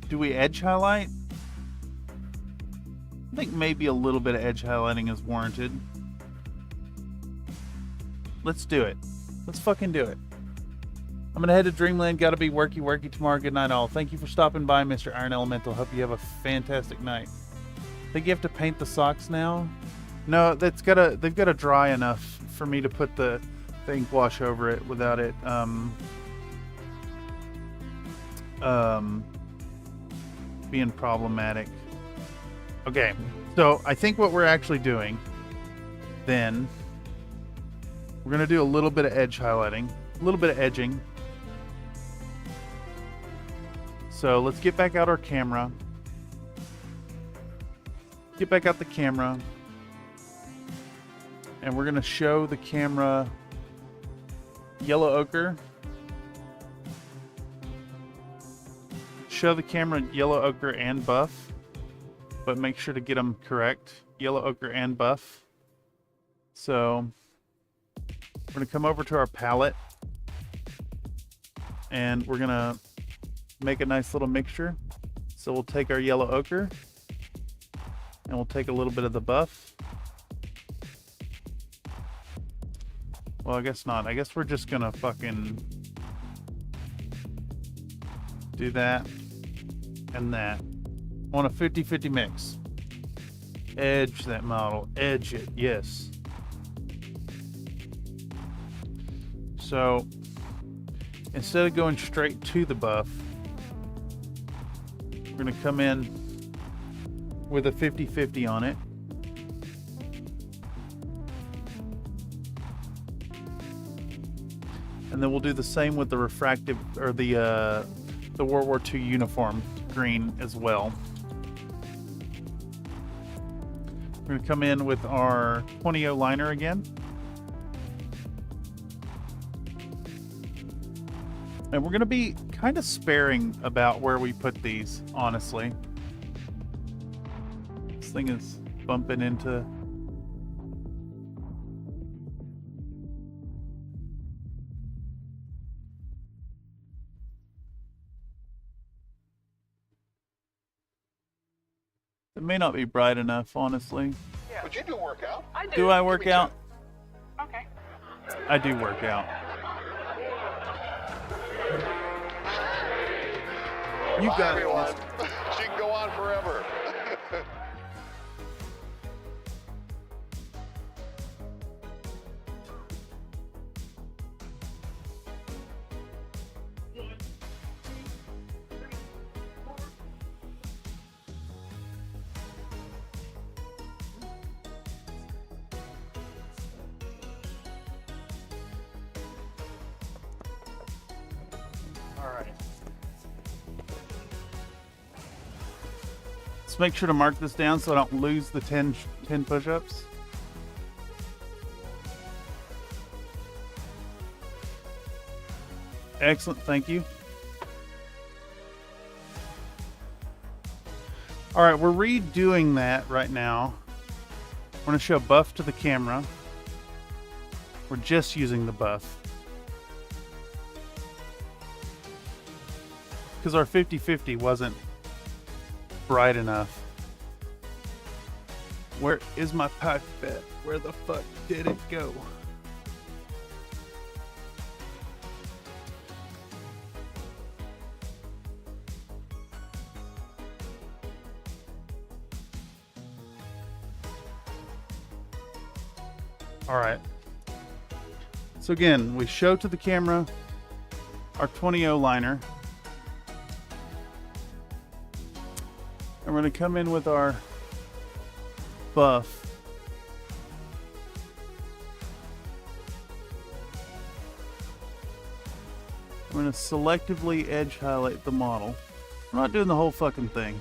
Do we edge highlight? I think maybe a little bit of edge highlighting is warranted. Let's do it. Let's fucking do it. I'm gonna head to Dreamland. Gotta be worky tomorrow. Good night, all. Thank you for stopping by, Mr. Iron Elemental. Hope you have a fantastic night. Think you have to paint the socks now? No, they've gotta dry enough for me to put the ink wash over it without it being problematic. Okay, so I think what we're actually doing then, we're gonna do a little bit of edge highlighting, a little bit of edging. So let's get back out our camera. Get back out the camera. And we're going to show the camera yellow ochre. Show the camera yellow ochre and buff. But make sure to get them correct. Yellow ochre and buff. So we're going to come over to our palette. And we're going to make a nice little mixture. So we'll take our yellow ochre and we'll take a little bit of the buff. Well, I guess not. I guess we're just gonna fucking do that and that. I want a 50-50 mix. Edge that model. Edge it. Yes. So instead of going straight to the buff, we're going to come in with a 50-50 on it. And then we'll do the same with the refractive, or the World War II uniform green as well. We're going to come in with our 20-0 liner again. And we're going to be kind of sparing about where we put these, honestly. This thing is bumping into... It may not be bright enough, honestly. Yeah. But you do work out. I do. Do I work out? Okay. I do work out. You got it. She can go on forever. Let's make sure to mark this down so I don't lose the 10 push-ups. Excellent, thank you. All right, we're redoing that right now. We're going to show buff to the camera. We're just using the buff. Because our 50-50 wasn't bright enough. Where is my pipe bet? Where the fuck did it go? All right. So again, we show to the camera our 20-0 liner. And we're going to come in with our buff. I'm going to selectively edge highlight the model. I'm not doing the whole fucking thing.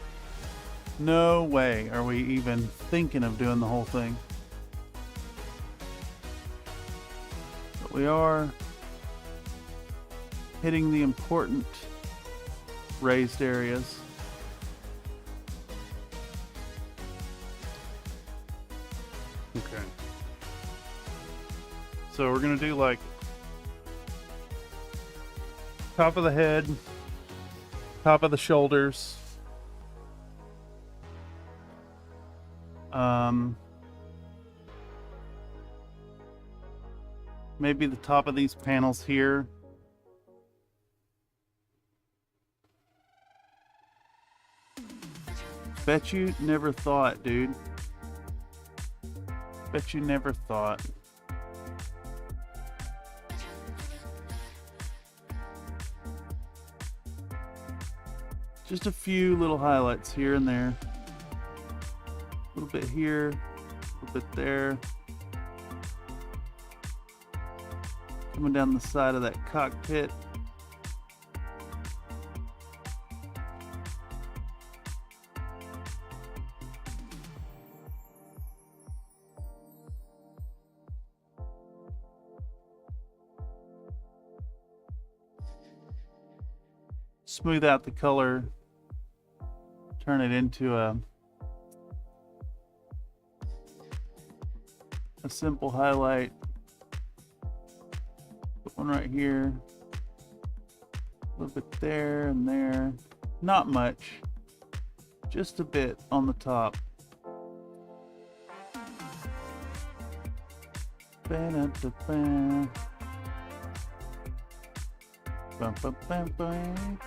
No way are we even thinking of doing the whole thing. But we are hitting the important raised areas. Okay. So we're gonna do like top of the head, top of the shoulders, maybe the top of these panels here. Bet you never thought, dude. Bet you never thought. Just a few little highlights here and there. A little bit here, a little bit there. Coming down the side of that cockpit. Smooth out the color, turn it into a simple highlight. Put one right here, a little bit there and there. Not much, just a bit on the top. Ba-da-da-ba. Bum-bum-bum-bum.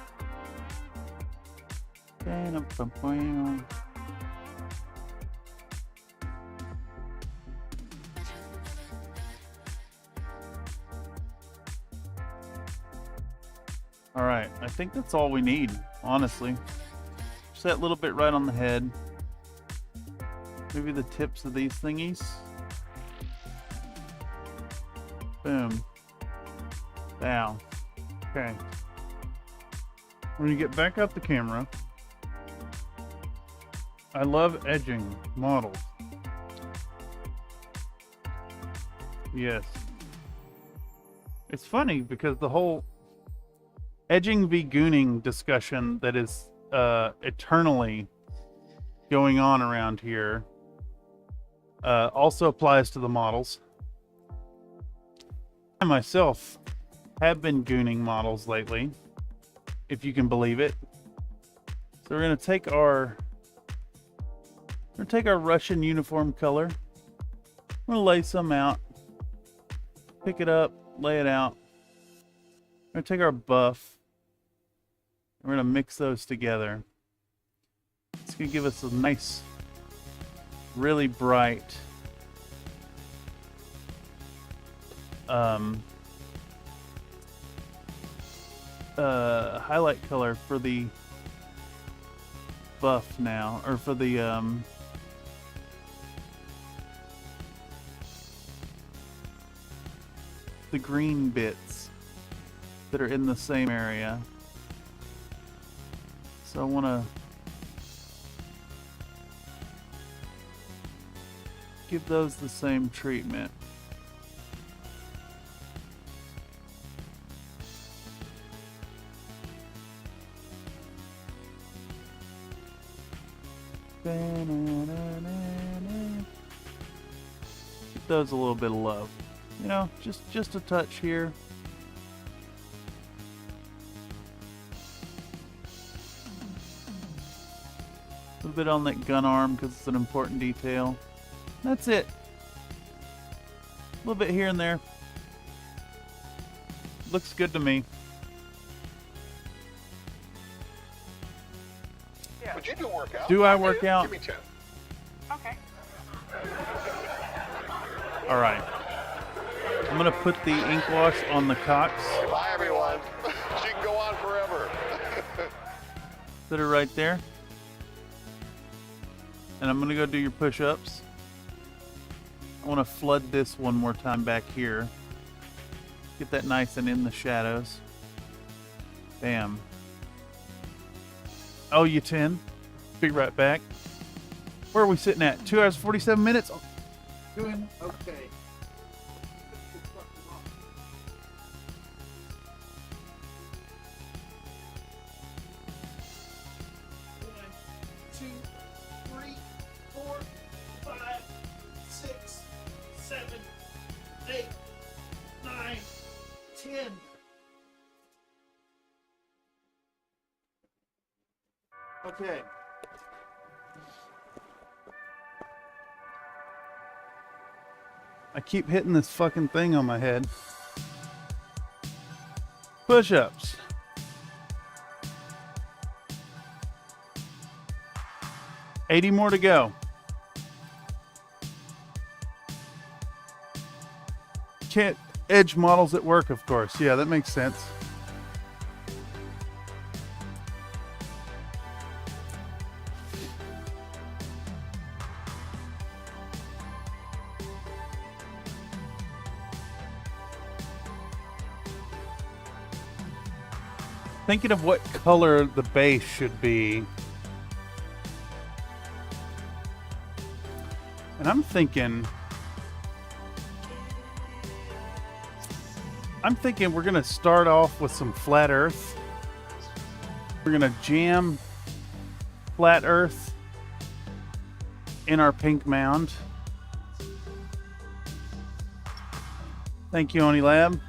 Ba-da-bum-bum. All right, I think that's all we need, honestly. Just that little bit right on the head. Maybe the tips of these thingies. Boom. Down. Okay. When you get back out the camera, I love edging models. Yes. It's funny because the whole edging v gooning discussion that is eternally going on around here also applies to the models. I myself have been gooning models lately, if you can believe it. So we're gonna take our Russian uniform color. I'm gonna lay some out, pick it up, lay it out. We're gonna take our buff. We're gonna mix those together. It's gonna give us a nice, really bright highlight color for the buff now, or for the green bits that are in the same area. So I want to give those the same treatment. Give those a little bit of love. You know, just a touch here. little bit on that gun arm because it's an important detail. That's it. A little bit here and there. Looks good to me. Yeah. Would you do workout? Do I work out? Give me 10. Okay. All right. I'm gonna put the ink wash on the cocks Bye, everyone. She can go on forever. that are right there. And I'm gonna go do your push-ups. I wanna flood this one more time back here. Get that nice and in the shadows. Bam. Oh, you 10. Be right back. Where are we sitting at? 2 hours 47 minutes? Doing okay. 2, 3, 4, 5, 6, 7, 8, 9, 10. Okay. I keep hitting this fucking thing on my head. Push-ups. $80 more to go. Can't edge models at work, of course. Yeah, that makes sense. Thinking of what color the base should be. And I'm thinking we're gonna start off with some flat earth. We're gonna jam flat earth in our pink mound. Thank you, Oni Lab.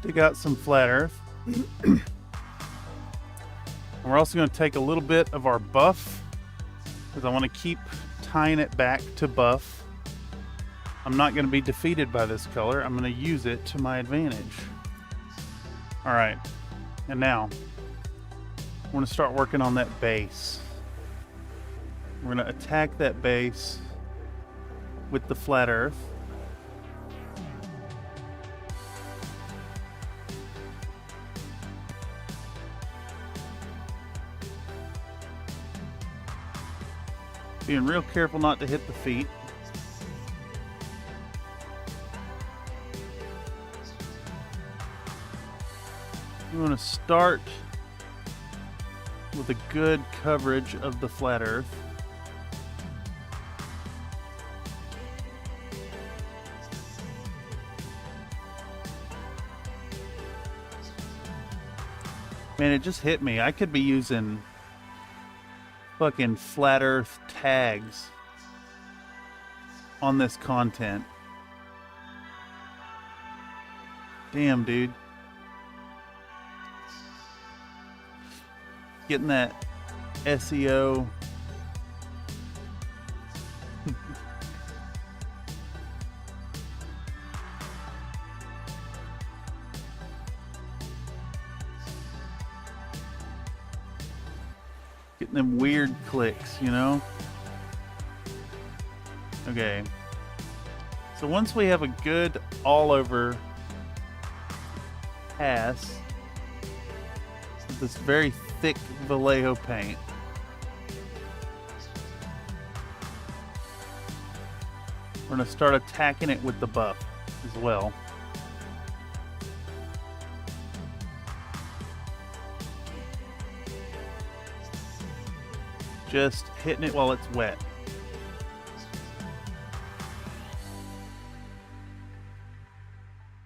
Dig out some flat earth. And we're also going to take a little bit of our buff because I want to keep tying it back to buff. I'm not going to be defeated by this color. I'm going to use it to my advantage. All right. And now we're going to start working on that base. We're going to attack that base with the flat earth. Being real careful not to hit the feet. We want to start with a good coverage of the flat earth. Man, it just hit me. I could be using fucking flat earth tags on this content. Damn, dude. Getting that SEO. Getting them weird clicks, you know? Okay. So once we have a good all over pass with this very thick Vallejo paint, we're going to start attacking it with the buff as well. Just hitting it while it's wet.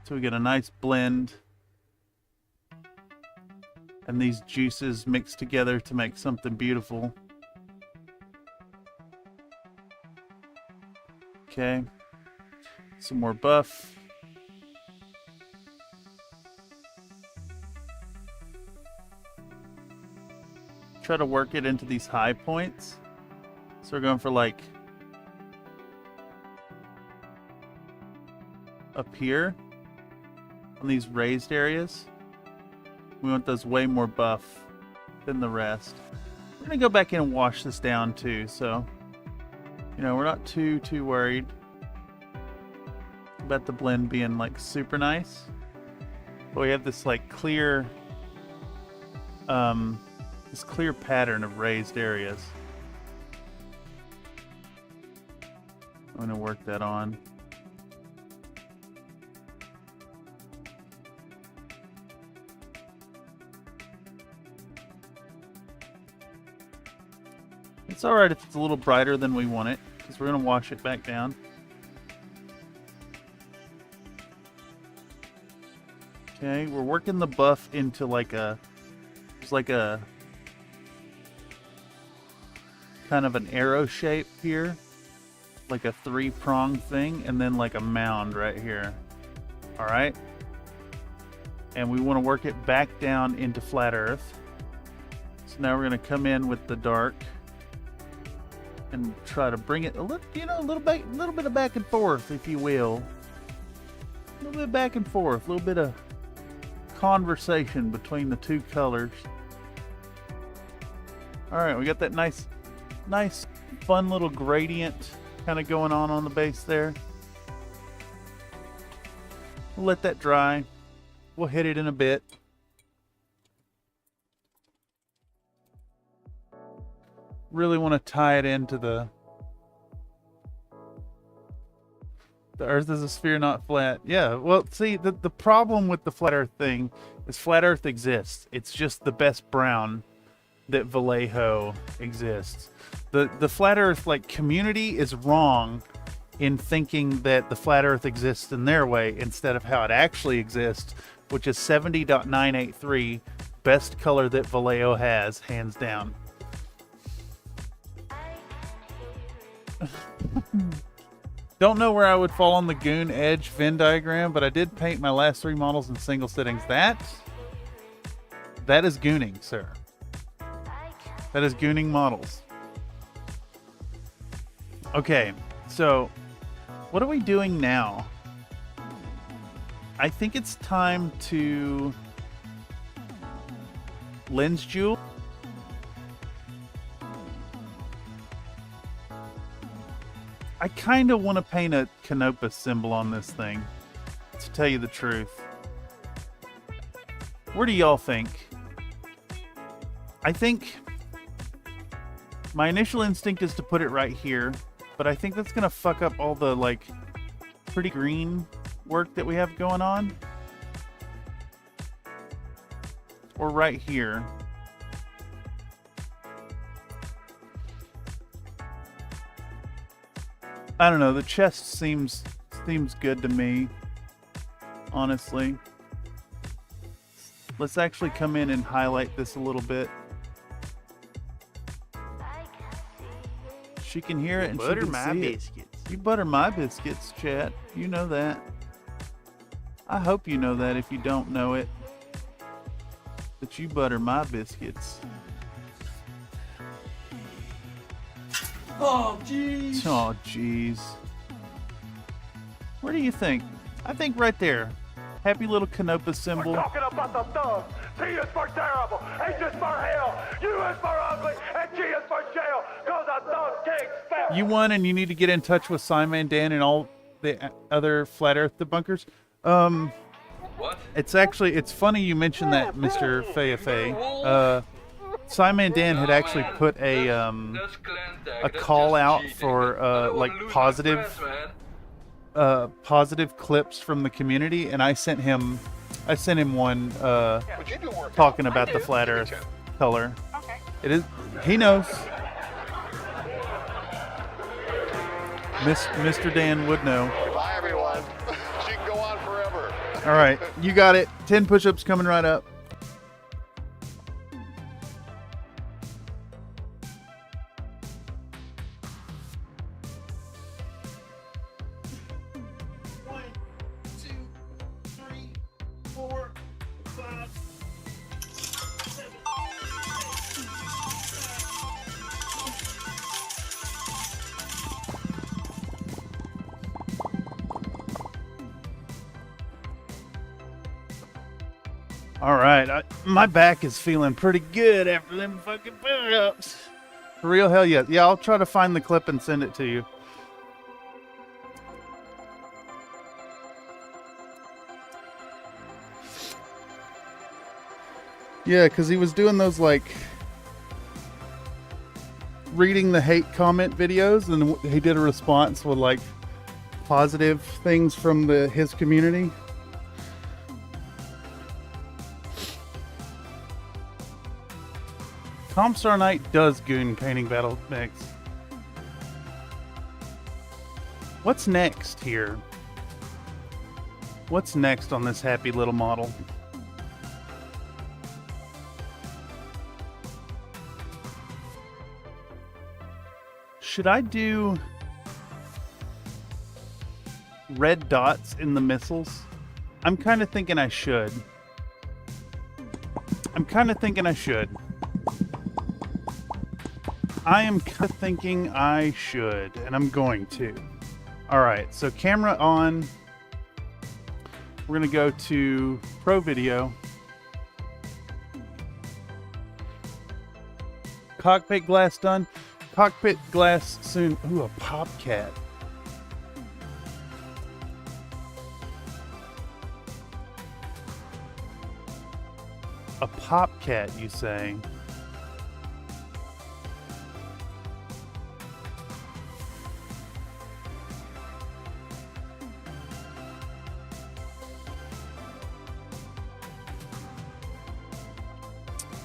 So we get a nice blend. And these juices mix together to make something beautiful. Okay. Some more buff. try to work it into these high points. So we're going for like up here on these raised areas. We want those way more buff than the rest. We're gonna go back in and wash this down too, so you know, we're not too worried about the blend being like super nice. But we have this like clear this clear pattern of raised areas. I'm gonna work that on. It's alright if it's a little brighter than we want it, because we're going to wash it back down. Okay, we're working the buff into like a, it's like a kind of an arrow shape here, like a 3-prong thing, and then like a mound right here. Alright? And we want to work it back down into flat earth. So now we're going to come in with the dark and try to bring it a little, you know, a little bit of back and forth, if you will. A little bit back and forth, a little bit of conversation between the two colors. All right, we got that nice, fun little gradient kind of going on the base there. We'll let that dry. We'll hit it in a bit. Really want to tie it into the earth is a sphere, not flat. Yeah, well, see, the problem with the flat earth thing is flat earth exists. It's just the best brown that Vallejo exists. The flat earth like community is wrong in thinking that the flat earth exists in their way instead of how it actually exists, which is 70.983, best color that Vallejo has, hands down. Don't know where I would fall on the Goon Edge Venn diagram, but I did paint my last 3 models in single sittings. That is gooning, sir. That is gooning models. Okay, so what are we doing now? I think it's time to lens jewel. I kind of want to paint a Canopus symbol on this thing, to tell you the truth. Where do y'all think? I think my initial instinct is to put it right here, but I think that's going to fuck up all the, like, pretty green work that we have going on. Or right here. I don't know, the chest seems good to me, honestly. Let's actually come in and highlight this a little bit. She can hear it and she can see it. You butter my biscuits, chat. You know that. I hope you know that if you don't know it. That you butter my biscuits. Oh, jeez. Oh, jeez. Where do you think? I think right there. Happy little Canopus symbol. We're talking about the thugs. T is for terrible, H is for hell, U is for ugly, and G is for jail, cause a thug can't spell. You won, and you need to get in touch with Simon, Dan, and all the other Flat Earth debunkers. What? It's funny you mentioned that, Mr. Fayafay. Simon Dan had actually put a call out for like positive clips from the community, and I sent him one talking about the flat Earth color. Okay. It is, he knows. Mr. Dan would know. Bye, everyone. She can go on forever. All right, you got it. 10 push-ups coming right up. All right, my back is feeling pretty good after them fucking push-ups. For real, hell yeah. Yeah, I'll try to find the clip and send it to you. Yeah, because he was doing those, like, reading the hate comment videos, and he did a response with, like, positive things from his community. Comstar Knight does goon painting battle mechs. What's next here? What's next on this happy little model? Should I do red dots in the missiles? I'm kind of thinking I should. I am kind of thinking I should. And I'm going to. Alright, so camera on. We're going to go to Pro Video. Cockpit glass done. Cockpit glass soon. Ooh, a pop cat. A pop cat, you say?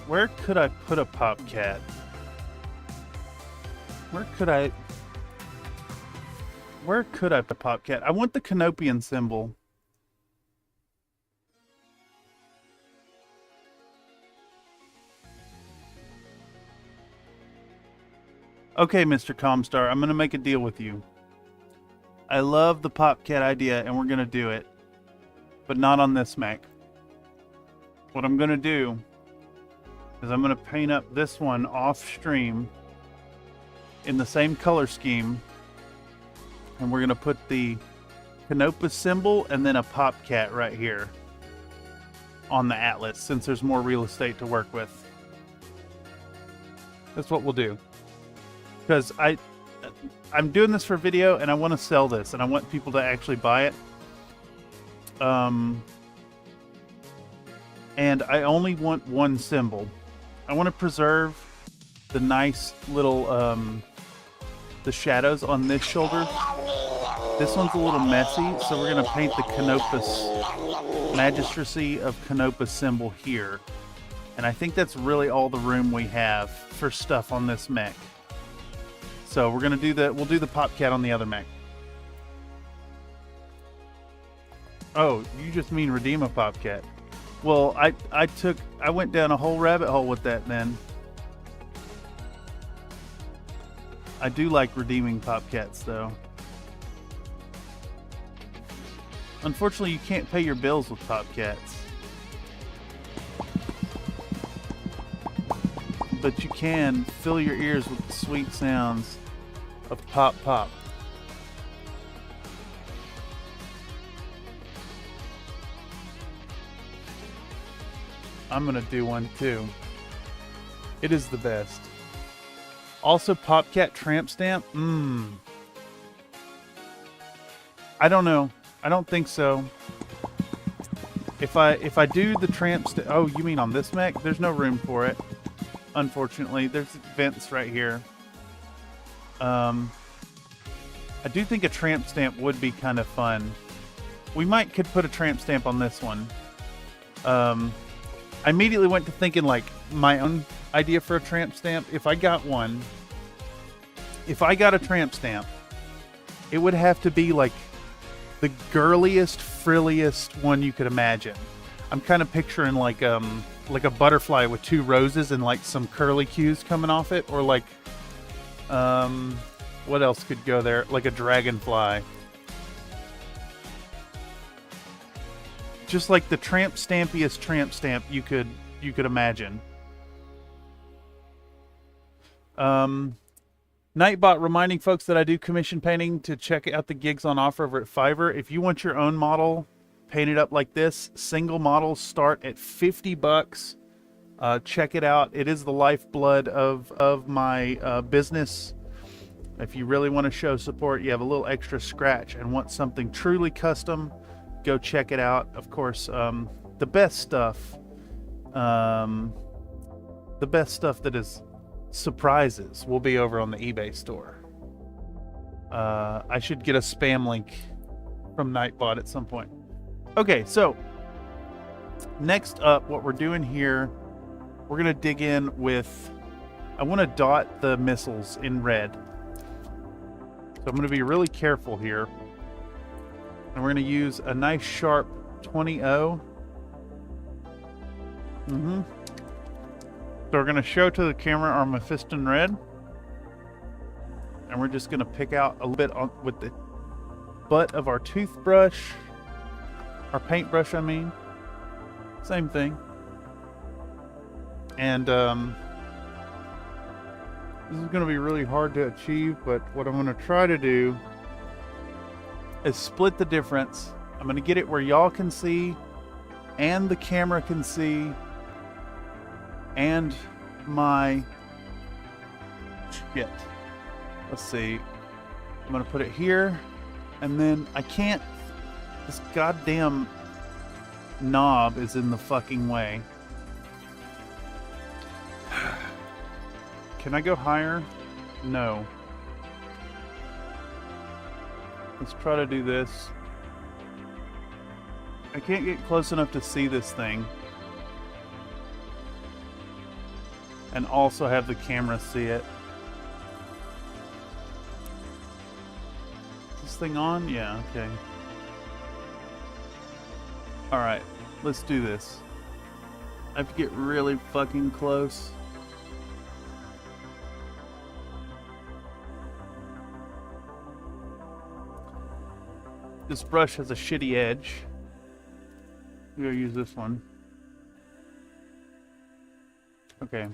Where could I put a pop cat? Where could I put a pop cat? I want the Canopian symbol. Okay, Mr. Comstar, I'm going to make a deal with you. I love the pop cat idea, and we're going to do it. But not on this mech. What I'm going to do is I'm going to paint up this one off stream in the same color scheme, and we're going to put the Canopus symbol and then a pop cat right here on the Atlas, since there's more real estate to work with. That's what we'll do, because I'm doing this for video and I want to sell this and I want people to actually buy it. And I only want one symbol. I want to preserve the nice little the shadows on this shoulder. This one's a little messy, so we're going to paint the Canopus Magistracy of Canopus symbol here. And I think that's really all the room we have for stuff on this mech. So we're going to we'll do the pop cat on the other mech. Oh, you just mean redeem a pop cat. Well, I went down a whole rabbit hole with that then. I do like redeeming pop cats though. Unfortunately, you can't pay your bills with pop cats. But you can fill your ears with the sweet sounds of pop pop. I'm gonna do one too. It is the best. Also, Popcat tramp stamp. I don't know. I don't think so. If I do the tramp stamp, oh, you mean on this mech? There's no room for it. Unfortunately, there's vents right here. I do think a tramp stamp would be kind of fun. We could put a tramp stamp on this one. I immediately went to thinking like my own idea for a tramp stamp. If I got a tramp stamp, it would have to be like the girliest, frilliest one you could imagine. I'm kind of picturing like a butterfly with two roses and like some curly cues coming off it, or like what else could go there? Like a dragonfly. Just like the tramp stampiest tramp stamp you could imagine. Nightbot reminding folks that I do commission painting, to check out the gigs on offer over at Fiverr. If you want your own model painted up like this. Single models start at 50 bucks. Check it out. It is the lifeblood of my business. If you really want to show support, you have a little extra scratch and want something truly custom, go check it out. Of course, the best stuff that is surprises will be over on the eBay store. I should get a spam link from Nightbot at some point. Okay, so next up, what we're doing here, we're gonna dig in with, I want to dot the missiles in red. So I'm going to be really careful here. And we're going to use a nice sharp 20-0. So we're going to show to the camera our Mephiston red. And we're just going to pick out a little bit with the butt of our toothbrush. Our paintbrush, I mean. Same thing. And this is going to be really hard to achieve, but what I'm going to try to do is split the difference. I'm going to get it where y'all can see and the camera can see and my shit. Let's see. I'm going to put it here and then I can't, this goddamn knob is in the fucking way. Can I go higher? No. Let's try to do this. I can't get close enough to see this thing. And also have the camera see it. Is this thing on? Yeah, okay. Alright, let's do this. I have to get really fucking close. This brush has a shitty edge. I'm gonna use this one. Okay.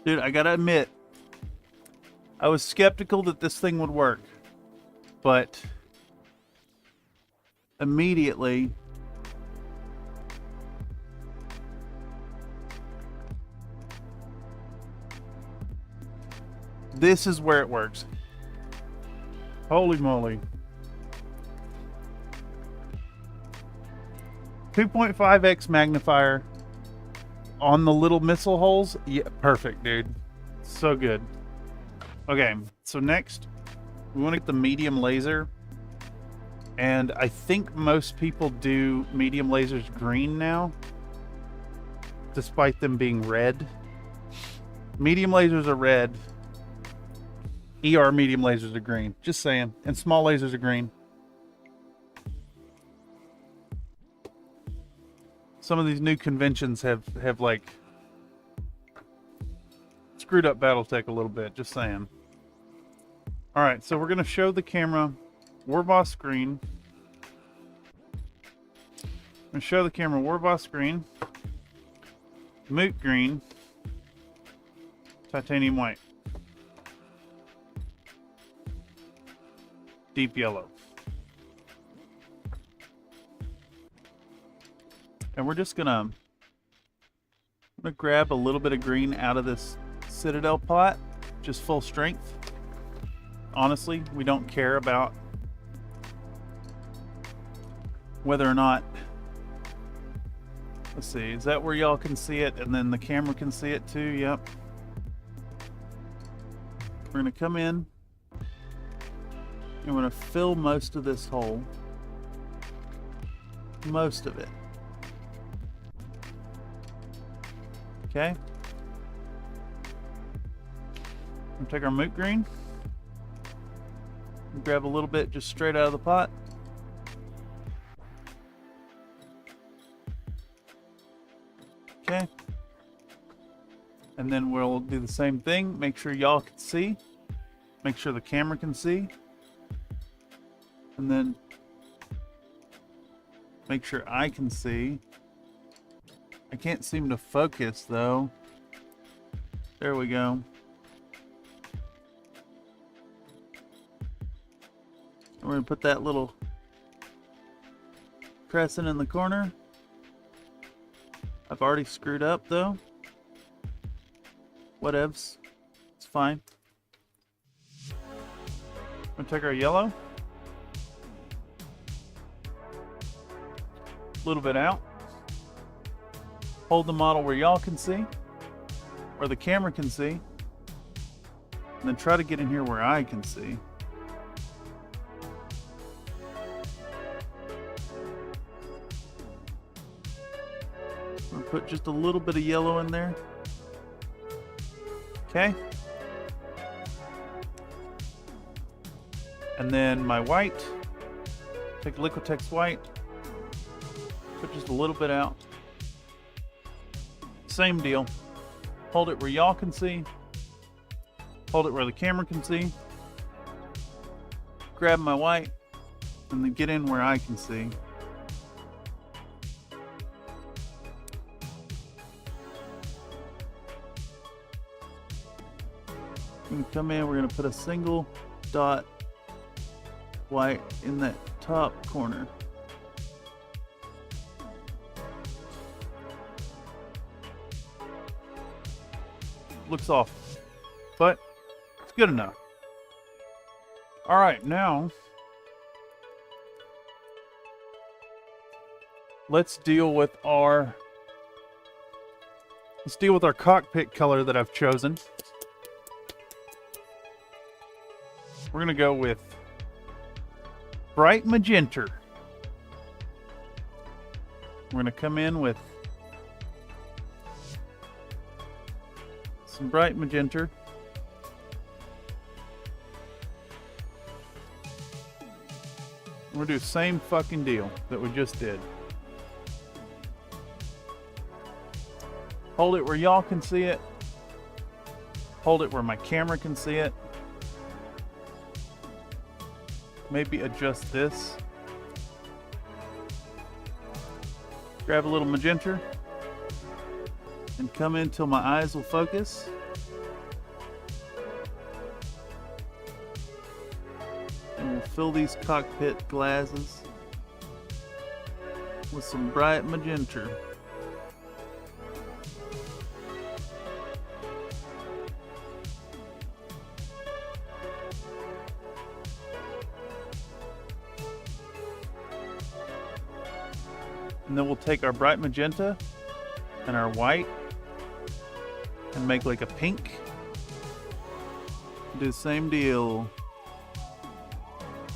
Dude, I gotta admit, I was skeptical that this thing would work, but immediately this is where it works. Holy moly. 2.5x magnifier on the little missile holes. Yeah, perfect, dude. So good. Okay, so next we want to get the medium laser, and I think most people do medium lasers green now, despite them being red. Medium lasers are red. ER medium lasers are green. Just saying. And small lasers are green. Some of these new conventions have like screwed up Battletech a little bit, just saying. Alright, so we're gonna show the camera Warboss green. I'm gonna show the camera Warboss green, Moot green, titanium white, deep yellow. And we're just gonna grab a little bit of green out of this Citadel pot, just full strength. Honestly, we don't care about whether or not, let's see, is that where y'all can see it and then the camera can see it too? Yep. We're gonna come in and we're gonna fill most of this hole. Most of it. Okay. We'll take our moot green. Grab a little bit just straight out of the pot. Okay. And then we'll do the same thing. Make sure y'all can see. make sure the camera can see, and then make sure I can see. I can't seem to focus though. There we go. We're gonna put that little crescent in the corner. I've already screwed up though. Whatevs. It's fine. We're gonna take our yellow. A little bit out. Hold the model where y'all can see, where the camera can see, and then try to get in here where I can see. I'll put just a little bit of yellow in there. Okay. And then my white, take Liquitex white, put just a little bit out. Same deal. Hold it where y'all can see. Hold it where the camera can see. Grab my white and then get in where I can see. We're gonna come in, we're gonna put a single dot white in that top corner. Looks off, but it's good enough. All right, now let's deal with our cockpit color that I've chosen. We're gonna go with bright magenta. We're gonna come in with some bright magenta. We're gonna do the same fucking deal that we just did. Hold it where y'all can see it. Hold it where my camera can see it. Maybe adjust this. Grab a little magenta and come in till my eyes will focus. And we'll fill these cockpit glasses with some bright magenta. And then we'll take our bright magenta and our white and make like a pink. Do the same deal,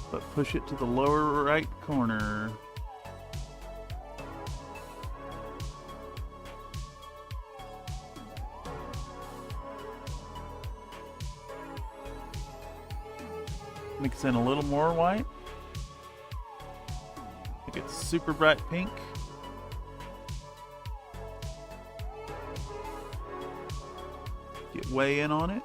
but push it to the lower right corner. Mix in a little more white. Make it super bright pink. Get way in on it.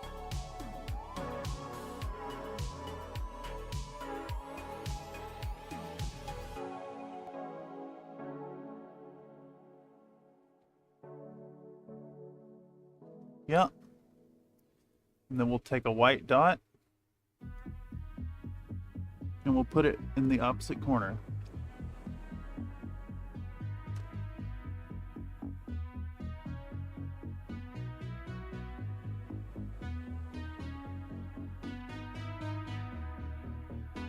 Yeah. And then we'll take a white dot and we'll put it in the opposite corner.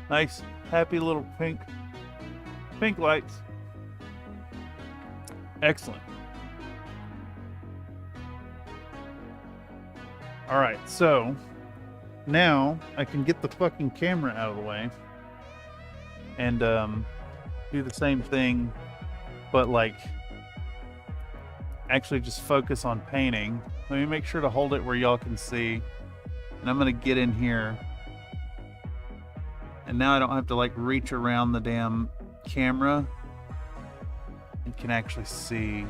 Nice, happy little pink lights. Excellent. All right, so now I can get the fucking camera out of the way and do the same thing, but like actually just focus on painting. Let me make sure to hold it where y'all can see, and I'm gonna get in here. And now I don't have to like reach around the damn camera and can actually see.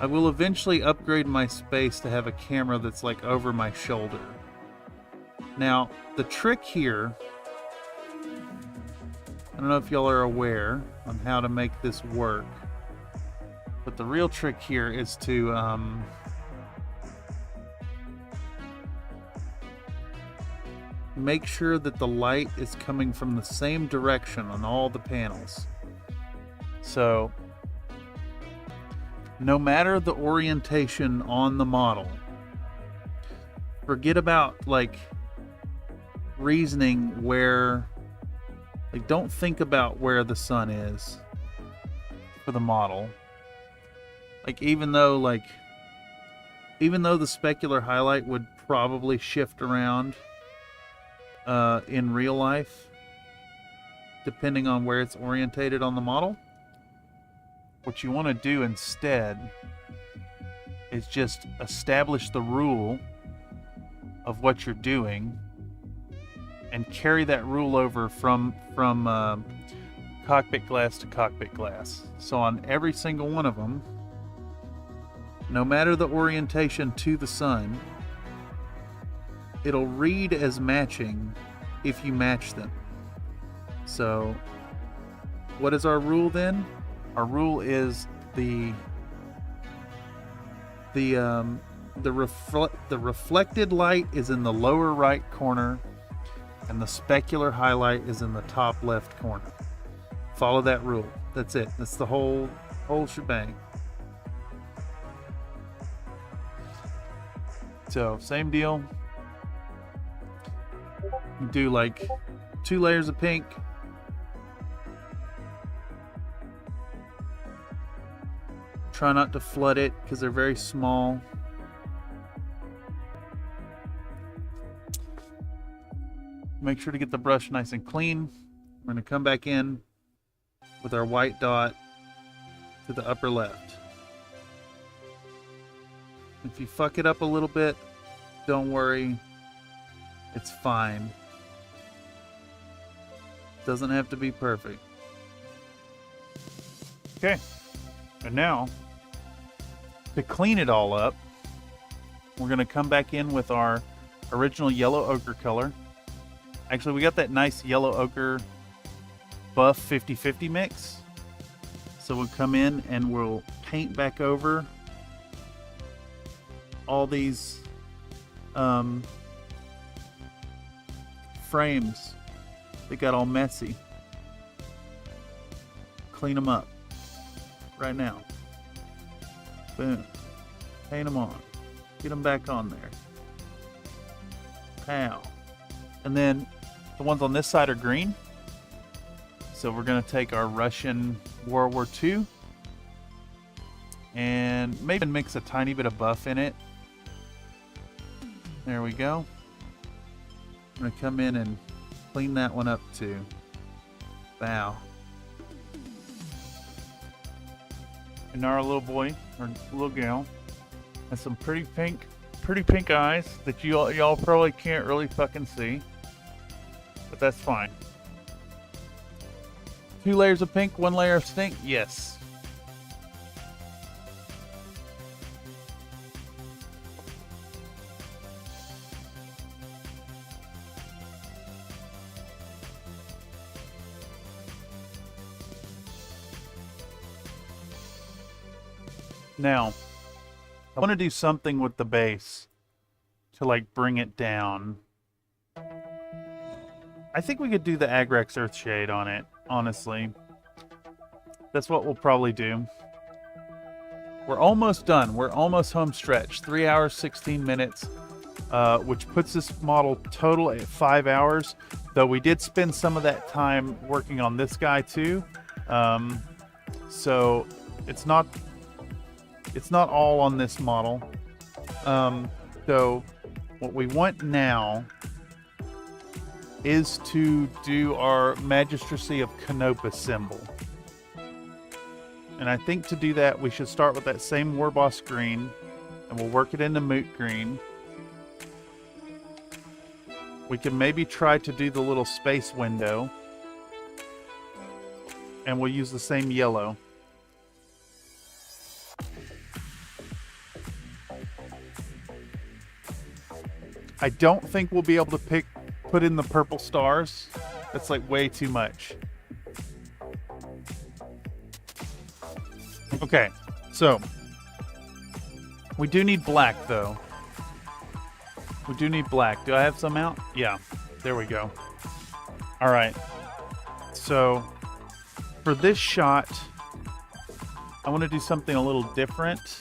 I will eventually upgrade my space to have a camera that's like over my shoulder. Now, the trick here, I don't know if y'all are aware on how to make this work, but the real trick here is to make sure that the light is coming from the same direction on all the panels. So, no matter the orientation on the model, forget about like reasoning where, like, don't think about where the sun is for the model. Like, even though the specular highlight would probably shift around in real life, depending on where it's orientated on the model, what you want to do instead is just establish the rule of what you're doing and carry that rule over from cockpit glass to cockpit glass. So on every single one of them, no matter the orientation to the sun, it'll read as matching if you match them. So what is our rule then? Our rule is the reflected light is in the lower right corner and the specular highlight is in the top left corner. Follow that rule. That's it. That's the whole shebang. So same deal. Do like 2 layers of pink. Try not to flood it because they're very small. Make sure to get the brush nice and clean. We're going to come back in with our white dot to the upper left. If you fuck it up a little bit, don't worry. It's fine. Doesn't have to be perfect. Okay. And now, to clean it all up, we're going to come back in with our original yellow ochre color. Actually, we got that nice yellow ochre buff 50-50 mix. So we'll come in and we'll paint back over all these frames that got all messy. Clean them up right now. Boom. Paint them on. Get them back on there. Pow. And then the ones on this side are green. So we're going to take our Russian World War II and maybe mix a tiny bit of buff in it. There we go. I'm going to come in and clean that one up too. Wow. And now our little boy or little gal has some pretty pink eyes that y'all probably can't really fucking see, but that's fine. 2 layers of pink, 1 layer of stink. Yes. Now, I want to do something with the base to like bring it down. I think we could do the Agrex Earthshade on it, honestly. That's what we'll probably do. We're almost done. We're almost home stretch. 3 hours, 16 minutes, which puts this model total at 5 hours, though we did spend some of that time working on this guy too. So it's not all on this model. So what we want now is to do our Magistracy of Canopus symbol. And I think to do that, we should start with that same Warboss green, and we'll work it into Moot green. We can maybe try to do the little space window, and we'll use the same yellow. I don't think we'll be able to put in the purple stars. That's like way too much. Okay, so we do need black though. We do need black. Do I have some out? Yeah, there we go. All right, so for this shot, I want to do something a little different.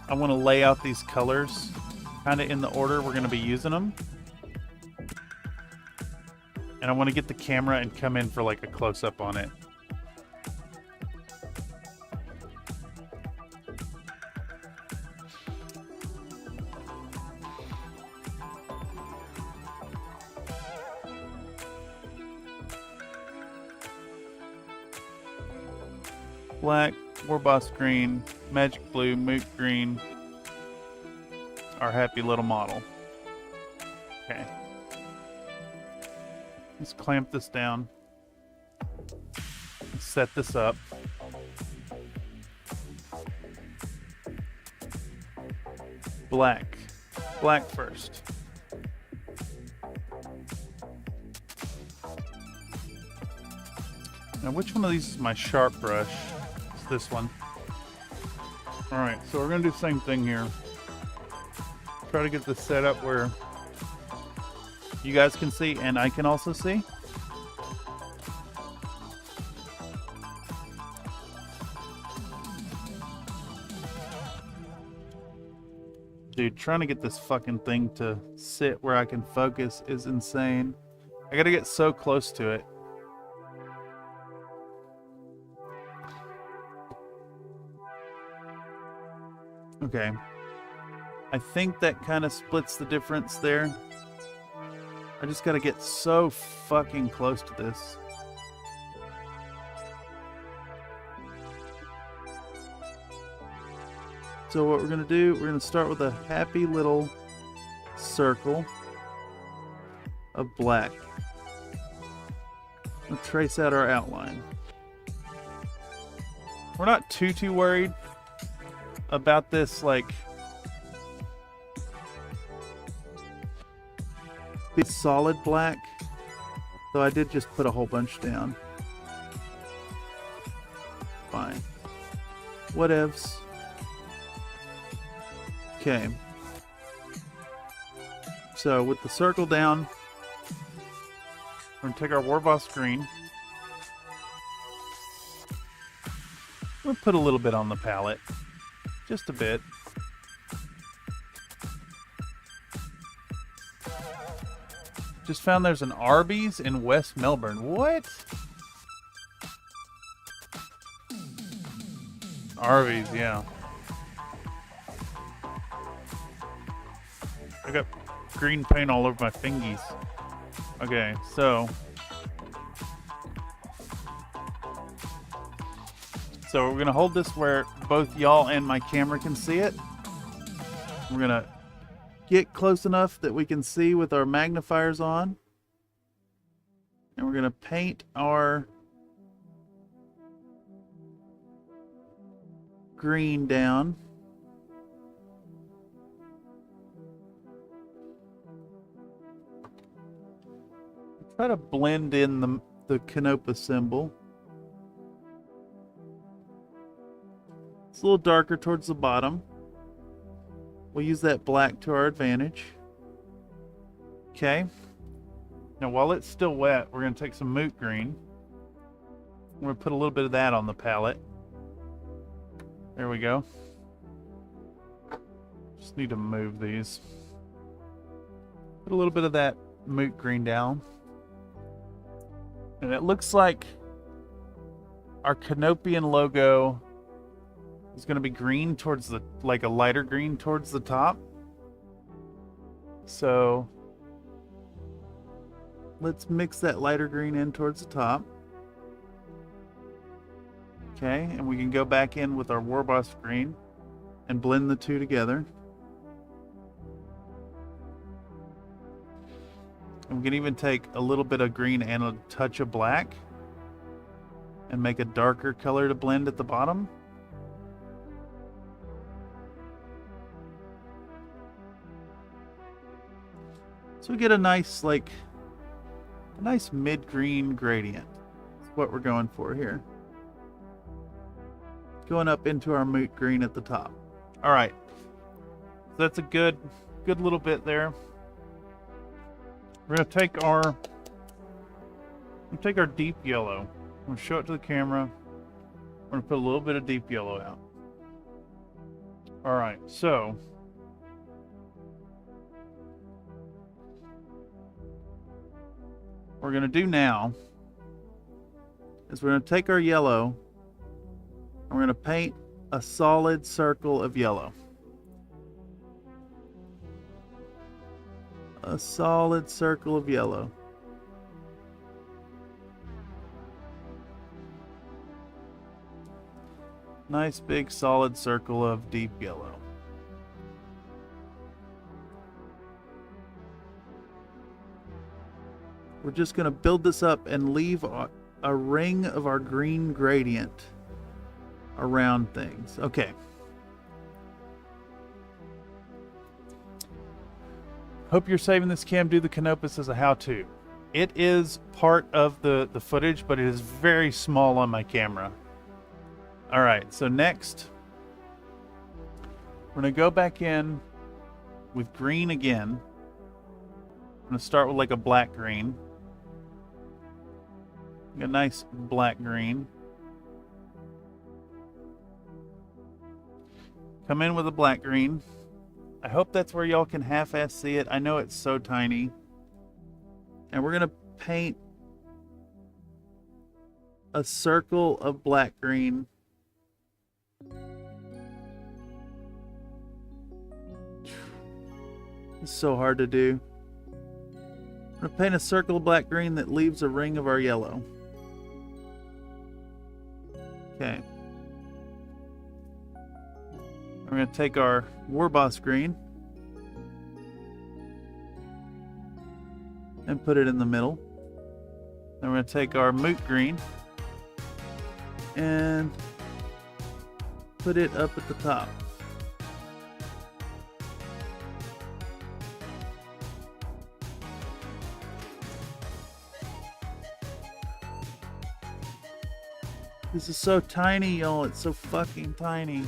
I want to lay out these colors kind of in the order we're going to be using them. And I want to get the camera and come in for like a close-up on it. Black, Warboss green, magic blue, moot green, our happy little model. Okay. Let's clamp this down. Set this up. Black. Black first. Now, which one of these is my sharp brush? It's this one. Alright, so we're going to do the same thing here. Try to get this set up where you guys can see and I can also see. Dude, trying to get this fucking thing to sit where I can focus is insane. I gotta get so close to it. Okay. I think that kind of splits the difference there. I just gotta get so fucking close to this. So what we're gonna do, we're gonna start with a happy little circle of black. We'll trace out our outline. We're not too worried about this, like, it's solid black, though I did just put a whole bunch down. Fine. Whatevs. Okay. So with the circle down, we're going to take our Warboss green. We'll put a little bit on the palette. Just a bit. Just found there's an Arby's in West Melbourne. What? Arby's, yeah. I got green paint all over my fingies. Okay, so we're gonna hold this where both y'all and my camera can see it. We're gonna get close enough that we can see with our magnifiers on. And we're gonna paint our green down. Try to blend in the Canopa symbol. It's a little darker towards the bottom. We'll use that black to our advantage. Okay. Now while it's still wet, we're going to take some moot green. We're going to put a little bit of that on the palette. There we go. Just need to move these. Put a little bit of that moot green down. And it looks like our Canopian logo is going to be green towards the, like a lighter green towards the top. So let's mix that lighter green in towards the top. Okay, and we can go back in with our Warboss green and blend the two together. And we can even take a little bit of green and a touch of black and make a darker color to blend at the bottom. So we get a nice, like, a nice mid-green gradient. That's what we're going for here. Going up into our moot green at the top. All right. So that's a good little bit there. We're gonna take our deep yellow. I'm gonna show it to the camera. We're gonna put a little bit of deep yellow out. All right, so what we're gonna do now is we're gonna take our yellow and we're gonna paint a solid circle of yellow. A solid circle of yellow. Nice big solid circle of deep yellow. We're just going to build this up and leave a ring of our green gradient around things. Okay. Hope you're saving this, Cam. Do the Canopus as a how-to. It is part of the footage, but it is very small on my camera. All right, so next, we're going to go back in with green again. I'm going to start with like a black green. A nice black green. Come in with a black green. I hope that's where y'all can half-ass see it. I know it's so tiny. And we're going to paint a circle of black green. It's so hard to do. I'm going to paint a circle of black green that leaves a ring of our yellow. Okay. We're going to take our Warboss green and put it in the middle. Then we're going to take our Moot green and put it up at the top. This is so tiny, y'all. It's so fucking tiny.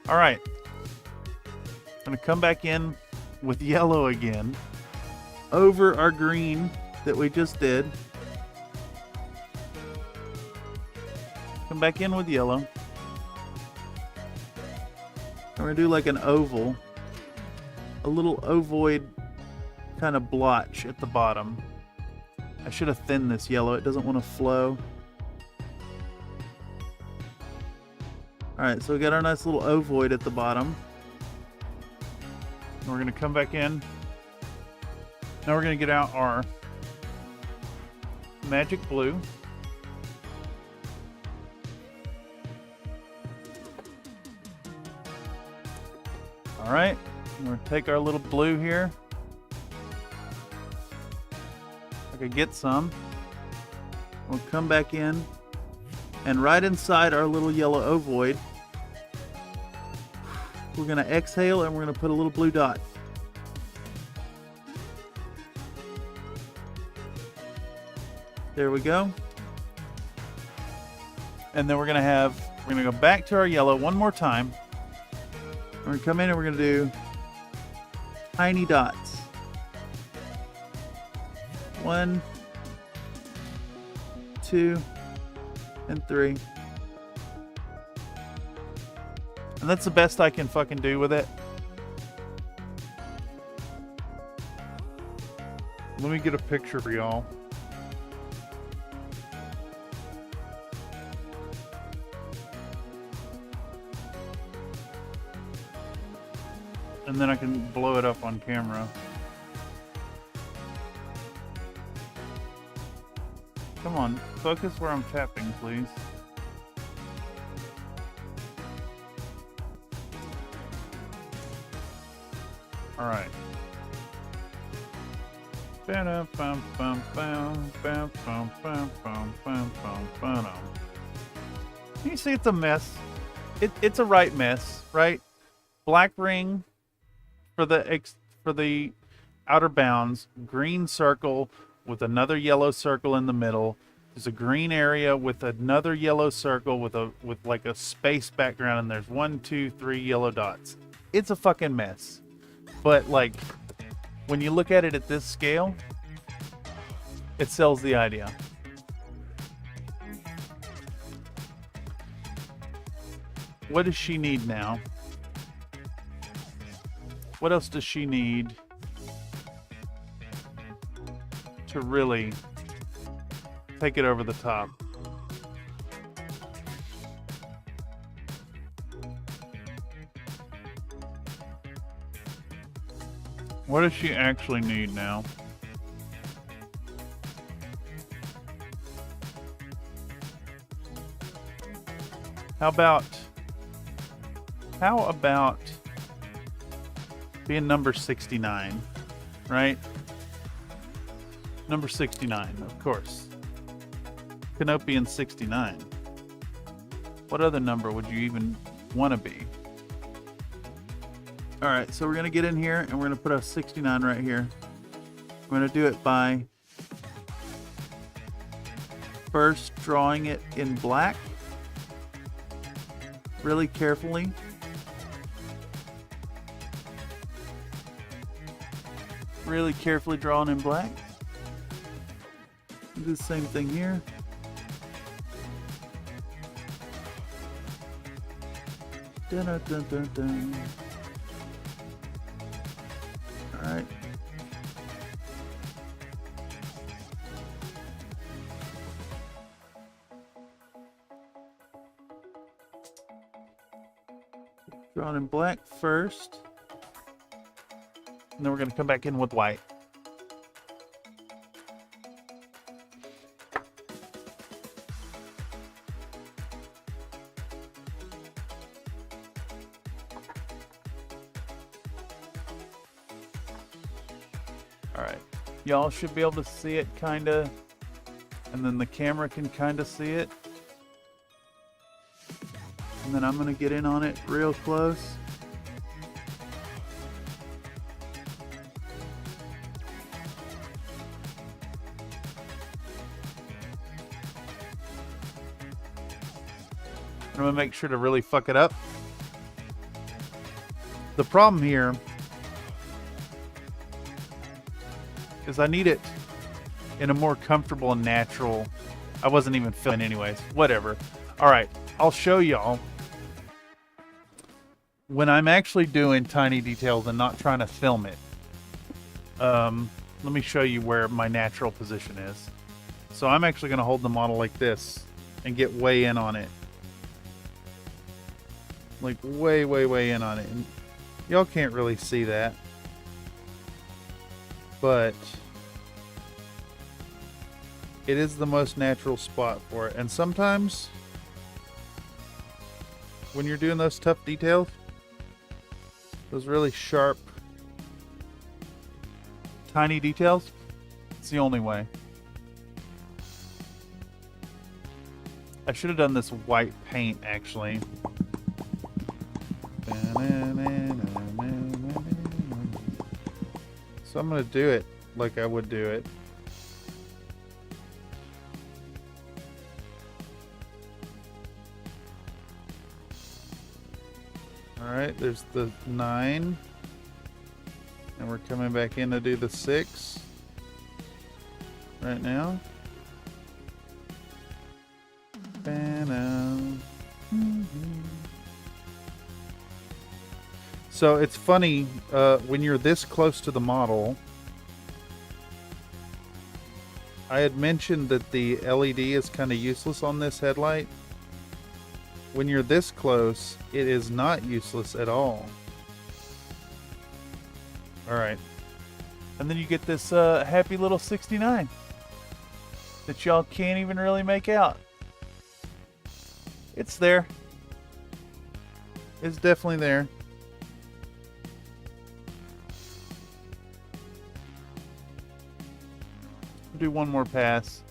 All right. I'm going to come back in with yellow again over our green that we just did. Come back in with yellow. And we're going to do like an oval. A little ovoid kind of blotch at the bottom. I should have thinned this yellow. It doesn't want to flow. Alright, so we got our nice little ovoid at the bottom. And we're going to come back in. Now we're going to get out our magic blue. Alright, we're going to take our little blue here. If I could get some. We'll come back in. And right inside our little yellow ovoid, we're going to exhale and we're going to put a little blue dot. There we go. And then we're going to go back to our yellow one more time. We're going to come in and we're going to do tiny dots. 1, 2, and 3. And that's the best I can fucking do with it. Let me get a picture for y'all. And then I can blow it up on camera. Come on, focus where I'm tapping, please. All right. You see it's a mess. It's a right mess, right? Black ring for the outer bounds, green circle with another yellow circle in the middle. There's a green area with another yellow circle with like a space background, and there's 1, 2, 3 yellow dots. It's a fucking mess. But like, when you look at it at this scale, it sells the idea. What does she need now? What else does she need to really take it over the top? What does she actually need now? How about being number 69, right? Number 69, of course. Canopian 69. What other number would you even want to be? All right, so we're going to get in here and we're going to put a 69 right here. We're going to do it by first drawing it in black really carefully. Really carefully drawn in black. Do the same thing here. Dun, dun, dun, dun, dun. All right. Drawn in black first. And then we're going to come back in with white. Alright. Y'all should be able to see it kinda. And then the camera can kinda see it. And then I'm going to get in on it real close. I'm going to make sure to really fuck it up. The problem here is I need it in a more comfortable and natural. I wasn't even filming anyways. Whatever. Alright, I'll show y'all when I'm actually doing tiny details and not trying to film it. Let me show you where my natural position is. So I'm actually going to hold the model like this and get way in on it. Like way in on it. And y'all can't really see that. But it is the most natural spot for it. And sometimes when you're doing those tough details, those really sharp, tiny details, it's the only way. I should have done this white paint actually. So I'm going to do it like I would do it. Alright, there's the 9. And we're coming back in to do the 6 right now. So it's funny, when you're this close to the model, I had mentioned that the LED is kind of useless on this headlight. When you're this close, it is not useless at all. Alright. And then you get this happy little 69 that y'all can't even really make out. It's there. It's definitely there. Do one more pass.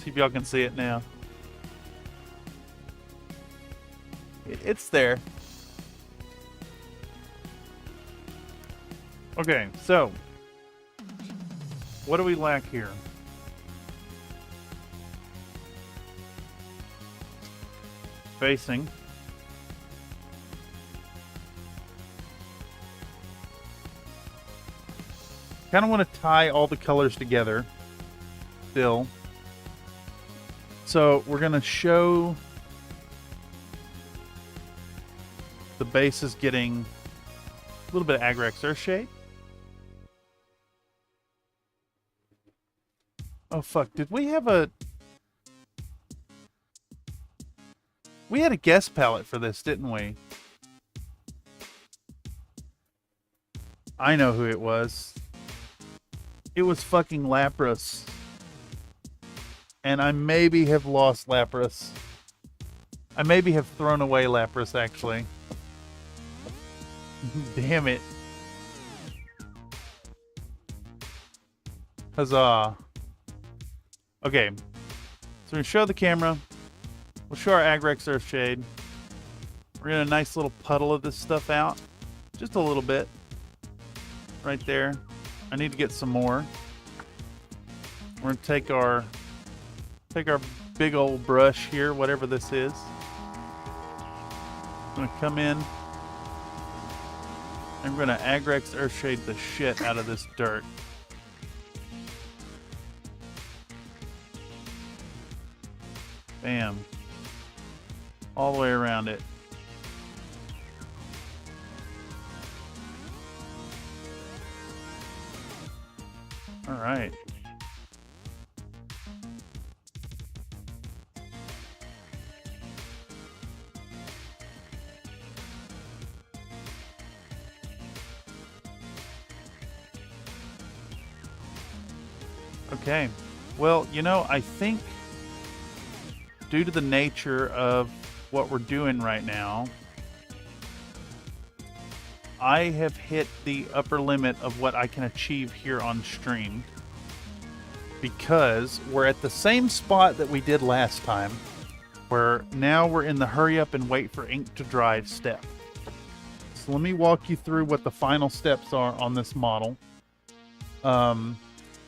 See if y'all can see it now. It's there. Okay, so what do we lack here? Facing. Kind of want to tie all the colors together still. So we're going to show the base is getting a little bit of Agrex Earth shade. Oh fuck, did we have a... We had a guest palette for this, didn't we? I know who it was. It was fucking Lapras. And I maybe have lost Lapras. I maybe have thrown away Lapras, actually. Damn it. Huzzah. Okay. So we're going to show the camera. We'll show our Agrex Earth Shade. We're going to a nice little puddle of this stuff out. Just a little bit. Right there. I need to get some more. We're going to take our big old brush here, whatever this is. I'm going to come in. And we're going to Agrex Earth Shade the shit out of this dirt. Bam. All the way around it. All right. Okay. Well, you know, I think due to the nature of what we're doing right now, I have hit the upper limit of what I can achieve here on stream, because we're at the same spot that we did last time, where now we're in the hurry up and wait for ink to dry step. So let me walk you through what the final steps are on this model,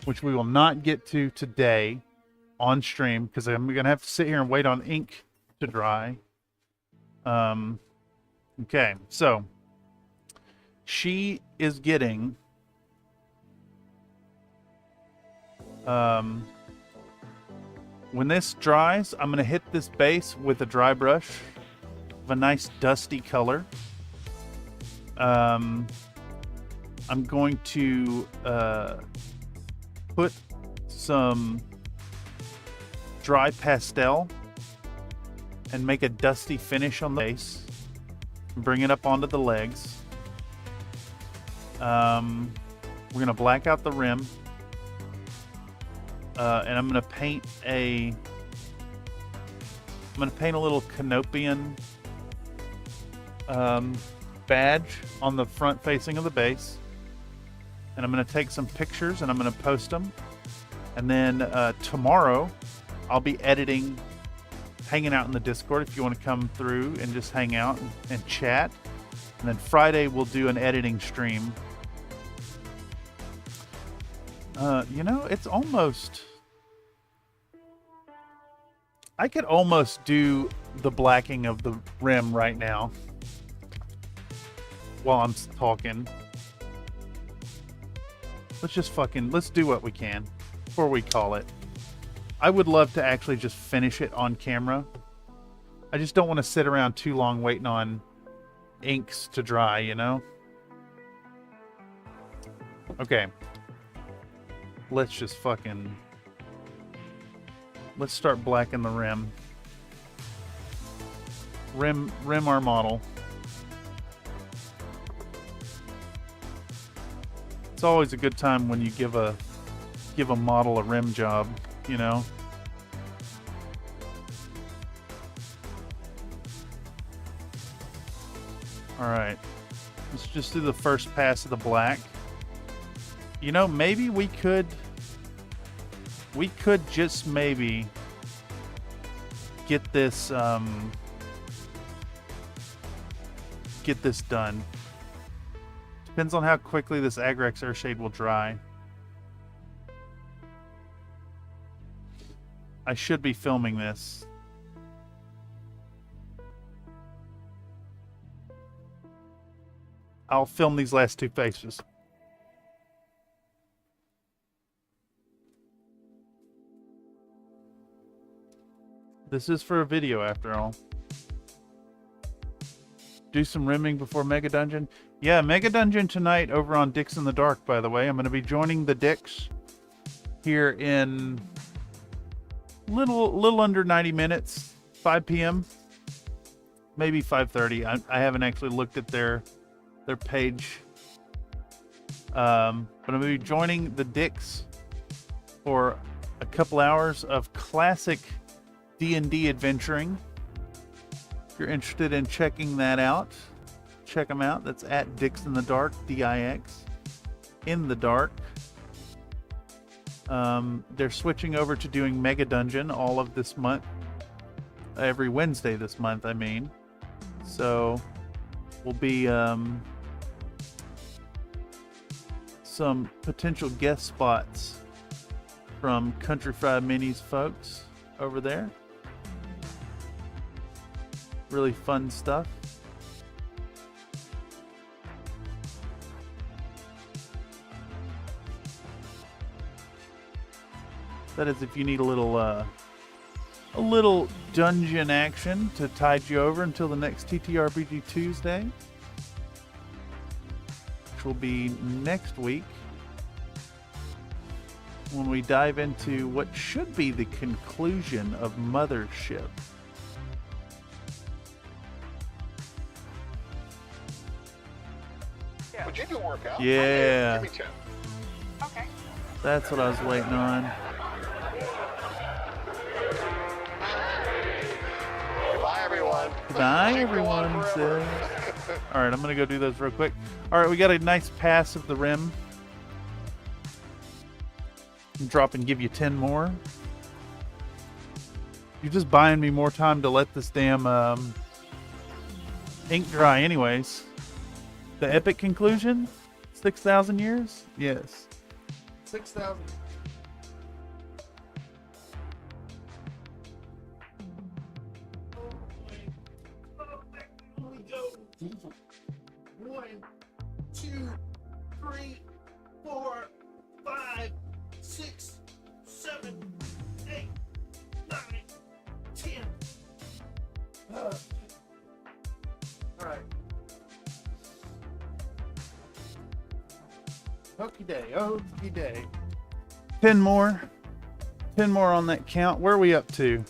which we will not get to today on stream, because I'm going to have to sit here and wait on ink to dry. Okay, so she is getting when this dries, I'm going to hit this base with a dry brush of a nice dusty color. I'm going to put some dry pastel and make a dusty finish on the base. Bring it up onto the legs. We're going to black out the rim. And I'm going to paint a little Canopian badge on the front facing of the base. And I'm going to take some pictures and I'm going to post them. And then tomorrow I'll be editing, hanging out in the Discord if you want to come through and just hang out and chat. And then Friday we'll do an editing stream. You know, it's almost... I could almost do the blacking of the rim right now while I'm talking. Let's do what we can before we call it. I would love to actually just finish it on camera. I just don't want to sit around too long waiting on inks to dry, you know? Okay. Let's start blacking the rim. Rim our model. It's always a good time when you give a model a rim job, you know? Alright. Let's just do the first pass of the black. You know, maybe we could just maybe get this done. Depends on how quickly this Agrex Earthshade will dry. I should be filming this. I'll film these last two faces. This is for a video after all. Do some rimming before Mega Dungeon. Yeah, Mega Dungeon tonight over on Dicks in the Dark, by the way. I'm going to be joining the Dicks here in little under 90 minutes, 5 p.m. Maybe 5:30. I haven't actually looked at their page. But I'm going to be joining the Dicks for a couple hours of classic D&D adventuring. If you're interested in checking that out, check them out. That's at Dicks in the Dark, D-I-X, in the dark. They're switching over to doing Mega Dungeon all of this month. Every Wednesday this month, I mean. So, will be some potential guest spots from Country Fried Minis folks over there. Really fun stuff. That is if you need a little dungeon action to tide you over until the next TTRPG Tuesday, which will be next week, when we dive into what should be the conclusion of Mothership. Would you do a workout? Yeah. Give me 10. Okay. That's what I was waiting on. Bye, everyone. Bye, everyone. Says. All right, I'm going to go do those real quick. All right, we got a nice pass of the rim. Drop and give you 10 more. You're just buying me more time to let this damn ink dry anyways. The epic conclusion? 6,000 years? Yes. 6,000. One, two, three, 4, 5, 6, 7, 8, 9, 10. All right. Hokey day, hokey day. 10 more. 10 more on that count. Where are we up to?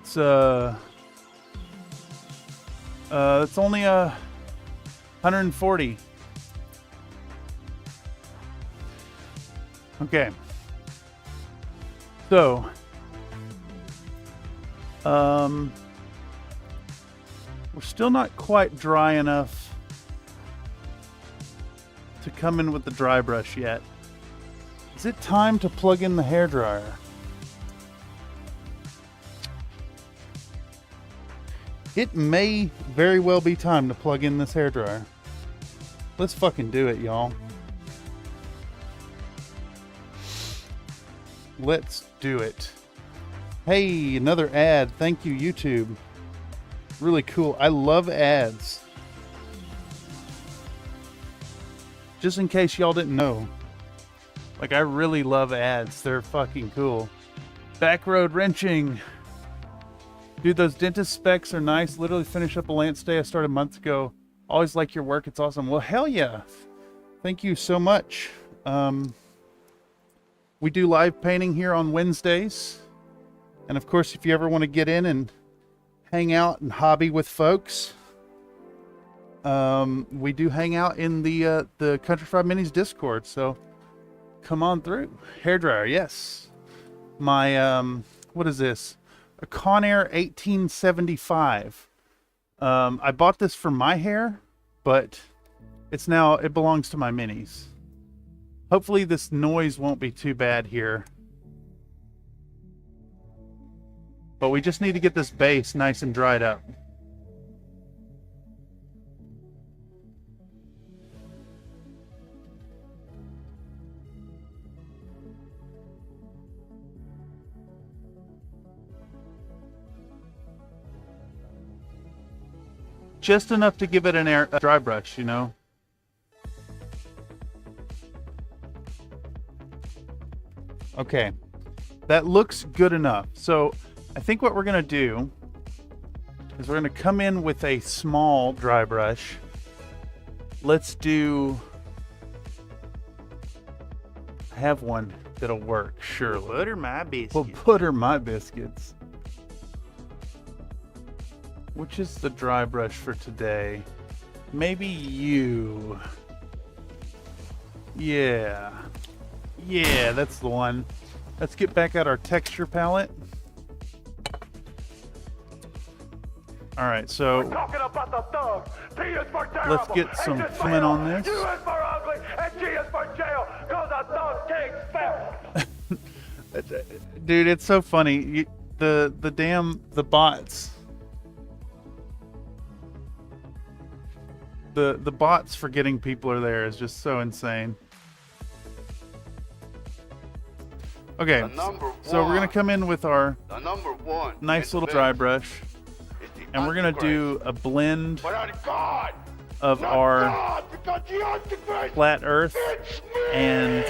It's only 140. Okay. So, we're still not quite dry enough to come in with the dry brush yet. Is it time to plug in the hairdryer? It may very well be time to plug in this hairdryer. Let's fucking do it, y'all. Let's do it. Hey, another ad. Thank you, YouTube. Really cool. I love ads. Just in case y'all didn't know. Like, I really love ads. They're fucking cool. Backroad wrenching. Dude, those dentist specs are nice. Literally finished up a lance day I started months ago. Always like your work. It's awesome. Well, hell yeah. Thank you so much. We do live painting here on Wednesdays. And of course, if you ever want to get in and hang out and hobby with folks, we do hang out in the Country Fried Minis Discord. So come on through. Hairdryer, yes. My, what is this? A Conair 1875. I bought this for my hair, but it belongs to my minis. Hopefully this noise won't be too bad here. But we just need to get this base nice and dried up. Just enough to give it a dry brush, you know. Okay, that looks good enough. So I think what we're gonna do is we're gonna come in with a small dry brush. Let's do, I have one that'll work, surely. Butter my biscuits. Well, butter my biscuits. Which is the dry brush for today? Maybe you. Yeah. Yeah, that's the one. Let's get back out our texture palette. Alright, so Talking about the thugs. T is for terrible. let's get some H is for filling hell, on this. U is for ugly, and G is for jail. Cause a thug kicks fell. Dude, it's so funny. The bots. The bots forgetting people are there is just so insane. Okay, so we're gonna come in with our nice little dry brush, and we're gonna do a blend of our flat earth and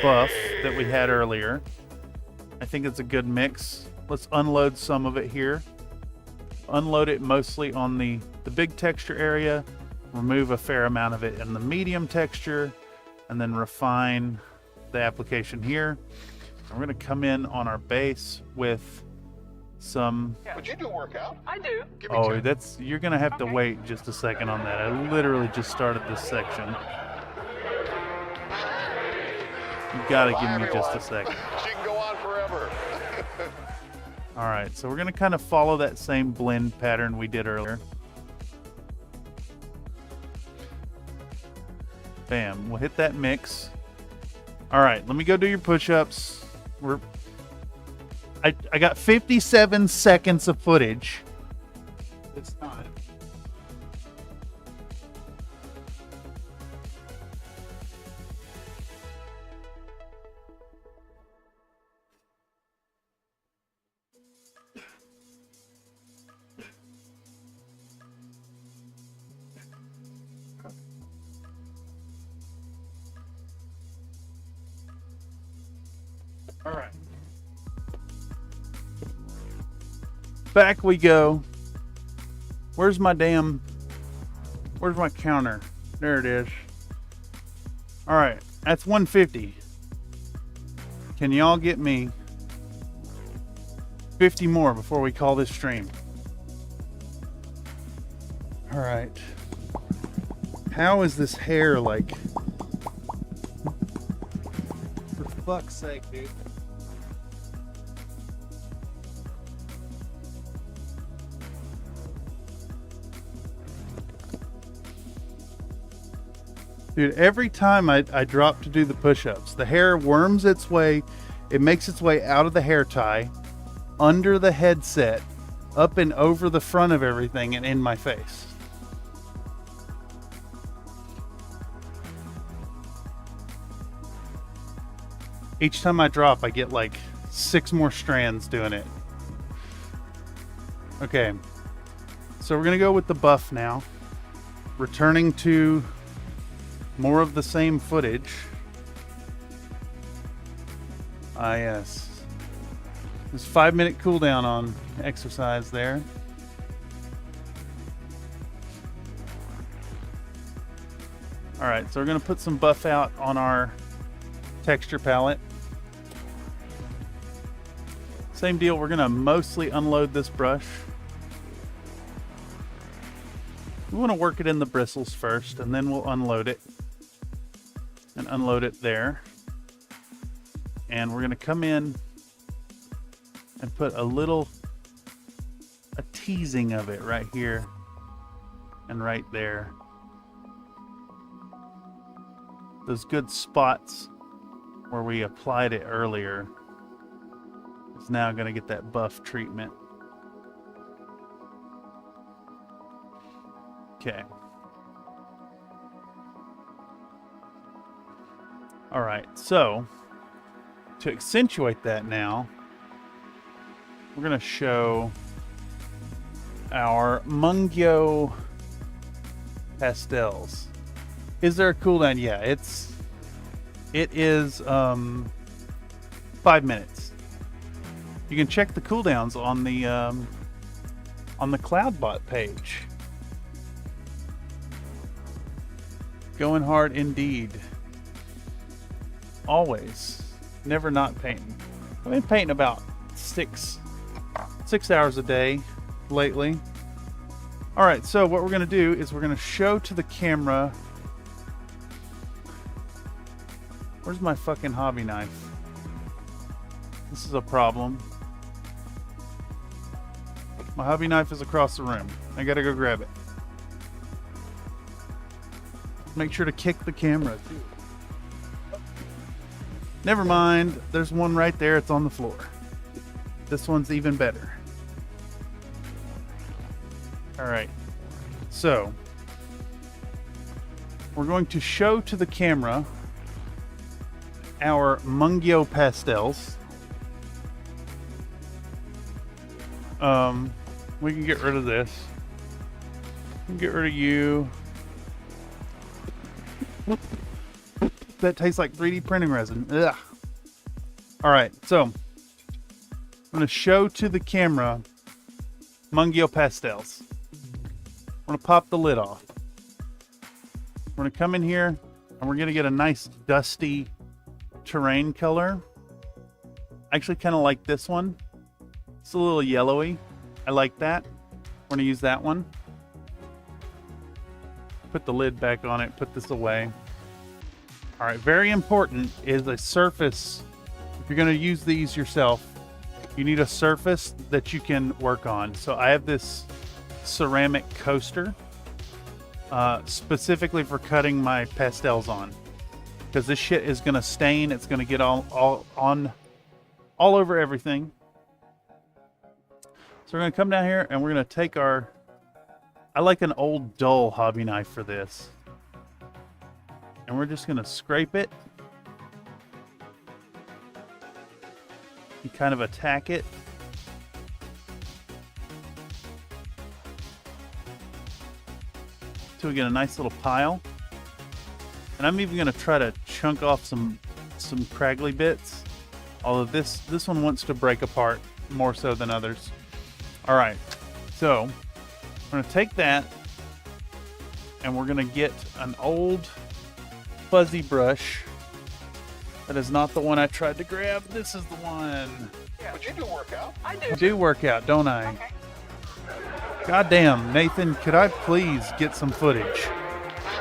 buff that we had earlier. I think it's a good mix. Let's unload some of it here. Unload it mostly on the big texture area, remove a fair amount of it in the medium texture, and then refine the application here. And we're going to come in on our base with some... But you do work out. I do. Oh, you're going to have to wait just a second on that. I literally just started this section. You got to give me just a second. She can go on forever. All right, so we're going to kind of follow that same blend pattern we did earlier. Bam, we'll hit that mix. All right, let me go do your push-ups. I got 57 seconds of footage. It's not. All right. Back we go. Where's my counter? There it is. All right, that's 150. Can y'all get me 50 more before we call this stream? All right. How is this hair like? For fuck's sake, dude. Dude, every time I drop to do the push-ups, the hair worms its way, it makes its way out of the hair tie, under the headset, up and over the front of everything, and in my face. Each time I drop, I get like 6 more strands doing it. Okay, so we're gonna go with the buff now, returning to more of the same footage. Ah, yes. This 5-minute cooldown on exercise there. All right, so we're gonna put some buff out on our texture palette. Same deal, we're gonna mostly unload this brush. We want to work it in the bristles first, and then we'll unload it. And unload it there. And we're going to come in and put a teasing of it right here and right there. those good spots where we applied it earlier is now going to get that buff treatment. Okay. All right, so to accentuate that now, we're going to show our Mungyo pastels. Is there a cooldown? Yeah, it is 5 minutes. You can check the cooldowns on the CloudBot page. Going hard indeed. Always. Never not painting. I've been painting about 6 hours a day lately. Alright, so what we're going to do is we're going to show to the camera. Where's my fucking hobby knife? This is a problem. My hobby knife is across the room. I gotta go grab it. Make sure to kick the camera too. Never mind. There's one right there. It's on the floor. This one's even better. Alright. So, we're going to show to the camera our Mungyo pastels. We can get rid of this. We can get rid of you. That tastes like 3D printing resin. Ugh. Alright, so I'm going to show to the camera Mungyo pastels. I'm going to pop the lid off. We're going to come in here and we're going to get a nice dusty terrain color. I actually kind of like this one. It's a little yellowy. I like that. We're going to use that one. Put the lid back on it. Put this away. All right, very important is a surface. If you're going to use these yourself, you need a surface that you can work on. So I have this ceramic coaster specifically for cutting my pastels on, because this shit is going to stain. It's going to get all over everything. So we're going to come down here and we're going to take our, I like an old dull hobby knife for this. And we're just going to scrape it and kind of attack it. Till we get a nice little pile. And I'm even going to try to chunk off some craggly bits. Although this one wants to break apart more so than others. All right, so we're going to take that and we're going to get an old fuzzy brush. That is not the one I tried to grab. This is the one. Yeah, but you do work out. I do work out, don't I? Okay. Goddamn, Nathan, could I please get some footage?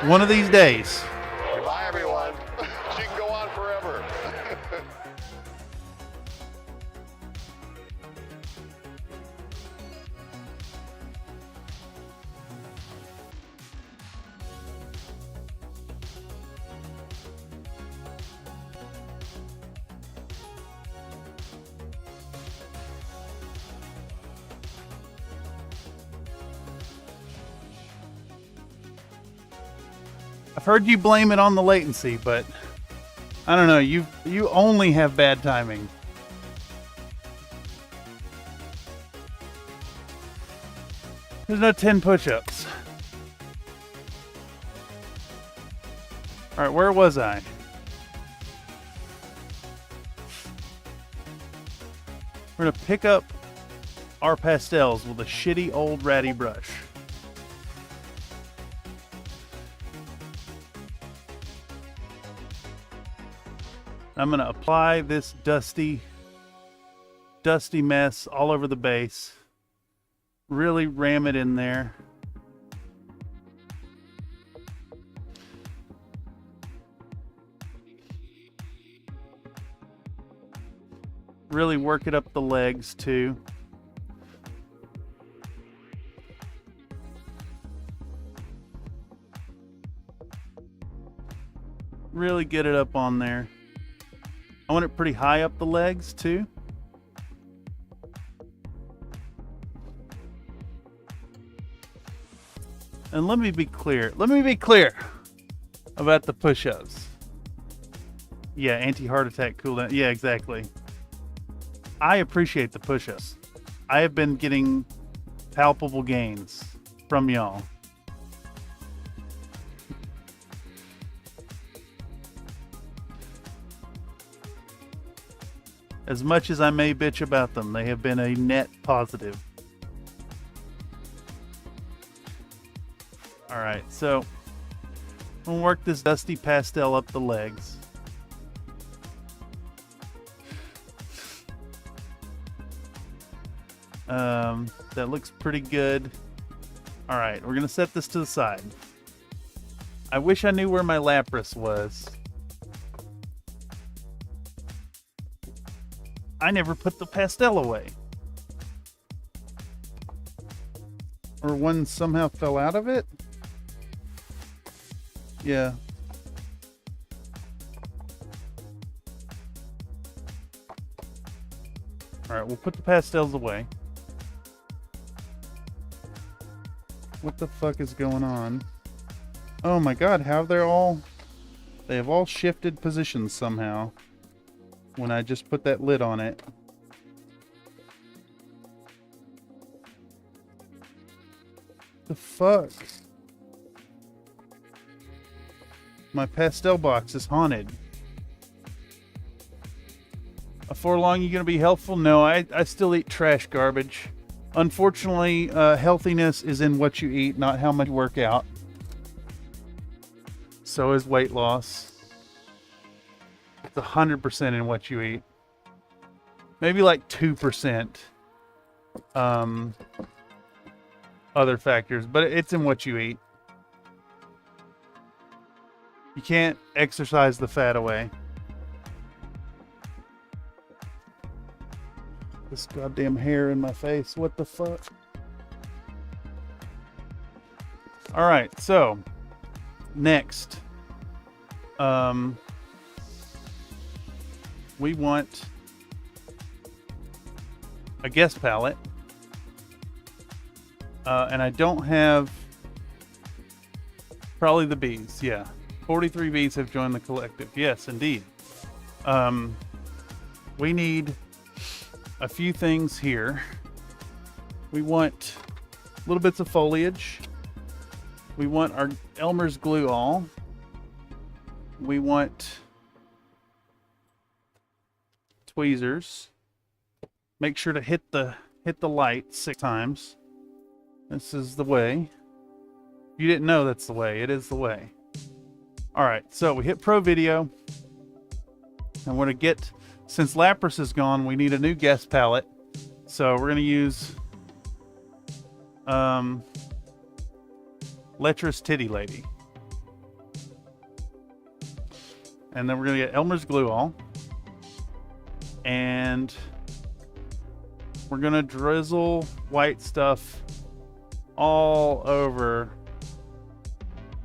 One of these days. Goodbye, everyone. She can go on forever. I've heard you blame it on the latency, but I don't know. You only have bad timing. There's no 10 push-ups. All right, where was I? We're gonna pick up our pastels with a shitty old ratty brush. I'm going to apply this dusty mess all over the base. Really ram it in there. Really work it up the legs too. Really get it up on there. I want it pretty high up the legs too. And let me be clear. Let me be clear about the push-ups. Yeah, anti-heart attack cooldown. Yeah, exactly. I appreciate the push-ups. I have been getting palpable gains from y'all. As much as I may bitch about them, they have been a net positive. Alright, so I'm gonna work this dusty pastel up the legs. That looks pretty good. Alright, we're gonna set this to the side. I wish I knew where my Lapras was. I never put the pastel away. Or one somehow fell out of it? Yeah. Alright, we'll put the pastels away. What the fuck is going on? Oh my god, how they have all shifted positions somehow when I just put that lid on it. The fuck? My pastel box is haunted. Before long, you gonna be healthful? No, I still eat trash garbage. Unfortunately, healthiness is in what you eat, not how much you work out. So is weight loss. It's 100% in what you eat. Maybe like 2%. Other factors, but it's in what you eat. You can't exercise the fat away. This goddamn hair in my face. What the fuck? Alright, so next. We want a guest palette. And I don't have probably the bees. Yeah. 43 bees have joined the collective. Yes, indeed. We need a few things here. We want little bits of foliage. We want our Elmer's glue all. We want tweezers. Make sure to hit the light 6 times. This is the way. You didn't know that's the way. It is the way. Alright, so we hit Pro Video. And we're going to get, since Lapras is gone, we need a new guest palette. So we're going to use Lecherous Titty Lady. And then we're going to get Elmer's Glue All. And we're going to drizzle white stuff all over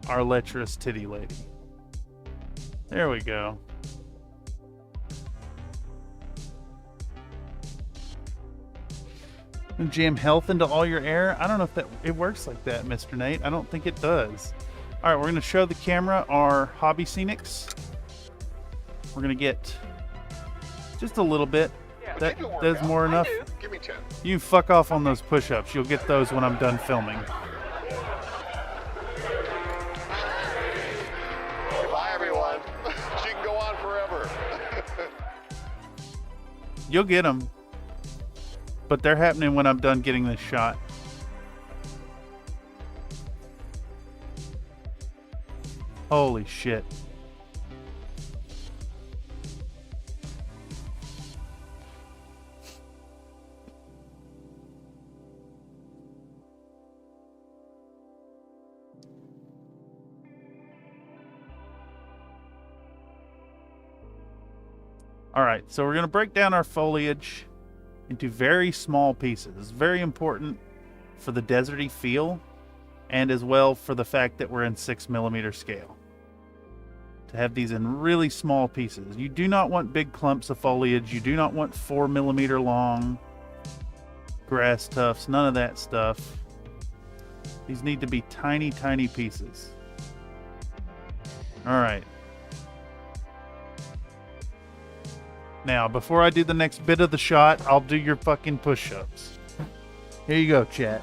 our Lecherous Titty Lady. There we go. And jam health into all your air. I don't know if it works like that, Mr. Nate. I don't think it does. All right, we're going to show the camera our hobby scenics. We're going to get just a little bit. That's more enough. Give me 10. You fuck off on those push-ups. You'll get those when I'm done filming. Bye, everyone. She can go on forever. You'll get them. But they're happening when I'm done getting this shot. Holy shit. Alright, so we're going to break down our foliage into very small pieces. It's very important for the deserty feel and as well for the fact that we're in 6mm scale. to have these in really small pieces. You do not want big clumps of foliage. You do not want 4 millimeter long grass tufts. None of that stuff. These need to be tiny, tiny pieces. All right. Now, before I do the next bit of the shot, I'll do your fucking push-ups. Here you go, chat.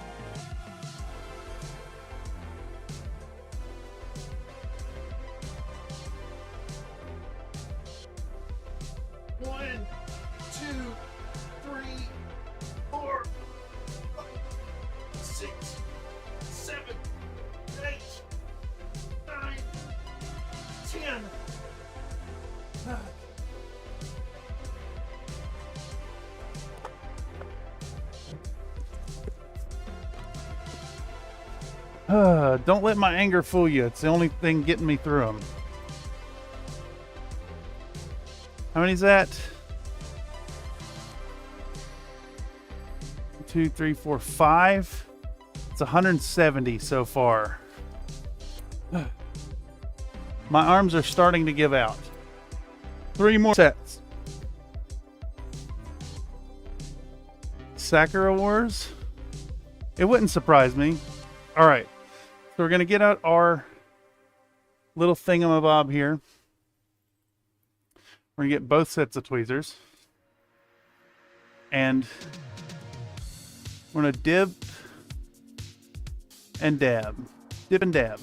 One, two, three, 4, 6, 7, 8, 9, 10. Don't let my anger fool you. It's the only thing getting me through them. How many is that? 2, 3, 4, 5. It's 170 so far. My arms are starting to give out. 3 more sets. Sakura Wars? It wouldn't surprise me. All right. So we're going to get out our little thingamabob here. We're going to get both sets of tweezers. And we're going to dip and dab. Dip and dab.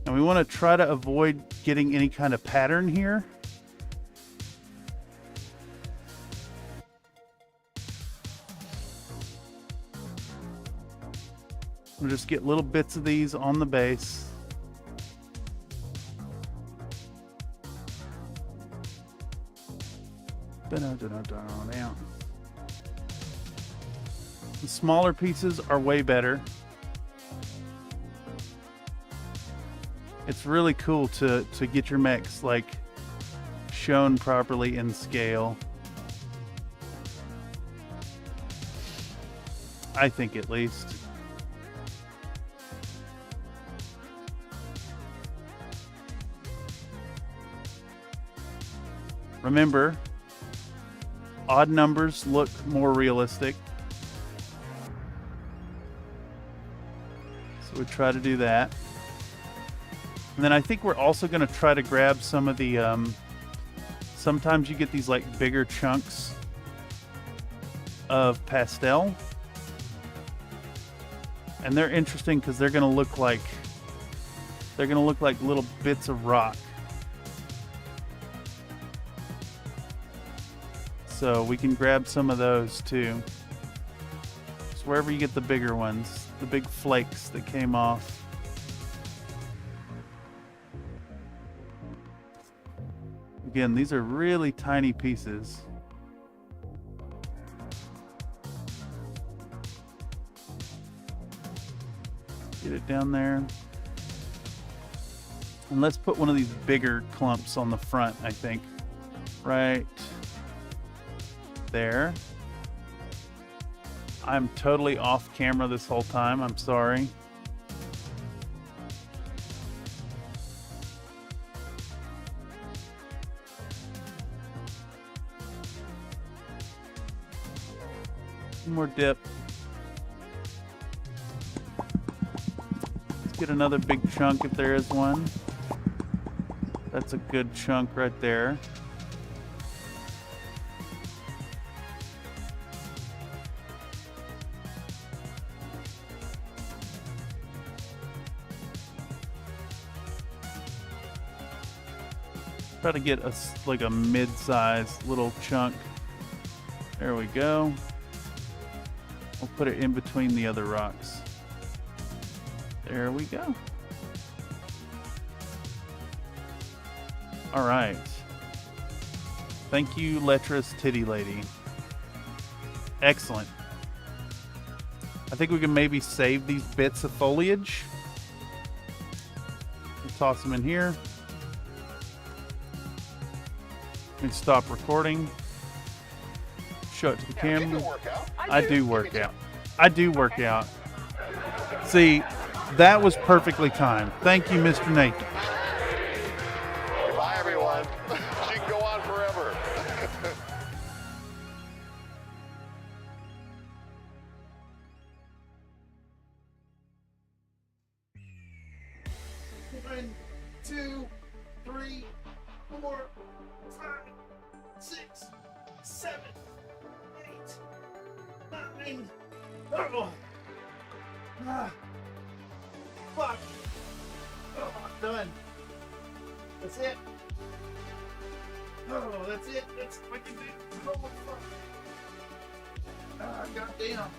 And we want to try to avoid getting any kind of pattern here. We'll just get little bits of these on the base. Down. The smaller pieces are way better. It's really cool to get your mechs like shown properly in scale. I think, at least. Remember, odd numbers look more realistic. So we try to do that. And then I think we're also going to try to grab some of the, sometimes you get these like bigger chunks of pastel. And they're interesting because they're going to look like little bits of rock. So we can grab some of those too. Just wherever you get the bigger ones, the big flakes that came off. Again, these are really tiny pieces. Get it down there. And let's put one of these bigger clumps on the front, I think. Right there. I'm totally off camera this whole time. I'm sorry. One more dip. Let's get another big chunk if there is one. That's a good chunk right there. Try to get like a mid-sized little chunk. There we go. We'll put it in between the other rocks. There we go. All right. Thank you, Letra's Titty Lady. Excellent. I think we can maybe save these bits of foliage. We'll toss them in here. And stop recording. Show it to the camera. I do work out. I do work out. See, that was perfectly timed. Thank you, Mr. Nathan. 1, 2, 3, 4, 5, 6, 7, 8, 9. Oh. Ah. Fuck. Oh, I'm done. That's it. Oh, that's it. That's what I can do. Oh, fuck. Ah, goddamn.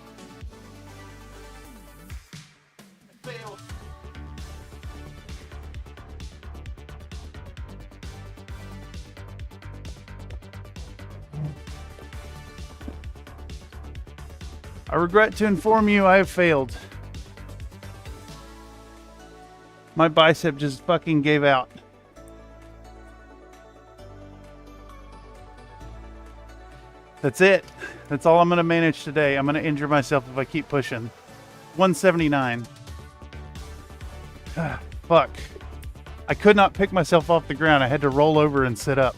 I failed. I regret to inform you I have failed. My bicep just fucking gave out. That's it. That's all I'm going to manage today. I'm going to injure myself if I keep pushing. 179. Fuck. I could not pick myself off the ground. I had to roll over and sit up.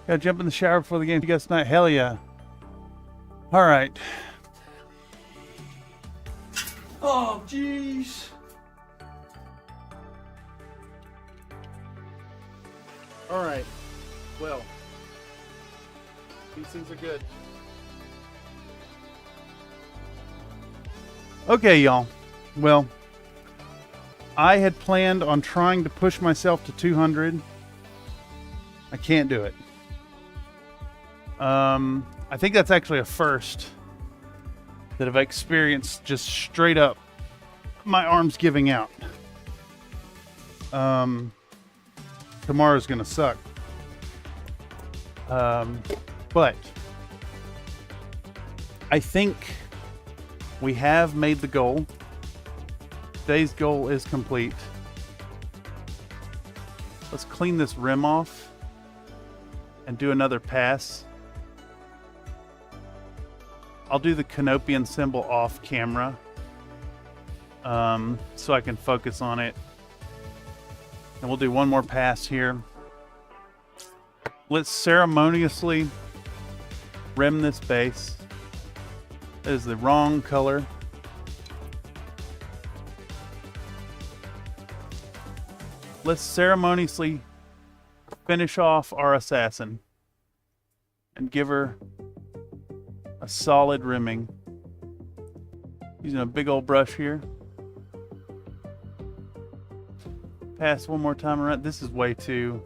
Gotta jump in the shower before the game. You guys tonight? Hell yeah. Alright. Oh, jeez. Alright. Well. These things are good. Okay, y'all. Well. I had planned on trying to push myself to 200. I can't do it. I think that's actually a first that I've experienced, just straight up my arms giving out. Tomorrow's gonna suck. But I think we have made the goal. Today's goal is complete. Let's clean this rim off and do another pass. I'll do the Canopian symbol off camera, so I can focus on it. And we'll do one more pass here. Let's ceremoniously rim this base. That is the wrong color. Let's ceremoniously finish off our assassin and give her a solid rimming. Using a big old brush here. Pass one more time around. This is way too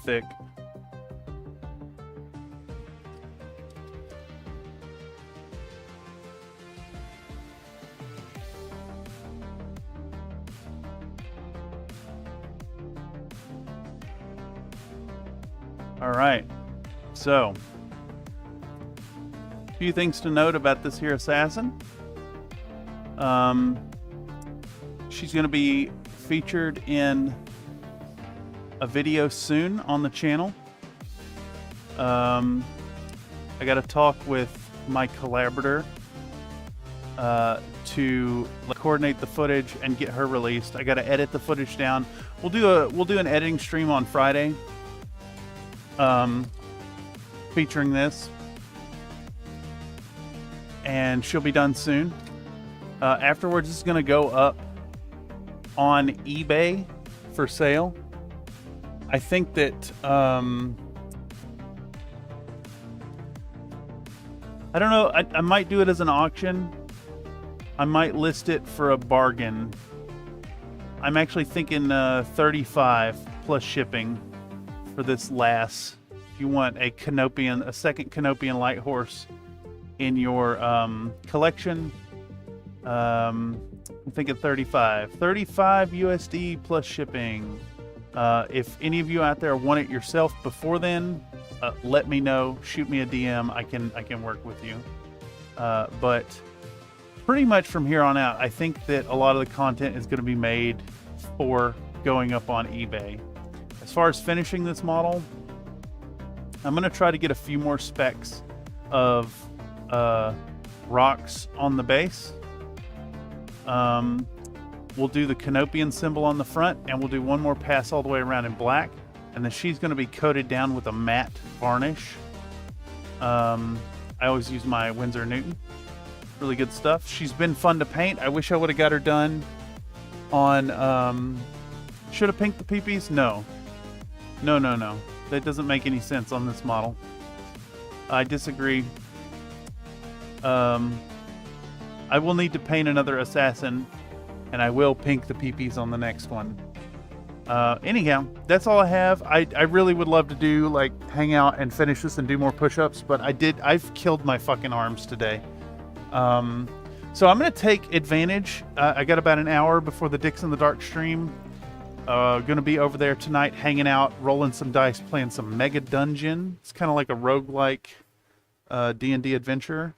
thick. All right. So, a few things to note about this here assassin. She's going to be featured in a video soon on the channel. I got to talk with my collaborator to coordinate the footage and get her released. I got to edit the footage down. We'll do an editing stream on Friday. Featuring this, and she'll be done soon. Afterwards, it's going to go up on eBay for sale. I think that I don't know. I might do it as an auction. I might list it for a bargain. I'm actually thinking 35 plus shipping for this lass. If you want a second Canopian Light Horse in your collection, I'm thinking 35 USD plus shipping. If any of you out there want it yourself before then, let me know. Shoot me a DM. I can work with you. But pretty much from here on out, I think that a lot of the content is going to be made for going up on eBay. As far as finishing this model, I'm going to try to get a few more specs of rocks on the base. We'll do the Canopian symbol on the front, and we'll do one more pass all the way around in black. and then she's going to be coated down with a matte varnish. I always use my Winsor Newton. Really good stuff. She's been fun to paint. I wish I would have got her done on... should have pinked the peepees? No. No. That doesn't make any sense on this model. I disagree. I will need to paint another assassin, and I will pink the peepees on the next one. Anyhow, that's all I have. I really would love to do, like, hang out and finish this and do more push-ups, but I've killed my fucking arms today. So I'm going to take advantage. I got about an hour before the Dicks in the Dark stream. Going to be over there tonight, hanging out, rolling some dice, playing some Mega Dungeon. It's kind of like a roguelike D&D adventure.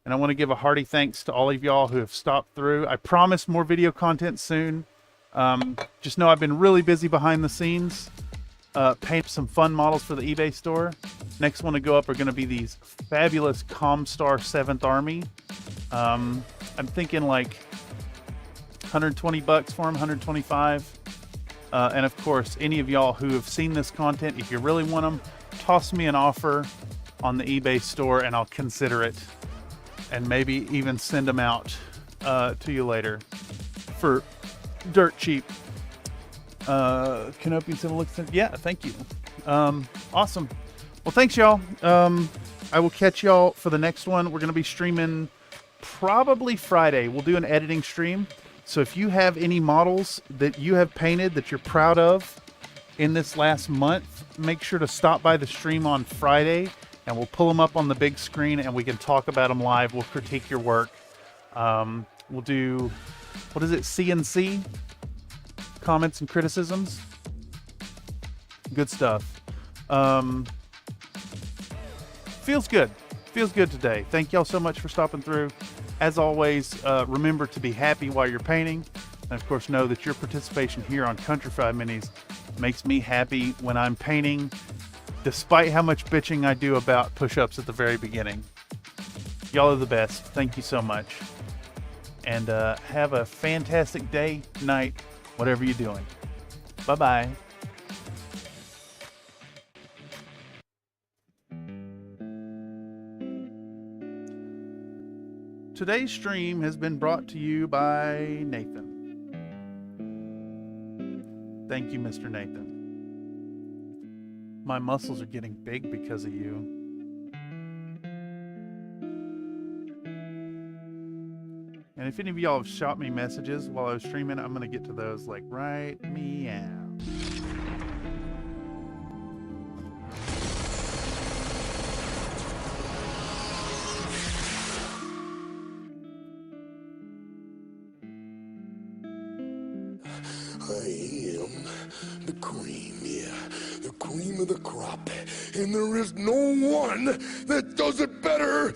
And I want to give a hearty thanks to all of y'all who have stopped through. I promise more video content soon. Just know I've been really busy behind the scenes. Paint some fun models for the eBay store. Next one to go up are going to be these fabulous Comstar 7th Army. I'm thinking like 120 bucks for them, 125. And of course, any of y'all who have seen this content, if you really want them, toss me an offer on the eBay store and I'll consider it. And maybe even send them out to you later for dirt cheap. Canopian Civil looks, yeah, thank you. Awesome. Well, thanks y'all. I will catch y'all for the next one. We're going to be streaming probably Friday. We'll do an editing stream. So if you have any models that you have painted that you're proud of in this last month, make sure to stop by the stream on Friday and we'll pull them up on the big screen and we can talk about them live. We'll critique your work. We'll do, what is it, CNC? Comments and criticisms. Good stuff. Feels good. Feels good today. Thank y'all so much for stopping through. As always, remember to be happy while you're painting. And of course, know that your participation here on Country Fried Minis makes me happy when I'm painting, despite how much bitching I do about push-ups at the very beginning. Y'all are the best. Thank you so much. And have a fantastic day, night, whatever you're doing. Bye-bye. Today's stream has been brought to you by Nathan. Thank you, Mr. Nathan. My muscles are getting big because of you. And if any of y'all have shot me messages while I was streaming, I'm going to get to those like right meow. I am the cream, yeah, the cream of the crop, and there is no one that does it better